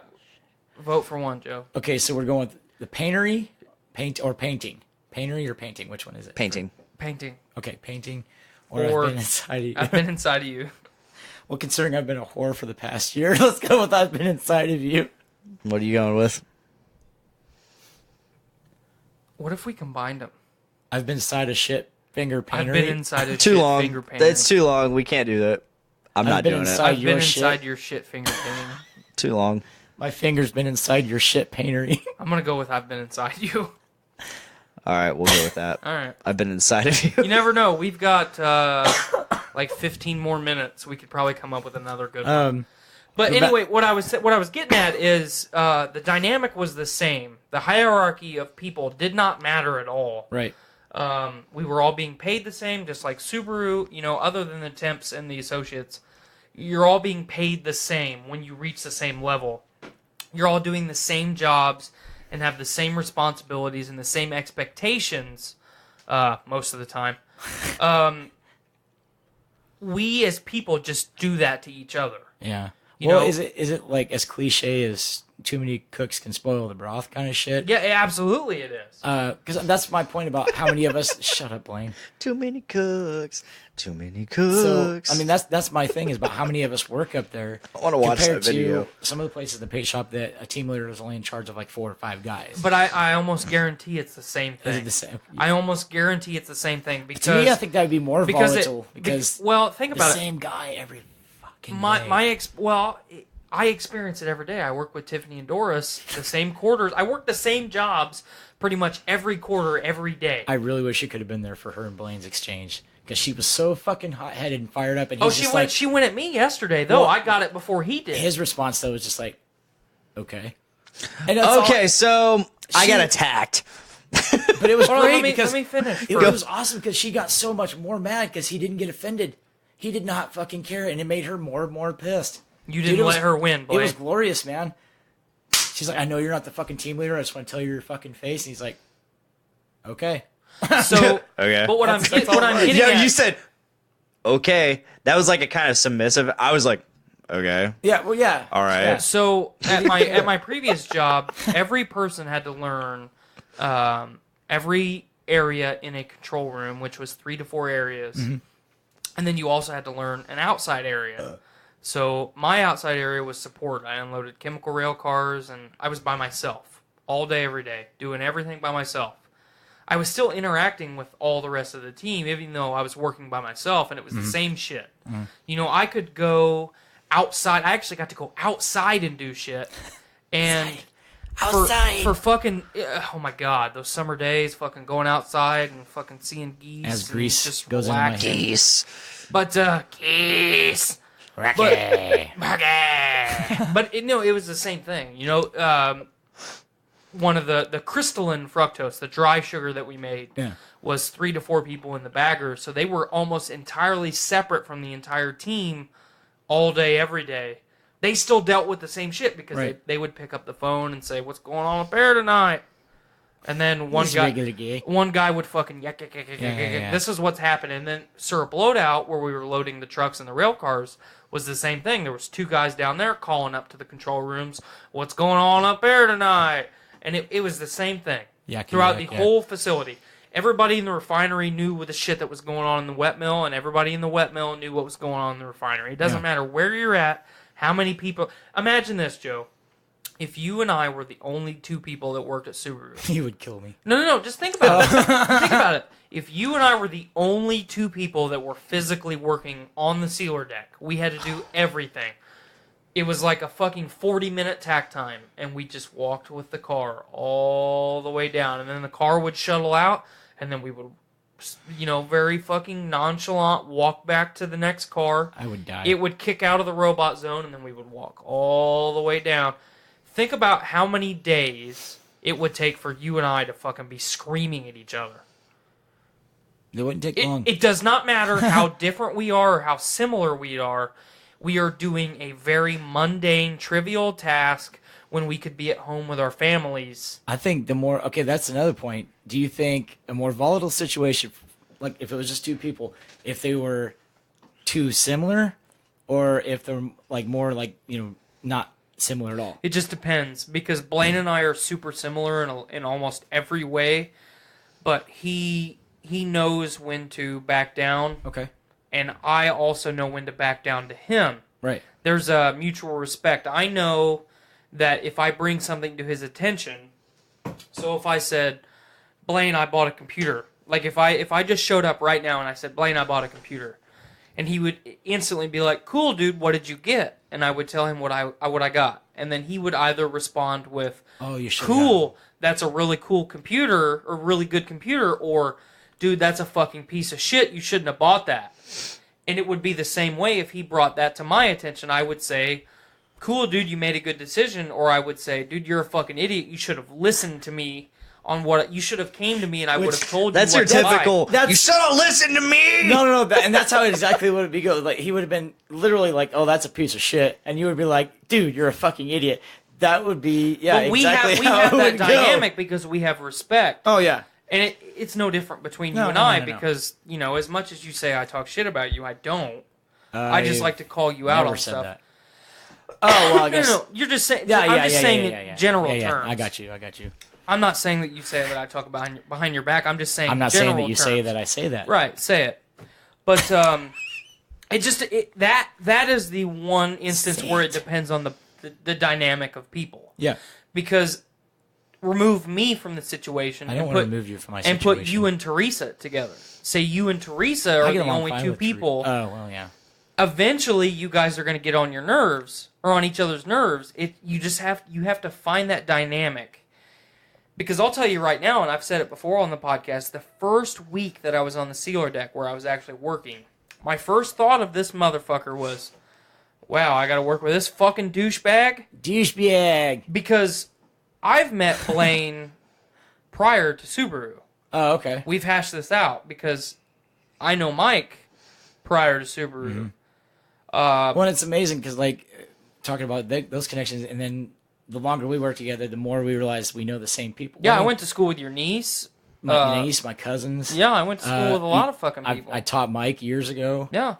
vote for one, Joe. Okay, so we're going with the paintery, painting. Paintery or painting? Which one is it? Painting. Painting. Okay, painting. Or Or I've been inside of you. I've been inside of you. Well, considering I've been a whore for the past year, let's go with I've been inside of you. What are you going with? What if we combined them? I've been inside of shit finger paintery. I've been inside of Too shit long. finger painting. That's too long. We can't do that. I'm I've not been doing inside- it. I've been your inside shit. your shit finger painting. Too long. My finger's been inside your shit paintery. I'm gonna go with I've been inside you. All right, we'll go with that. All right. I've been inside of you. You never know. We've got like 15 more minutes. We could probably come up with another good one. But anyway, what I was getting at is the dynamic was the same. The hierarchy of people did not matter at all. Right. We were all being paid the same, just like Subaru. Other than the temps and the associates, you're all being paid the same when you reach the same level. You're all doing the same jobs and have the same responsibilities and the same expectations most of the time. We as people just do that to each other. Yeah. know, is it like as cliche as too many cooks can spoil the broth kind of shit? Yeah, absolutely it is. Because that's my point about how many of us. Shut up, Blaine. Too many cooks. Too many So cooks. I mean, that's my thing is about how many of us work up there. I want to watch that compared video. to some of the places in the paint shop that a team leader is only in charge of like 4 or 5 guys. But I almost guarantee it's the same thing. Is it the same? I almost guarantee it's the same thing because To me, I think that would be more because volatile because well, think the about same guy every fucking it. day. I experience it every day. I work with Tiffany and Doris, the same quarters. I work the same jobs pretty much every quarter, every day. I really wish you could have been there for her and Blaine's exchange because she was so fucking hot-headed and fired up. And he was just like, she went at me yesterday though. Well, I got it before he did. his response though was just like, okay. And that's Okay, all- so I got She- attacked. But it was Hold on, great let because me finish. it was awesome because she got so much more mad because he didn't get offended. He did not fucking care, and it made her more and more pissed. You didn't Dude, it was- let her win, It Blaine. was glorious, man. She's like, I know you're not the fucking team leader. I just want to tell you your fucking face. And he's like, okay. So, Okay. but what I'm That's all getting Yo, at, you said, okay. That was like a kind of submissive. I was like, okay. Yeah, well, yeah. All right. Yeah. so at my previous job, every person had to learn every area in a control room, which was 3 to 4 areas, and then you also had to learn an outside area. So my outside area was support. I unloaded chemical rail cars, and I was by myself all day, every day, doing everything by myself. I was still interacting with all the rest of the team, even though I was working by myself, and it was the same shit. You know, I could go outside. I actually got to go outside and do shit. And for fucking, oh my God, those summer days, fucking going outside and fucking seeing geese. As and grease just goes into my relaxing. head. Geese. But, geese. But it was the same thing. You know, one of the crystalline fructose, the dry sugar that we made, was 3 to 4 people in the bagger. So they were almost entirely separate from the entire team all day, every day. They still dealt with the same shit because they would pick up the phone and say, "What's going on up there tonight?" And then one He's regular gay. guy would fucking yak. This is what's happening. And then Syrup Loadout, where we were loading the trucks and the rail cars, was the same thing. There was 2 guys down there calling up to the control rooms, "What's going on up there tonight?" And it was the same thing throughout the whole facility. Everybody in the refinery knew what the shit that was going on in the wet mill, and everybody in the wet mill knew what was going on in the refinery. It doesn't matter where you're at, how many people. Imagine this, Joe. If you and I were the only 2 people that worked at Subaru. He would kill me. No. Just think about it. Think about it. If you and I were the only 2 people that were physically working on the sealer deck, we had to do everything. It was like a fucking 40-minute tack time, and we just walked with the car all the way down, and then the car would shuttle out, and then we would, very fucking nonchalant walk back to the next car. I would die. It would kick out of the robot zone, and then we would walk all the way down. Think about how many days it would take for you and I to fucking be screaming at each other. It wouldn't take long. It does not matter how different we are or how similar we are. We are doing a very mundane, trivial task when we could be at home with our families. I think the more... Okay, that's another point. Do you think a more volatile situation, like if it was just 2 people, if they were too similar, or if they're like more like, not similar at all? It just depends, because Blaine and I are super similar in almost every way, but he knows when to back down. Okay. And I also know when to back down to him. Right. There's a mutual respect. I know that if I bring something to his attention, so if I said, "Blaine, I bought a computer," like if I just showed up right now and I said, "Blaine, I bought a computer," and he would instantly be like, "Cool, dude, what did you get?" And I would tell him what I got, and then he would either respond with, "Oh, you should." "Cool, that's a really cool computer, or really good computer," or, "Dude, that's a fucking piece of shit. You shouldn't have bought that." And it would be the same way if he brought that to my attention. I would say, "Cool, dude, you made a good decision." Or I would say, "Dude, you're a fucking idiot. You should have listened to me on what you should have came to me, and I would have told you." That's your what to buy." typical. You should have listened to me. No. And that's how exactly it would be. Like he would have been literally like, "Oh, that's a piece of shit," and you would be like, "Dude, you're a fucking idiot." That would be But we exactly have how it that would go. dynamic because we have respect. Oh yeah. And it's no different between you and No. I because, as much as you say I talk shit about you, I don't. I just like to call you out Never on said stuff. that. Oh, well, I guess. No. You're just saying. Yeah, I'm just saying yeah. in general terms. I got you. I'm not saying that you say that I talk behind your back. I'm just saying. I'm not saying that you terms. say that I say that. Right, say it. But that is the one instance where it depends on the dynamic of people. Yeah. Because remove me from the situation. I don't want to remove you from my situation. And put you and Teresa together. Say you and Teresa are the only two people. Oh, well, yeah. Eventually, you guys are going to get on your nerves or on each other's nerves. You have to find that dynamic. Because I'll tell you right now, and I've said it before on the podcast, the first week that I was on the sealer deck where I was actually working, my first thought of this motherfucker was, wow, I got to work with this fucking douchebag. Douchebag. Because I've met Blaine prior to Subaru. Oh, okay. We've hashed this out because I know Mike prior to Subaru. Mm-hmm. Well, it's amazing because, like, talking about those connections, and then the longer we work together, the more we realize we know the same people. Yeah, I went to school with your niece. My niece, my cousins. Yeah, I went to school with a lot of fucking people. I taught Mike years ago. Yeah.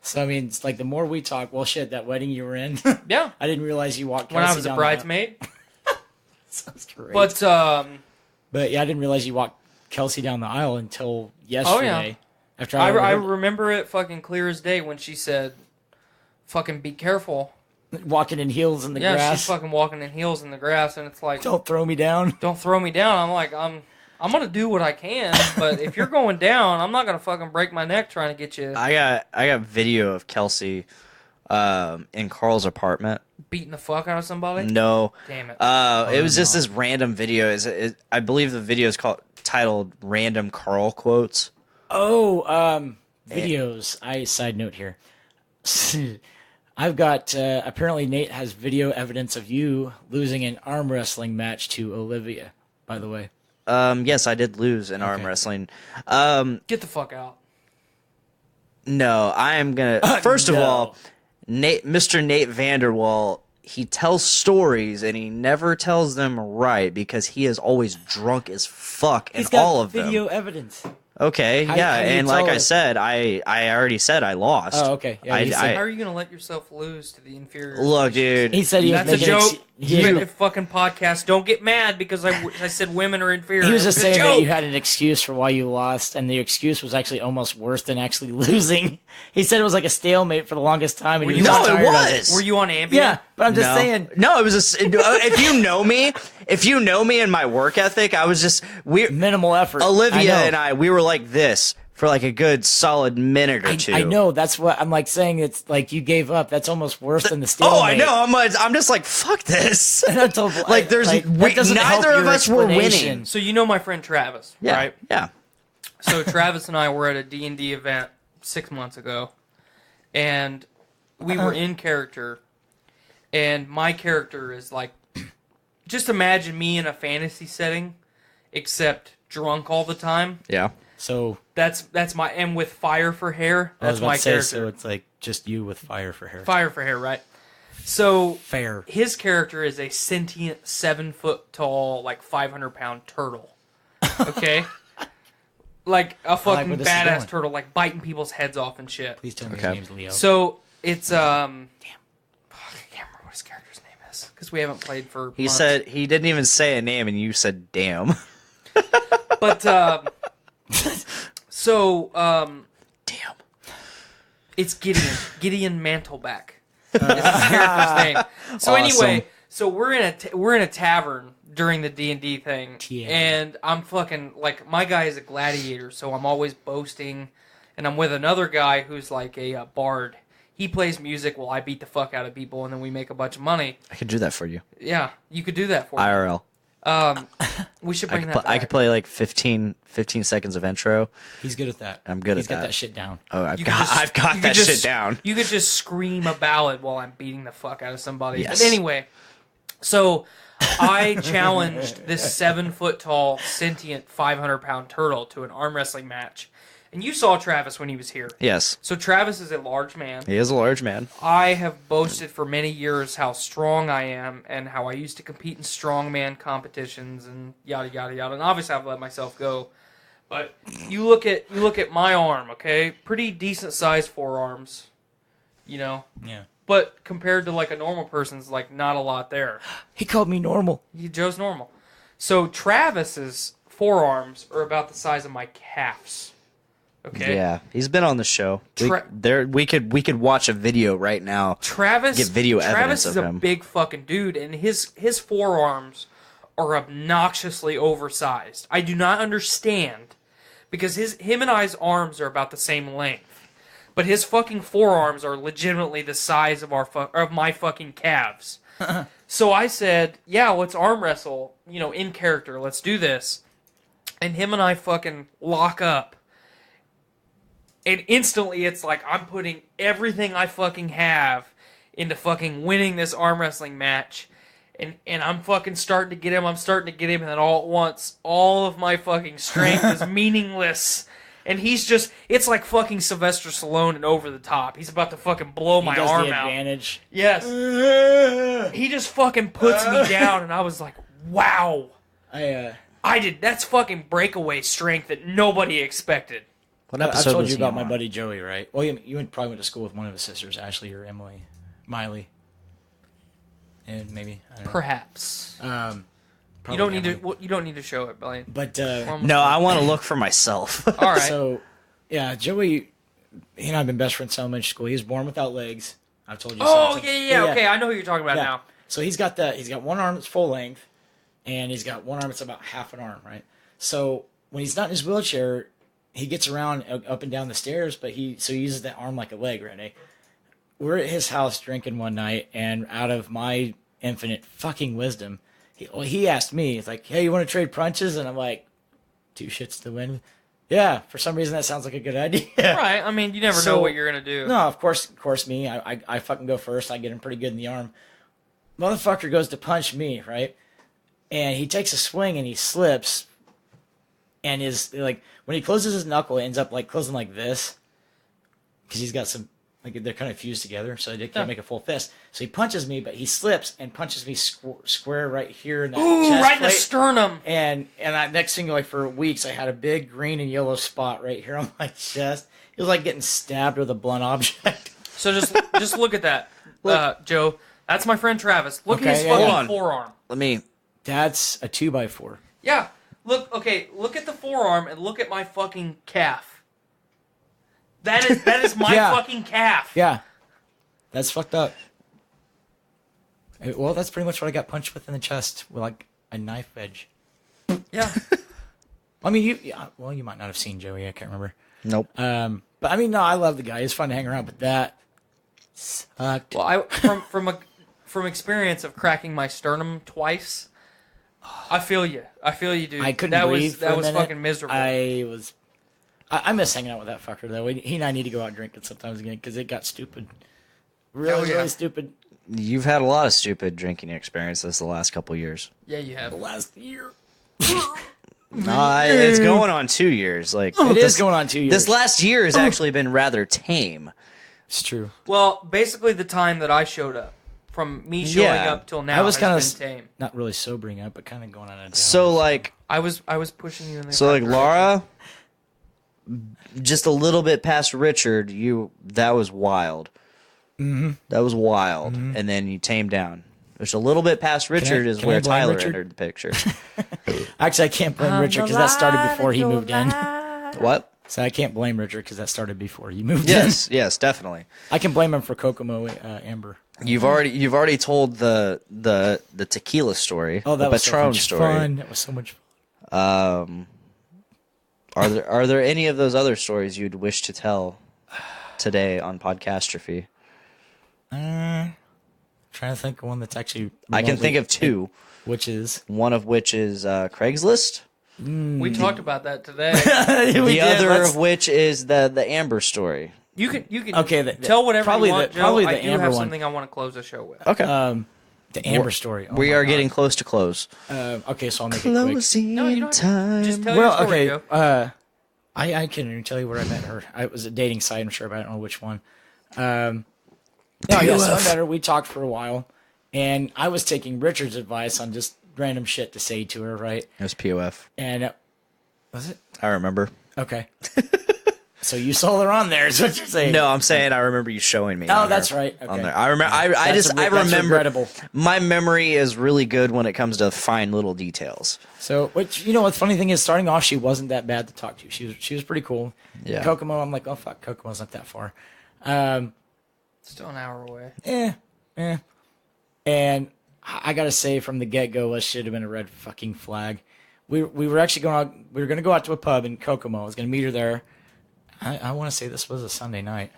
So, I mean, it's like the more we talk, well, shit, that wedding you were in. Yeah. I didn't realize you walked Kelsey when I was a down bridesmaid. Sounds great. But yeah, I didn't realize you walked Kelsey down the aisle until yesterday. Oh, yeah. After I remember it fucking clear as day when she said, fucking be careful. Walking in heels in the grass. Yeah, she's fucking walking in heels in the grass, and it's like, don't throw me down. Don't throw me down. I'm like, I'm gonna do what I can, but if you're going down, I'm not gonna fucking break my neck trying to get you. I got video of Kelsey in Carl's apartment beating the fuck out of somebody. No, damn it. It was just this random video. I believe the video is titled "Random Carl Quotes." Oh, videos. Side note here. I've got, apparently Nate has video evidence of you losing an arm wrestling match to Olivia, by the way. Yes, I did lose an arm wrestling. Get the fuck out. No, I am going to... First of all, Mr. Nate Vanderwall, he tells stories and he never tells them right because he is always drunk as fuck in all of them. He's got video evidence. Okay, yeah, and like I said, I already said I lost. Oh, okay. Yeah, how are you going to let yourself lose to the inferior? Look, dude. He said that's a joke. Fucking podcast. Don't get mad because I said women are inferior. He was just saying that you had an excuse for why you lost, and the excuse was actually almost worse than actually losing. He said it was like a stalemate for the longest time. And it was. Were you on Ambien? Yeah, but I'm just saying. No, it was if you know me and my work ethic, I was just minimal effort. Olivia and I, we were like this for like a good solid minute or two. I know. That's what I'm like saying. It's like you gave up. That's almost worse than the stalemate. Oh, I know. I'm just like, fuck this. Like, there's neither of us were winning. So you know my friend Travis, yeah, right? Yeah. So Travis and I were at a D&D event 6 months ago, and we were in character, and my character is like, just imagine me in a fantasy setting, except drunk all the time. Yeah. So that's my, and with fire for hair. That's my character. So it's like just you with fire for hair. Fire for hair, right? So fair. His character is a sentient 7 foot tall, like 500-pound turtle. Okay. Like a fucking badass turtle, like biting people's heads off and shit. Please tell me his name's Leo. So it's I can't remember what his character's name is because we haven't played for. He months. said he didn't even say a name, and you said "damn." But so damn, it's Gideon Mantleback. Is his character's name. So anyway, so we're in a tavern during the D&D thing, and I'm fucking, like, my guy is a gladiator, so I'm always boasting, and I'm with another guy who's like a bard. He plays music while I beat the fuck out of people, and then we make a bunch of money. I could do that for you. Yeah, you could do that for me. IRL. We should bring that back. I could play like 15 seconds of intro. He's good at that. I'm good He's at that. He's got that shit down. Oh, I've got that shit down. You could just scream a ballad while I'm beating the fuck out of somebody. Yes. But anyway, so I challenged this 7 foot tall, sentient, 500-pound turtle to an arm wrestling match. And you saw Travis when he was here. Yes. So Travis is a large man. He is a large man. I have boasted for many years how strong I am and how I used to compete in strongman competitions and yada yada yada. And obviously I've let myself go. But you look at my arm, okay? Pretty decent sized forearms. You know? Yeah. but compared to like a normal person's, like not a lot there. He called me normal. Joe's normal. So Travis's forearms are about the size of my calves. Okay. Yeah, he's been on the show. Tra- We could watch a video right now. Travis Get video evidence Travis is of a him. big fucking dude, and his forearms are obnoxiously oversized. I do not understand because him and I's arms are about the same length, but his fucking forearms are legitimately the size of of my fucking calves. So I said, "Yeah, let's arm wrestle. In character. Let's do this." And him and I fucking lock up. And instantly, it's like I'm putting everything I fucking have into fucking winning this arm wrestling match. And I'm fucking starting to get him, and then all at once, all of my fucking strength is meaningless. And it's like fucking Sylvester Stallone and Over the Top. He's about to fucking blow my arm out. Advantage. Yes. He just fucking puts me down, and I was like, wow. That's fucking breakaway strength that nobody expected. What I've episode told was you he about my on? buddy Joey, right? Well, you probably went to school with one of his sisters, Ashley or Emily, Miley, and maybe I don't know. Perhaps. Probably You don't need Emily. to. You don't need to show it, Blaine. But No, I want to look for myself. All right. so yeah, Joey, he and I have been best friends since elementary school. He was born without legs. I've told you. Oh something. yeah. Okay, I know who you're talking about now. So he's got one arm that's full length, and he's got one arm that's about half an arm, right? So when he's not in his wheelchair, he gets around up and down the stairs, but he uses that arm like a leg, right? We're at his house drinking one night, and out of my infinite fucking wisdom, he asked me, he's like, "Hey, you want to trade punches?" And I'm like, 2 shits to win. Yeah, for some reason that sounds like a good idea. Right. I mean, you never know what you're gonna do. No, of course me. I fucking go first. I get him pretty good in the arm. Motherfucker goes to punch me, right? And he takes a swing and he slips. And when he closes his knuckle, it ends up like closing like this. Because he's got some, they're kind of fused together, so they can't make a full fist. So he punches me, but he slips and punches me square right here in that chest right in the plate. sternum. And I, next thing, for weeks, I had a big green and yellow spot right here on my chest. It was like getting stabbed with a blunt object. So just look at that, Joe. That's my friend Travis. Look at his fucking forearm. That's a 2x4. Yeah. Look at the forearm and look at my fucking calf. That is my fucking calf. Yeah. That's fucked up. Well, that's pretty much what I got punched with in the chest with like a knife edge. Yeah. I mean, you might not have seen Joey. I can't remember. Nope. But I mean, no, I love the guy. He's fun to hang around, but that sucked. Well, from experience of cracking my sternum twice, I feel you, dude. I couldn't breathe. That was fucking miserable. I miss hanging out with that fucker though. He and I need to go out drinking sometimes again because it got stupid. Really stupid. You've had a lot of stupid drinking experiences the last couple years. Yeah, you have. The last year. It's going on 2 years. Like it is going on 2 years. This last year has actually been rather tame. It's true. Well, basically the time that I showed up, from me showing up till now, I was kind has of been tame. not really sobering up, but kind of going on a down. So like I was pushing you in the So like right Laura, just a little bit past Richard, that was wild. Mm-hmm. That was wild, and then you tamed down. Just a little bit past Richard is can where I blame Tyler Richard? entered the picture. Actually, I can't blame Richard because that started before he moved in. What? So I can't blame Richard because that started before he moved Yes, in. yes, definitely. I can blame him for Kokomo Amber. You've already told the tequila story. Oh, that the was so Patron much story. fun. That was so much fun. Are there any of those other stories you'd wish to tell today on Podcastrophe? Trying to think of one that's actually. I can think of two. Which is one of which is Craigslist. We talked about that today. The other of which is the Amber story. You can okay, tell whatever probably you want, the, probably Joe. the I do Amber have one. something I want to close the show with. Okay. The Amber story. Oh we my are God. getting close to close. Okay, so I'll make it quick. Closing No, you don't time. Just tell your story, Joe. I can't even tell you where I met her. It was a dating site, I'm sure, but I don't know which one. No, yes, I met her. We talked for a while, and I was taking Richard's advice on just random shit to say to her, right? It was POF. And was it? I remember. Okay. So you saw her on there, is what you're saying? No, I'm saying I remember you showing me. Oh, that's right. Okay. On there, I remember. I That's remember. regrettable. My memory is really good when it comes to fine little details. So, which, you know, what funny thing is, starting off, she wasn't that bad to talk to. She was pretty cool. Yeah. Kokomo, I'm like, oh fuck, Kokomo's not that far. Still an hour away. And I gotta say, from the get go, that should have been a red fucking flag. We were actually going out. We were gonna go out to a pub in Kokomo. I was gonna meet her there. I want to say this was a Sunday night,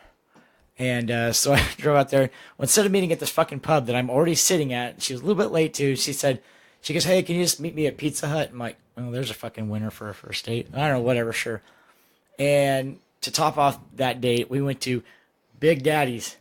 and so I drove out there. Well, instead of meeting at this fucking pub that I'm already sitting at, she was a little bit late too. She goes, hey, can you just meet me at Pizza Hut? I'm like, oh, there's a fucking winner for a first date. I don't know, whatever, sure. And to top off that date, we went to Big Daddy's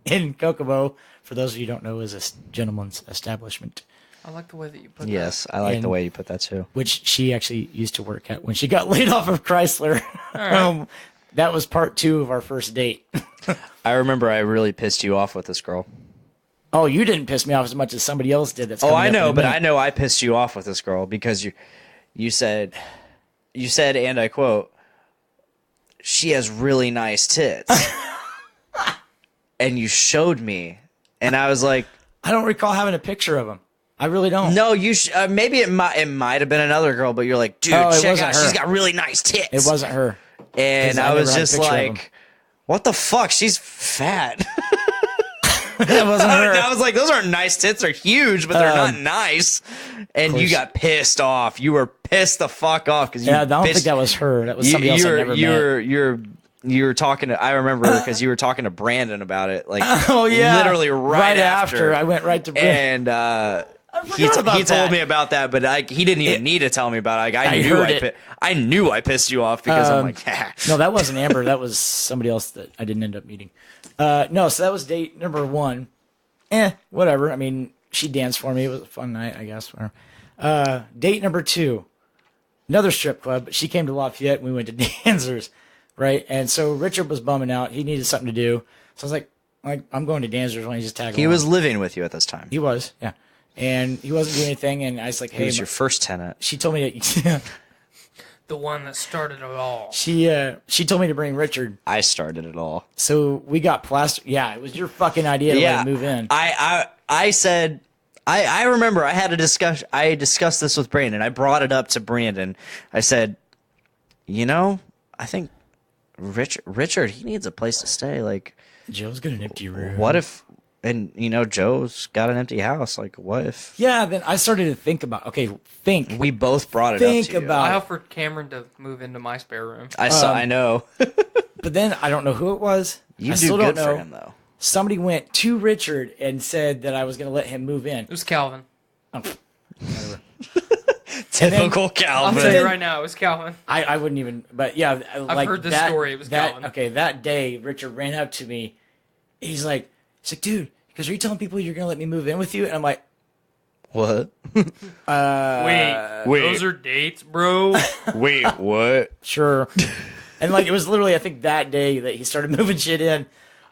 in Kokomo. For those of you who don't know, is a gentleman's establishment. I like the way that you put that. Yes, I like the way you put that too. Which she actually used to work at when she got laid off of Chrysler. Right. That was part 2 of our first date. I remember I really pissed you off with this girl. Oh, you didn't piss me off as much as somebody else did. That's I know, but I know I pissed you off with this girl because you said, and I quote, she has really nice tits. And you showed me, and I was like, I don't recall having a picture of them. I really don't. No, you maybe it might have been another girl, but you're like, dude, check out, she's got really nice tits. It wasn't her. And I was just like, what the fuck? She's fat. That wasn't her. I was like, those aren't nice tits. They're huge, but they're not nice. And you got pissed off. You were pissed the fuck off because I don't think that was her. That was somebody else I never met. You were talking to. I remember because you were talking to Brandon about it. Like, oh yeah, literally right after. I went right to Brandon. And he told me about that, but he didn't even need to tell me about it. Like, I knew I pissed you off because I'm like, no, that wasn't Amber. That was somebody else that I didn't end up meeting. No, so that was date number 1. Whatever. I mean, she danced for me. It was a fun night, I guess. Date number 2, another strip club. She came to Lafayette and we went to Danzer's, right? And so Richard was bumming out. He needed something to do. So I was like, I'm going to Danzer's. Why don't you just tag along? He was living with you at this time. He was, yeah. And he wasn't doing anything. And I was like, hey. He was your first tenant. She told me that. The one that started it all. She told me to bring Richard. I started it all. So we got plastered. Yeah, it was your fucking idea to let him move in. I said, I remember I had a discussion. I discussed this with Brandon. I brought it up to Brandon. I said, I think Richard, he needs a place to stay. Like, Joe's got an empty room. What if, and Joe's got an empty house. Like, what if? Yeah, then I started to think about, we both brought it up to you. I offered Cameron to move into my spare room. I know. But then I don't know who it was. You I do still good don't know. for him, though. Somebody went to Richard and said that I was going to let him move in. It was Calvin. Typical Calvin. I'll tell you right now, it was Calvin. I wouldn't even, but yeah. I've heard this story. It was Calvin. Okay, that day, Richard ran up to me. He's like, dude, because are you telling people you're going to let me move in with you? And I'm like, what? Wait, those are dates, bro? Wait, what? Sure. And it was literally, I think, that day that he started moving shit in.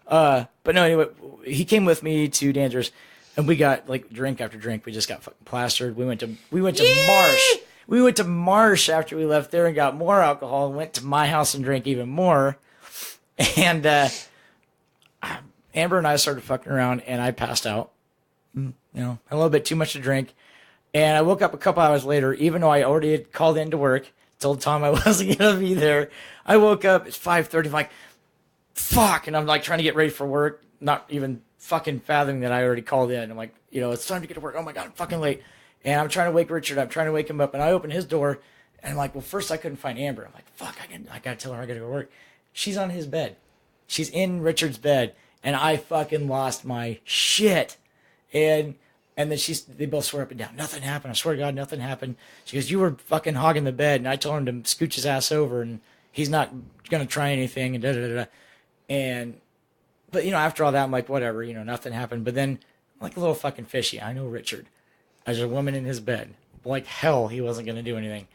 But no, anyway, he came with me to Danzer's, and we got drink after drink. We just got fucking plastered. We went to Marsh. We went to Marsh after we left there and got more alcohol, and went to my house and drank even more. And Amber and I started fucking around, and I passed out. A little bit too much to drink. And I woke up a couple hours later, even though I already had called in to work, told Tom I wasn't going to be there. I woke up, it's 5:30, I'm like, fuck. And I'm trying to get ready for work, not even fucking fathoming that I already called in. I'm like, it's time to get to work. Oh my God, I'm fucking late. And I'm trying to wake Richard up, trying to wake him up. And I open his door, and I'm like, well, first I couldn't find Amber. I'm like, fuck, I got to tell her I got to go to work. She's on his bed. She's in Richard's bed. And I fucking lost my shit. And then they both swear up and down, nothing happened. I swear to God, nothing happened. She goes, you were fucking hogging the bed. And I told him to scooch his ass over, and he's not going to try anything, and da-da-da-da. But, after all that, I'm like, whatever, nothing happened. But then, I'm like a little fucking fishy. I know Richard. There's a woman in his bed. Like hell, he wasn't going to do anything.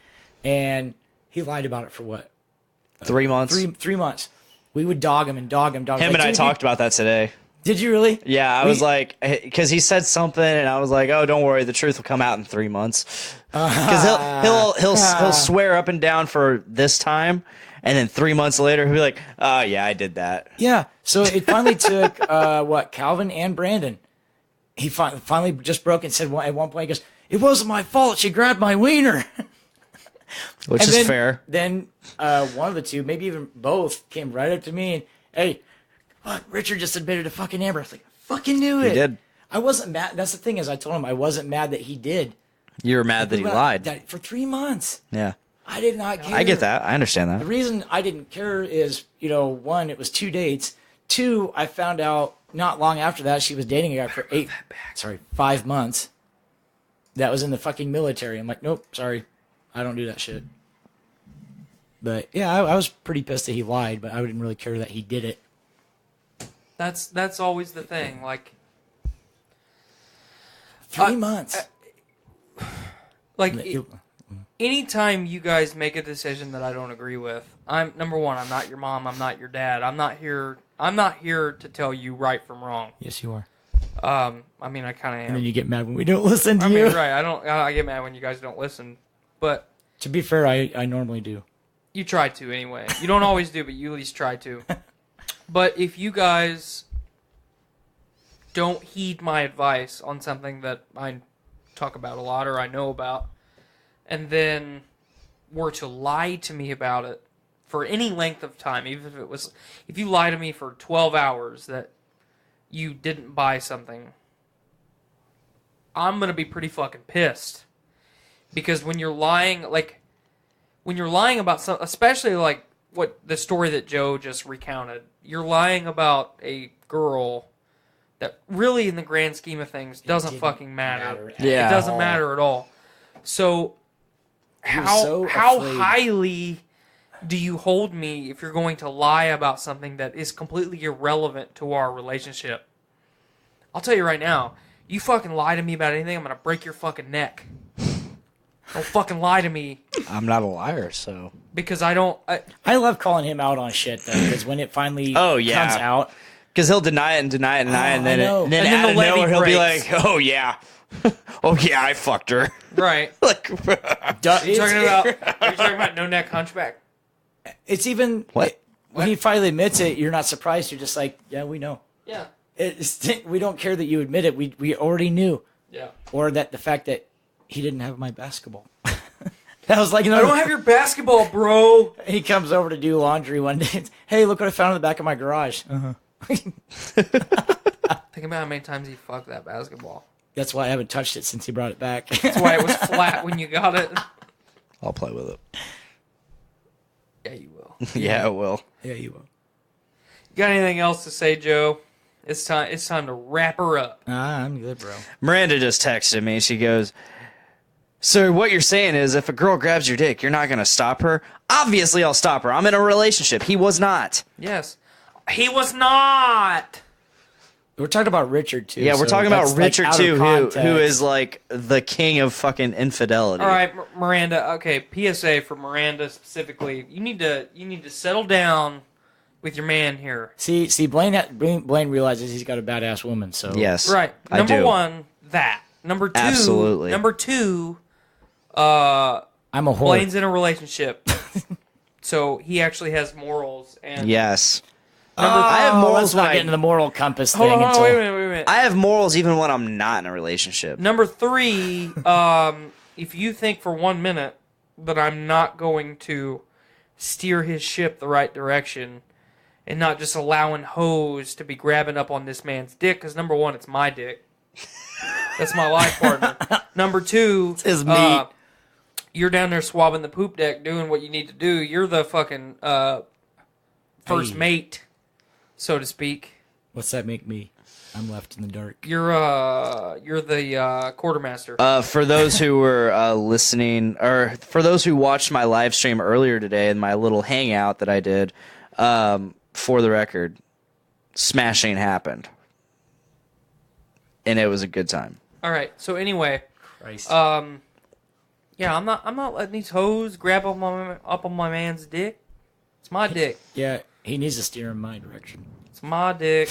And he lied about it for what? 3 months? 3 months. We would dog him and dog him. Him and I talked about that today. Did you really? Yeah, I was like, because he said something, and I was like, oh, don't worry, the truth will come out in 3 months. Because he'll swear up and down for this time, And then 3 months later, he'll be like, "Oh yeah, I did that." Yeah. So it finally took Calvin and Brandon. He finally just broke and said at one point, he goes, "It wasn't my fault. She grabbed my wiener." Which and is then, fair. Then one of the two, maybe even both, came right up to me and, "Hey, fuck, Richard just admitted to fucking Amber." I was like, "I fucking knew it." He did. I wasn't mad. That's the thing is, I told him I wasn't mad that he did. You were mad that he lied. For 3 months. Yeah. I did not care. I get that. I understand The that. reason I didn't care is, one, it was 2 dates. 2, I found out not long after that she was dating a guy for 5 months. That was in the fucking military. I'm like, nope, sorry, I don't do that shit. But yeah, I was pretty pissed that he lied, but I didn't really care that he did it. That's always the thing. Like 3 months. Anytime you guys make a decision that I don't agree with, I'm number one. I'm not your mom. I'm not your dad. I'm not here to tell you right from wrong. Yes, you are. I mean, I kind of am. And then you get mad when we don't listen to I you. mean, right? I get mad when you guys don't listen. But to be fair, I normally do. You try to anyway. You don't always do, but you at least try to. But if you guys don't heed my advice on something that I talk about a lot or I know about, and then were to lie to me about it for any length of time, even if you lie to me for 12 hours that you didn't buy something, I'm going to be pretty fucking pissed. Because when you're lying about something, especially like what the story that Joe just recounted, you're lying about a girl that really in the grand scheme of things doesn't fucking matter. Yeah. It doesn't matter at all. So how highly do you hold me if you're going to lie about something that is completely irrelevant to our relationship? I'll tell you right now, you fucking lie to me about anything, I'm going to break your fucking neck. Don't fucking lie to me. I'm not a liar, so. Because I don't... I love calling him out on shit, though, because when it finally comes out... Because he'll deny it and deny it and deny it, and then out of the nowhere he'll be breaks. like, "Oh yeah, oh yeah, I fucked her." Right. Like, Are you talking about no neck hunchback? It's even... What? When he finally admits it, you're not surprised. You're just like, yeah, we know. Yeah. We don't care that you admit it. We already knew. Yeah. Or that the fact that he didn't have my basketball. That was like, I don't have your basketball, bro. He comes over to do laundry one day. Hey, look what I found in the back of my garage. Think about how many times he fucked that basketball. That's why I haven't touched it since he brought it back. That's why it was flat when you got it. I'll play with it. Yeah, you will. Yeah, I will. Yeah, you will. You got anything else to say, Joe? It's time to wrap her up. I'm good, bro. Miranda just texted me. She goes, "So what you're saying is if a girl grabs your dick, you're not going to stop her?" Obviously, I'll stop her. I'm in a relationship. He was not. Yes. He was not. We're talking about Richard, too. Yeah, we're talking about Richard, too, context. who is like the king of fucking infidelity. All right, Miranda. Okay, PSA for Miranda specifically. You need to settle down with your man here. See, Blaine realizes he's got a badass woman, so... Yes, right. I Number do. one, that. Number two... Absolutely. Number two, I'm a whore. Blaine's in a relationship. So he actually has morals. And Yes. I have morals. Let's not when get into the moral compass Hold thing. on, wait a minute. I have morals even when I'm not in a relationship. Number three, if you think for 1 minute that I'm not going to steer his ship the right direction and not just allowing hoes to be grabbing up on this man's dick, because number one, it's my dick. That's my life partner. Number two, It's his meat. You're down there swabbing the poop deck, doing what you need to do. You're the fucking first mate, so to speak. What's that make me? I'm left in the dark. You're the quartermaster. For those who were listening, or for those who watched my live stream earlier today and my little hangout that I did, for the record, smashing happened, and it was a good time. All right. So anyway, Christ. yeah, I'm not letting these hoes grab up on my man's dick. It's my dick. Yeah, he needs to steer in my direction. It's my dick.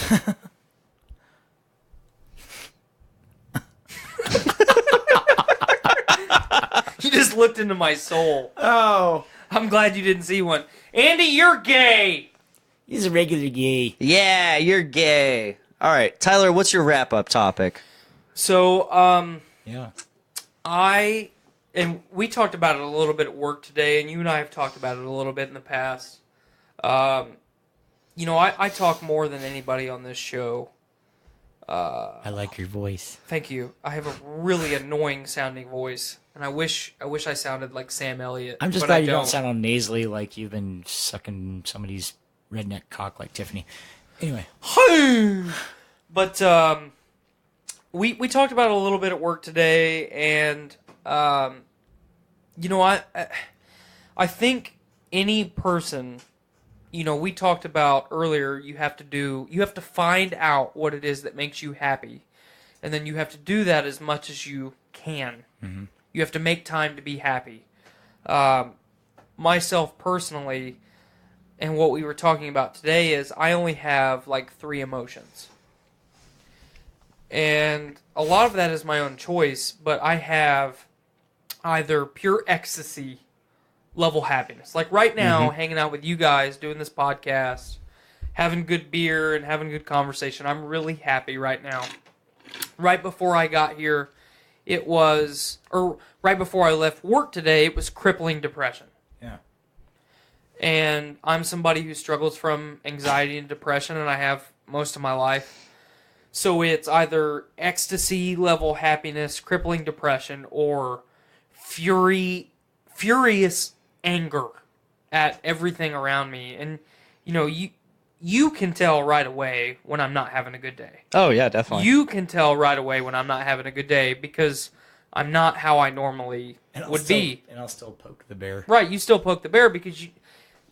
just looked into my soul. Oh. I'm glad you didn't see one. Andy, you're gay! He's a regular gay. Yeah, you're gay. All right, Tyler, what's your wrap-up topic? So, Yeah. and we talked about it a little bit at work today, and you and I have talked about it a little bit in the past. You know, I talk more than anybody on this show. I like your voice. Thank you. I have a really annoying sounding voice, and I wish I sounded like Sam Elliott. I'm just but glad I you don't don't sound all nasally like you've been sucking somebody's redneck cock like Tiffany. Anyway. But we talked about it a little bit at work today, and you know, I think any person, you know, we talked about earlier, you have to find out what it is that makes you happy, and then you have to do that as much as you can. Mm-hmm. You have to make time to be happy. Myself personally, and what we were talking about today is I only have like 3 emotions. And a lot of that is my own choice, but I have either pure ecstasy level happiness. Like right now, hanging out with you guys, doing this podcast, having good beer and having good conversation. I'm really happy right now. Right before I got here, right before I left work today, it was crippling depression. Yeah. And I'm somebody who struggles from anxiety and depression, and I have most of my life. So it's either ecstasy level happiness, crippling depression, or furious anger at everything around me. And you know, you can tell right away when I'm not having a good day. Oh yeah, definitely. You can tell right away when I'm not having a good day because I'm not how I normally would be. And I'll still poke the bear. Right, you still poke the bear because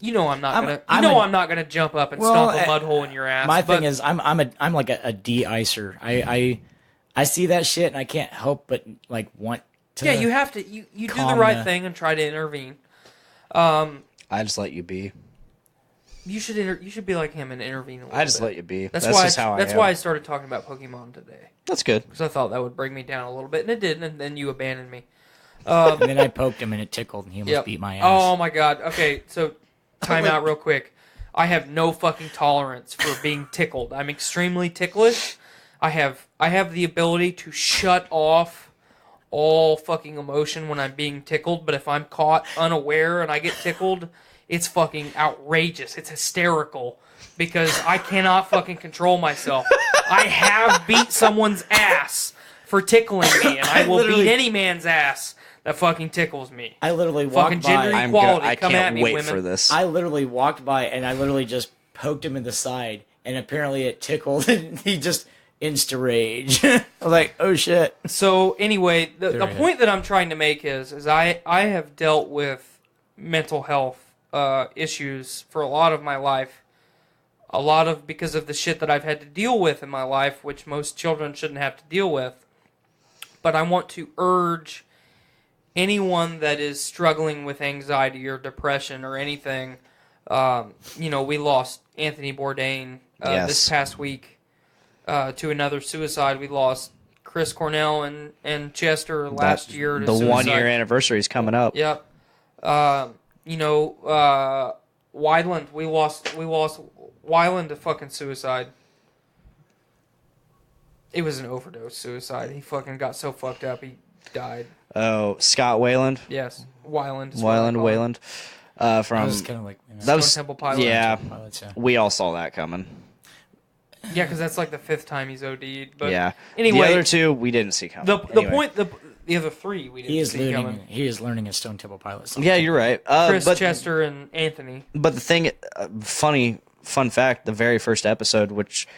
you know I'm not gonna jump up and stomp a mud hole in your ass. My thing is I'm like a de-icer. I see that shit and I can't help but like want to. Yeah, you have to. You do the right thing and try to intervene. I just let you be. You should be like him and intervene a little I just bit. let you be. That's just how I am. That's why I started talking about Pokemon today. That's good. Because I thought that would bring me down a little bit, and it didn't. And then you abandoned me. And then I poked him and it tickled and he almost beat my ass. Oh my god. Okay, so time out real quick. I have no fucking tolerance for being tickled. I'm extremely ticklish. I have the ability to shut off all fucking emotion when I'm being tickled, but if I'm caught unaware and I get tickled, it's fucking outrageous. It's hysterical because I cannot fucking control myself. I have beat someone's ass for tickling me, and I will beat any man's ass that fucking tickles me. I literally fucking walked gender by. equality. I Come can't at me, wait women. for this. I literally walked by and I literally just poked him in the side, and apparently it tickled, and he just insta-rage. I was like, oh shit. So anyway, the point that I'm trying to make is I have dealt with mental health issues for a lot of my life. Because of the shit that I've had to deal with in my life, which most children shouldn't have to deal with. But I want to urge anyone that is struggling with anxiety or depression or anything. You know, we lost Anthony Bourdain this past week to another suicide. We lost Chris Cornell and Chester last year to suicide. The 1 year anniversary is coming up. Yep. You know, Weiland. We lost Weiland to fucking suicide. It was an overdose suicide. He fucking got so fucked up he died. Oh, Scott Weiland. Yes, Weiland. Weiland. From That was kind of like, you know, that was Stone Temple Pilots. Yeah, Pilots, yeah. we all saw that coming. Yeah, because that's like the 5th time he's OD'd. But Yeah. Anyway, the other 2 we didn't see coming. The other 3 we didn't He is see coming. learning a Stone Temple Pilot song. Yeah, you're right. Chris, but, Chester, and Anthony. But the thing, fun fact, the very first episode, which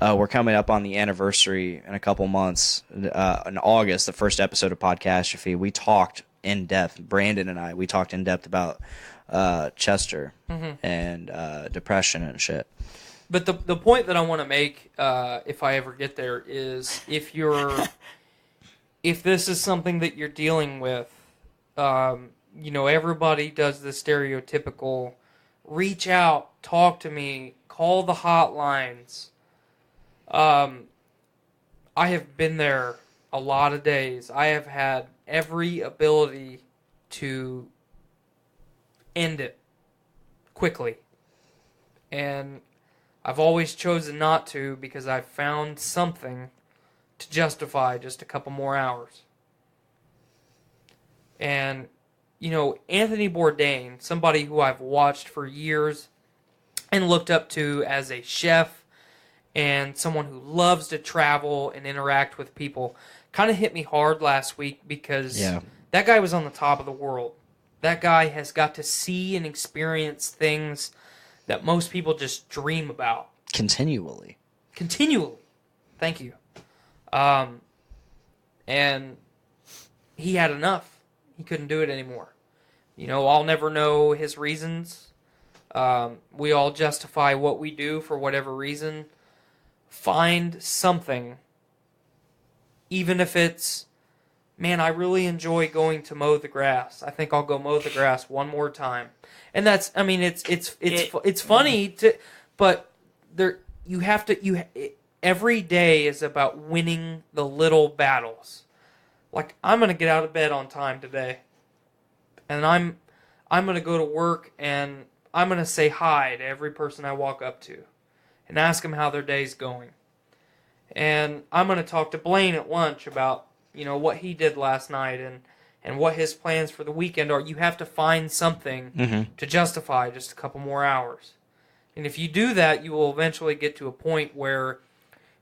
we're coming up on the anniversary in a couple months, in August, the first episode of Podcastrophe, we talked in depth, Brandon and I, we talked in depth about Chester and depression and shit. But the point that I want to make, if I ever get there, is if this is something that you're dealing with, you know, everybody does the stereotypical, reach out, talk to me, call the hotlines. I have been there a lot of days. I have had every ability to end it quickly. And I've always chosen not to because I've found something to justify just a couple more hours. And, you know, Anthony Bourdain, somebody who I've watched for years and looked up to as a chef and someone who loves to travel and interact with people, kind of hit me hard last week because that guy was on the top of the world. That guy has got to see and experience things that most people just dream about. Continually. Thank you. And he had enough. He couldn't do it anymore. You know, I'll never know his reasons. We all justify what we do for whatever reason. Find something, even if it's, man, I really enjoy going to mow the grass. I think I'll go mow the grass one more time. And that's, I mean, it's funny but every day is about winning the little battles. Like, I'm gonna get out of bed on time today, and I'm gonna go to work, and I'm gonna say hi to every person I walk up to, and ask them how their day's going. And I'm gonna talk to Blaine at lunch about, you know, what he did last night and what his plans for the weekend are. You have to find something to justify just a couple more hours. And if you do that, you will eventually get to a point where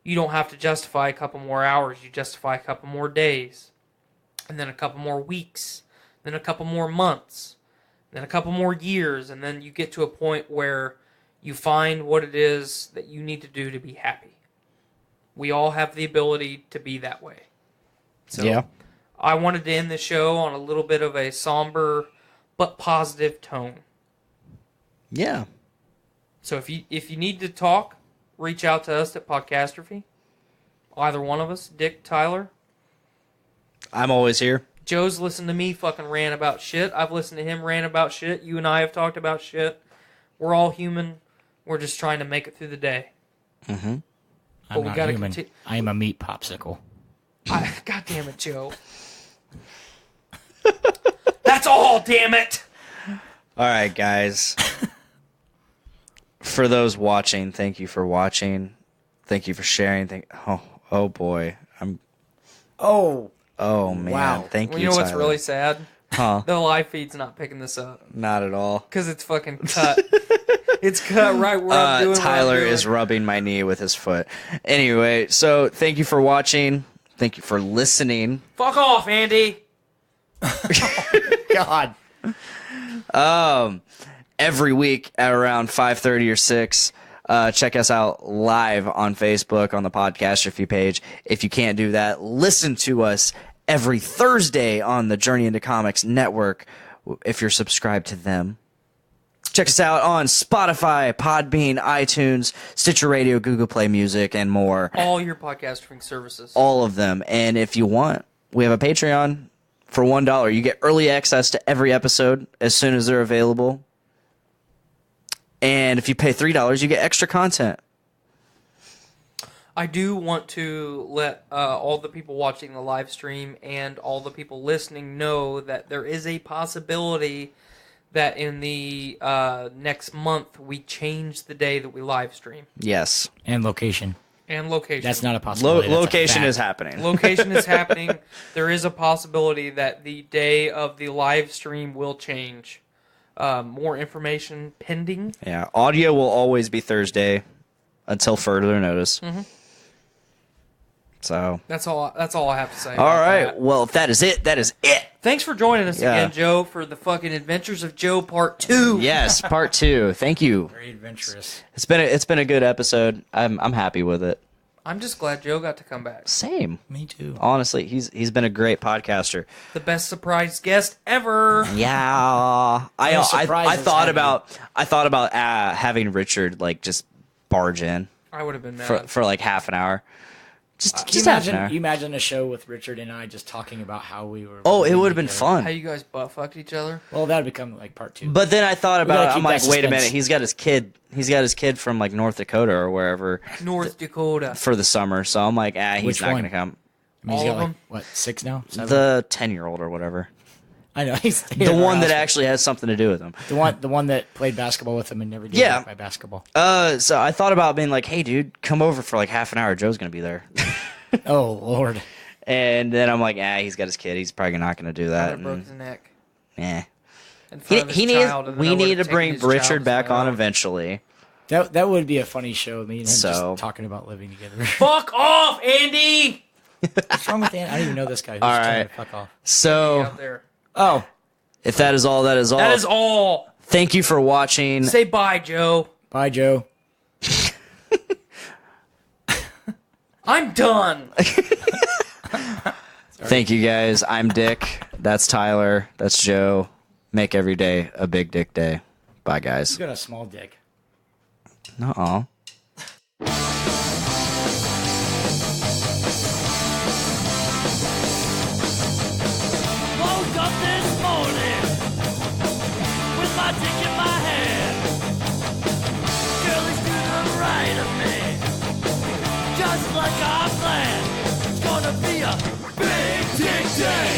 you don't have to justify a couple more hours. You justify a couple more days, and then a couple more weeks, then a couple more months, then a couple more years, and then you get to a point where you find what it is that you need to do to be happy. We all have the ability to be that way. So I wanted to end the show on a little bit of a somber but positive tone. Yeah. So if you need to talk, reach out to us at Podcastrophe. Either one of us, Dick, Tyler. I'm always here. Joe's listened to me fucking rant about shit. I've listened to him rant about shit. You and I have talked about shit. We're all human. We're just trying to make it through the day. Mm-hmm. I'm not human. I am a meat popsicle. God damn it, Joe. That's all, damn it! All right, guys. For those watching, thank you for watching. Thank you for sharing. Oh boy. Oh man. Wow. Thank you. You know what's Tyler. really sad? Huh? The live feed's not picking this up. Not at all. Because it's fucking cut. It's cut right where I'm doing. Tyler is rubbing my knee with his foot. Anyway, so thank you for watching. Thank you for listening. Fuck off, Andy. God. Every week at around 5:30 or 6, check us out live on Facebook on the Podcastrophe page. If you can't do that, listen to us every Thursday on the Journey into Comics Network if you're subscribed to them. Check us out on Spotify, Podbean, iTunes, Stitcher Radio, Google Play Music, and more. All your podcasting services. All of them. And if you want, we have a Patreon for $1. You get early access to every episode as soon as they're available. And if you pay $3, you get extra content. I do want to let all the people watching the live stream and all the people listening know that there is a possibility that in the next month we change the day that we live stream. Yes. And location. That's not a possibility. Location is happening. Location is happening. There is a possibility that the day of the live stream will change. More information pending. Yeah, audio will always be Thursday until further notice. Mm-hmm. So that's all I have to say. All right. Well, if that is it, that is it. Thanks for joining us again, Joe, for the fucking Adventures of Joe Part 2. Yes, Part 2. Thank you. Very adventurous. It's been a good episode. I'm happy with it. I'm just glad Joe got to come back. Same. Me too. Honestly, he's been a great podcaster. The best surprise guest ever. Yeah. I thought about having Richard like just barge in. I would have been mad for like half an hour. Just imagine a show with Richard and I just talking about how we were. Oh, it would have been fun. How you guys butt fucked each other? Well, that would become like part 2. But then I thought about it. I'm like, wait a minute. suspense. He's got his kid from like North Dakota or wherever North Dakota for the summer. So I'm like, he's Which not one? going to come. I mean, he's All got of like, what, 6 now? 7? The 10-year-old or whatever. I know. He's The one that actually has something to do with him. The one that played basketball with him and never did by basketball. So I thought about being like, hey, dude, come over for like half an hour. Joe's going to be there. Oh, Lord. And then I'm like, he's got his kid. He's probably not going to do that. Broke his neck. Yeah. In front of his child, and We then I need would've to bring taken his Richard child back as my on own. eventually. That would be a funny show. Me and him So- just talking about living together. Fuck off, Andy! What's wrong with Andy? I don't even know this guy. Who's All trying right. to fuck off. So Out there. Oh, if that is all, that is all. That is all. Thank you for watching. Say bye, Joe. bye, Joe. I'm done. Thank you guys. I'm Dick. That's Tyler. That's Joe. Make every day a big dick day. Bye, guys. You got a small dick. Nuh-uh. Woke up this morning with my dick in my hand. Girl is to the right of me, just like I planned. It's gonna be a big dick day.